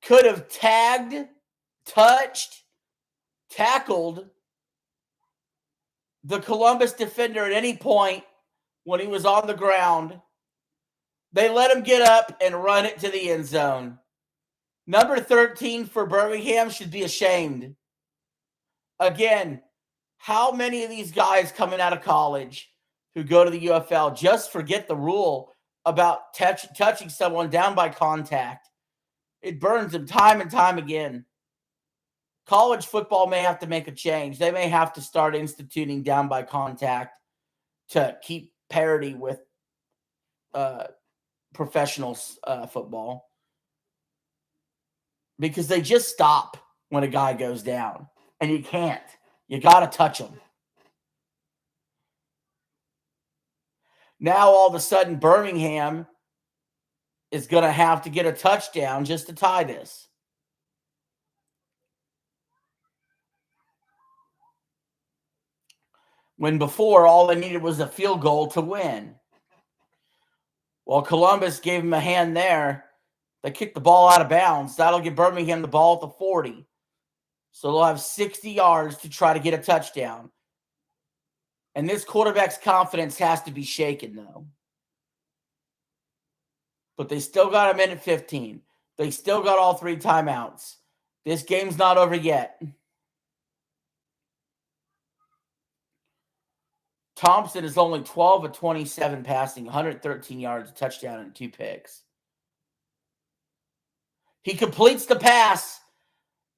could have tagged, touched, tackled the Columbus defender at any point when he was on the ground. They let him get up and run it to the end zone. Number 13 for Birmingham should be ashamed. Again, how many of these guys coming out of college who go to the UFL just forget the rule about touching someone down by contact? It burns them time and time again. College football may have to make a change. They may have to start instituting down by contact to keep parity with professional football, because they just stop when a guy goes down, and you can't. You got to touch him. Now, all of a sudden, Birmingham is going to have to get a touchdown just to tie this. When before, all they needed was a field goal to win. Well, Columbus gave him a hand there. They kicked the ball out of bounds. That'll give Birmingham the ball at the 40. So they'll have 60 yards to try to get a touchdown. And this quarterback's confidence has to be shaken, though. But they still got a minute 15. They still got all 3 timeouts. This game's not over yet. Thompson is only 12 of 27 passing, 113 yards, a touchdown, and 2 picks. He completes the pass.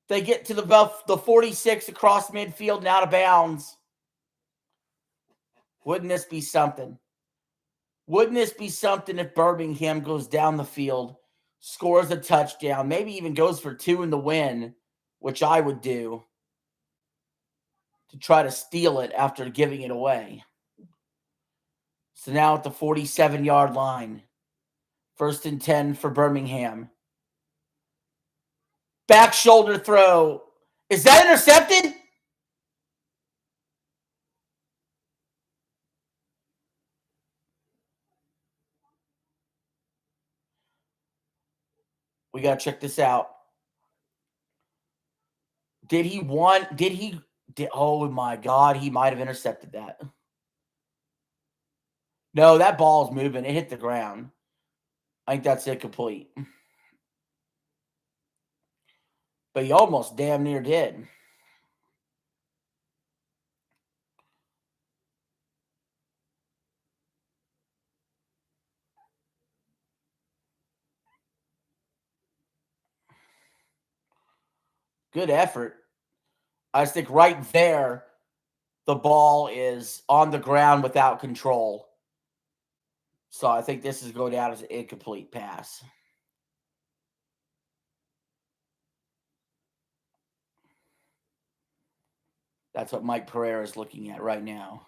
They get to the 46 across midfield and out of bounds. Wouldn't this be something? Wouldn't this be something if Birmingham goes down the field, scores a touchdown, maybe even goes for 2 in the win, which I would do, to try to steal it after giving it away. So now at the 47-yard line, 1st and 10 for Birmingham. Back shoulder throw. Is that intercepted? We got to check this out. Oh my God, he might have intercepted that. No, that ball's moving. It hit the ground. I think that's incomplete. But he almost damn near did. Good effort. I just think right there, the ball is on the ground without control. So I think this is going down as an incomplete pass. That's what Mike Pereira is looking at right now.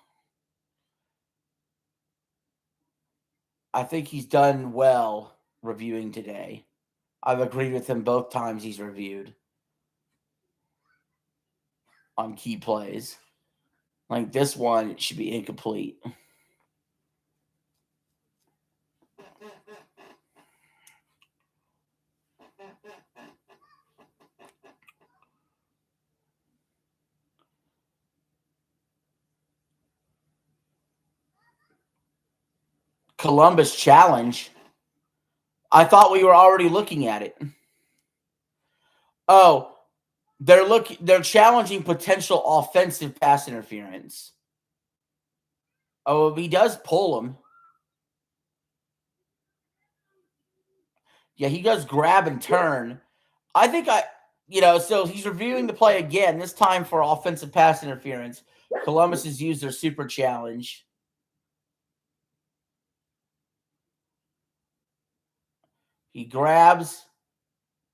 I think he's done well reviewing today. I've agreed with him both times he's reviewed on key plays. Like this one, it should be incomplete. Columbus challenge. I thought we were already looking at it. Oh, they're challenging potential offensive pass interference. Oh, he does pull him. Yeah, he does grab and turn. I think so he's reviewing the play again, this time for offensive pass interference. Columbus has used their super challenge. He grabs.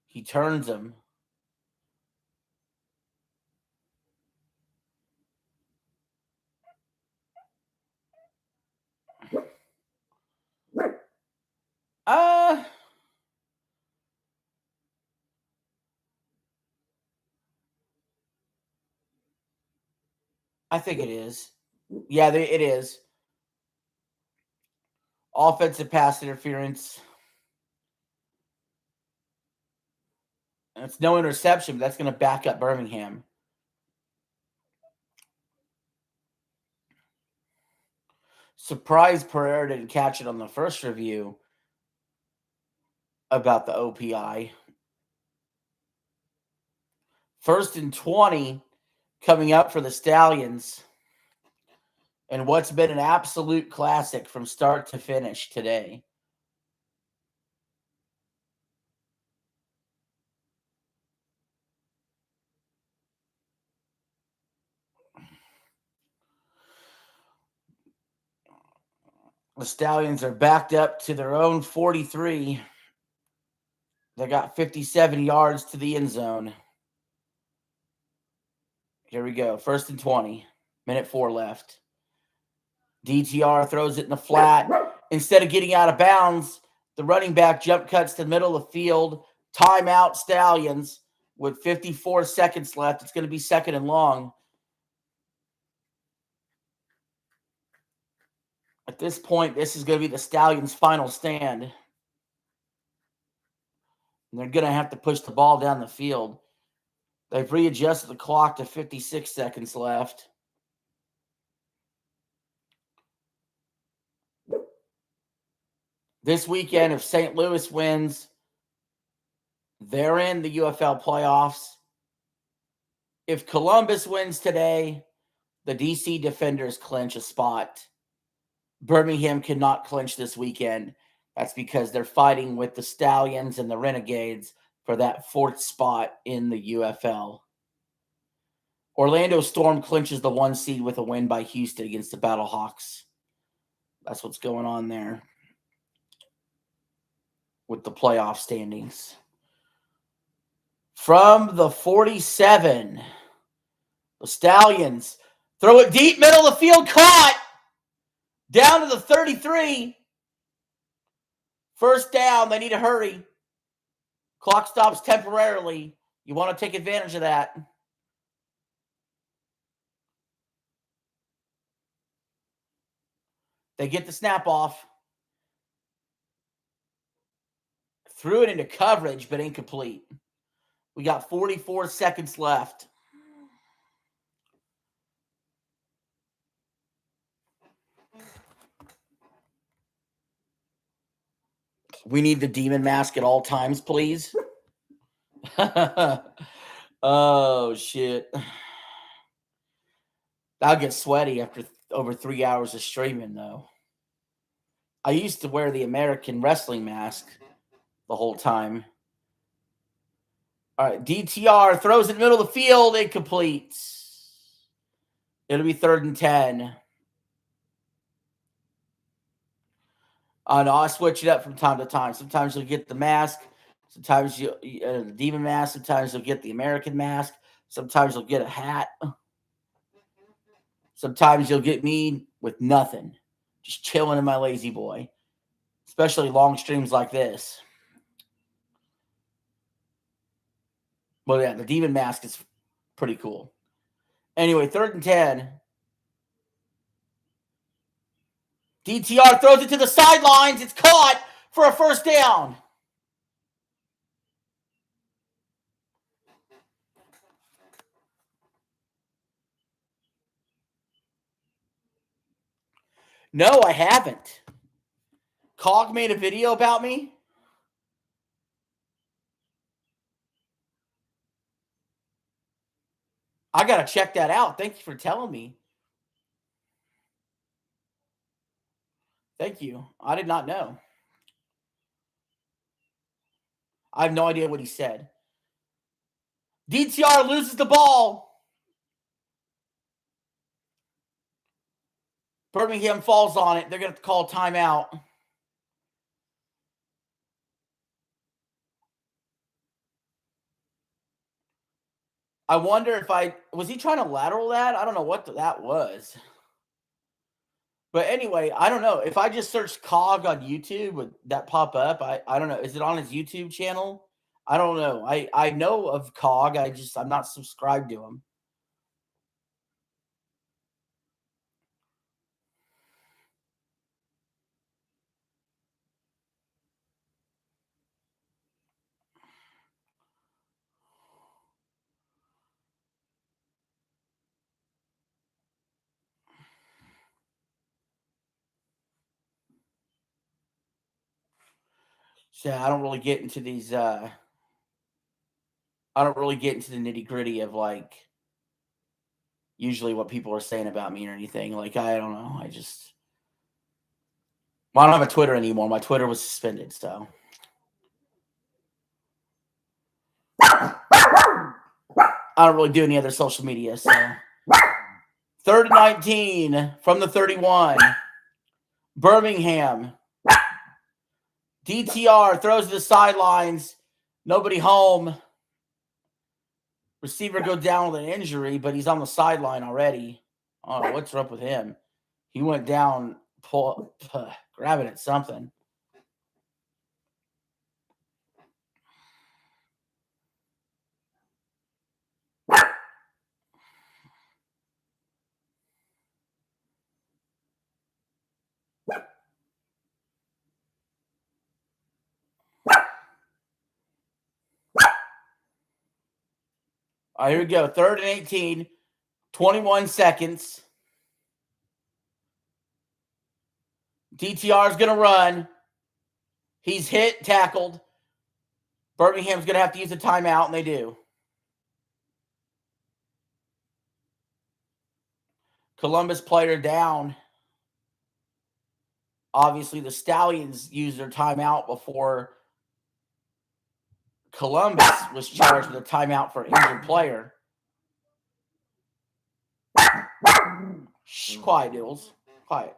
He turns him. I think it is. Yeah, it is. Offensive pass interference. And it's no interception, but that's going to back up Birmingham. Surprised Pereira didn't catch it on the first review about the OPI. 1st and 20 coming up for the Stallions. And what's been an absolute classic from start to finish today. The Stallions are backed up to their own 43. They got 57 yards to the end zone. Here we go. 1st and 20. Minute 4 left. DTR throws it in the flat. Instead of getting out of bounds, the running back jump cuts to the middle of the field. Timeout Stallions with 54 seconds left. It's going to be 2nd and long. At this point, this is going to be the Stallions' final stand. And they're going to have to push the ball down the field. They've readjusted the clock to 56 seconds left. This weekend, if St. Louis wins, they're in the UFL playoffs. If Columbus wins today, the DC Defenders clinch a spot. Birmingham cannot clinch this weekend. That's because they're fighting with the Stallions and the Renegades for that 4th spot in the UFL. Orlando Storm clinches the 1 seed with a win by Houston against the Battlehawks. That's what's going on there with the playoff standings. From the 47, the Stallions throw it deep, middle of the field, caught. Down to the 33. 1st down, they need to hurry. Clock stops temporarily. You want to take advantage of that. They get the snap off. Threw it into coverage, but incomplete. We got 44 seconds left. We need the demon mask at all times, please. Oh, shit. I'll get sweaty after over 3 hours of streaming, though. I used to wear the American wrestling mask the whole time. All right, DTR throws it in the middle of the field, incomplete. It'll be 3rd and 10. No, I switch it up from time to time. Sometimes you'll get the mask. Sometimes the demon mask. Sometimes you'll get the American mask. Sometimes you'll get a hat. Sometimes you'll get me with nothing. Just chilling in my lazy boy. Especially long streams like this. Well, yeah, the demon mask is pretty cool. Anyway, 3rd and 10. DTR throws it to the sidelines. It's caught for a 1st down. No, I haven't. Cog made a video about me. I got to check that out. Thank you for telling me. Thank you. I did not know. I have no idea what he said. DTR loses the ball. Birmingham falls on it. They're going to call timeout. I wonder if was he trying to lateral that? I don't know what that was. But anyway, I don't know. If I just search Cog on YouTube, would that pop up? I don't know. Is it on his YouTube channel? I don't know. I know of Cog. I'm not subscribed to him. So I don't really get into these I don't really get into the nitty-gritty of like usually what people are saying about me or anything. Like I don't know. I don't have a Twitter anymore. My Twitter was suspended, so I don't really do any other social media. So 3rd and 19 from the 31. Birmingham. DTR throws to the sidelines. Nobody home. Receiver go down with an injury, but he's on the sideline already. Oh, what's up with him? He went down, grabbing at something. All right, here we go. 3rd and 18, 21 seconds. DTR is going to run. He's hit, tackled. Birmingham's going to have to use a timeout, and they do. Columbus player down. Obviously, the Stallions used their timeout before Columbus was charged with a timeout for injured player. Shh, quiet, Diddles. Quiet.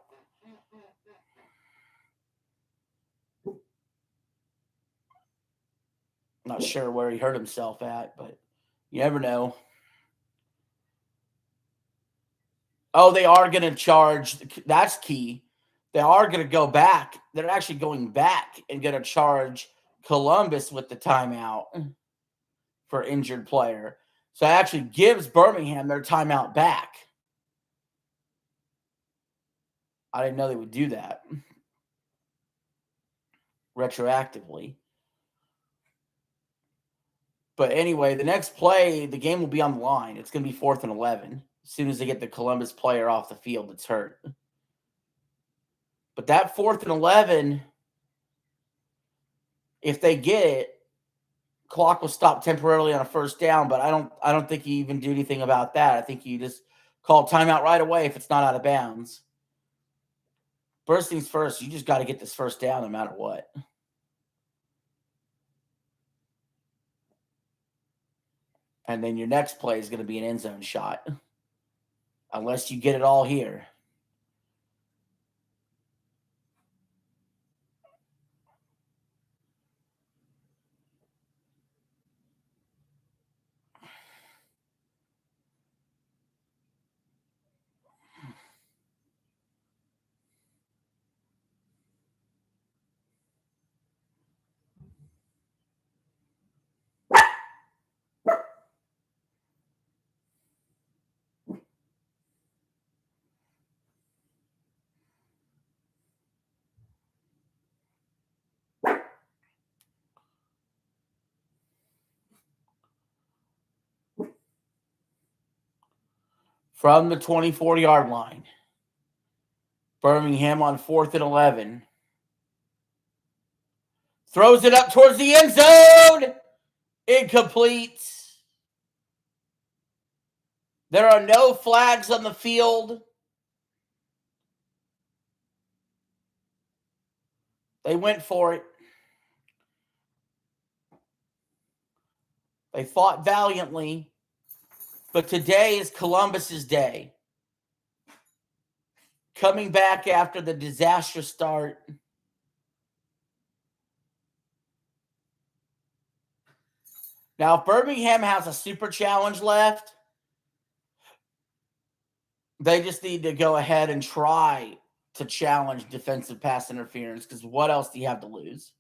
Not sure where he hurt himself at, but you never know. Oh, they are going to charge. That's key. They are going to go back. They're actually going back and going to charge Columbus with the timeout for injured player. So it actually gives Birmingham their timeout back. I didn't know they would do that retroactively. But anyway, the next play, the game will be on the line. It's going to be 4th and 11. As soon as they get the Columbus player off the field that's hurt. But that 4th and 11, if they get it, clock will stop temporarily on a first down, but I don't think you even do anything about that. I think you just call timeout right away if it's not out of bounds. First things first, you just got to get this first down no matter what. And then your next play is going to be an end zone shot. Unless you get it all here. From the 24-yard line. Birmingham on 4th and 11. Throws it up towards the end zone. Incomplete. There are no flags on the field. They went for it. They fought valiantly. But today is Columbus's day. Coming back after the disastrous start. Now, if Birmingham has a super challenge left, they just need to go ahead and try to challenge defensive pass interference, because what else do you have to lose?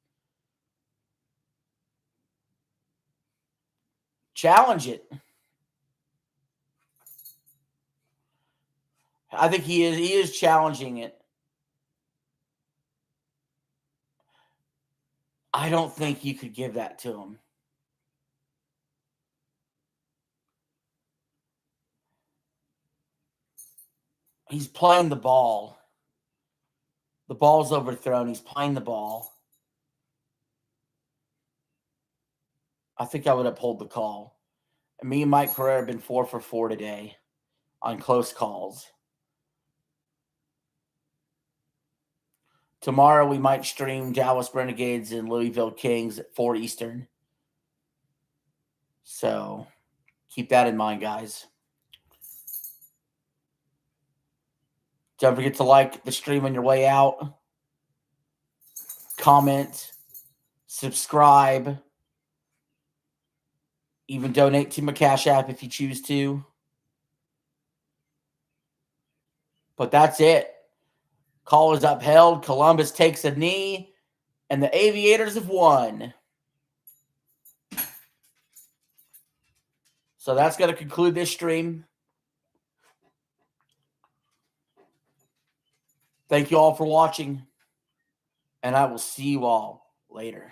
Challenge it. I think he is challenging it. I don't think you could give that to him. He's playing the ball. The ball's overthrown. He's playing the ball. I think I would uphold the call. And me and Mike Carrera have been 4 for 4 today on close calls. Tomorrow we might stream Dallas Renegades and Louisville Kings at 4 Eastern. So keep that in mind, guys. Don't forget to like the stream on your way out. Comment. Subscribe. Even donate to my Cash App if you choose to. But that's it. Call is upheld. Columbus takes a knee. And the Aviators have won. So that's going to conclude this stream. Thank you all for watching. And I will see you all later.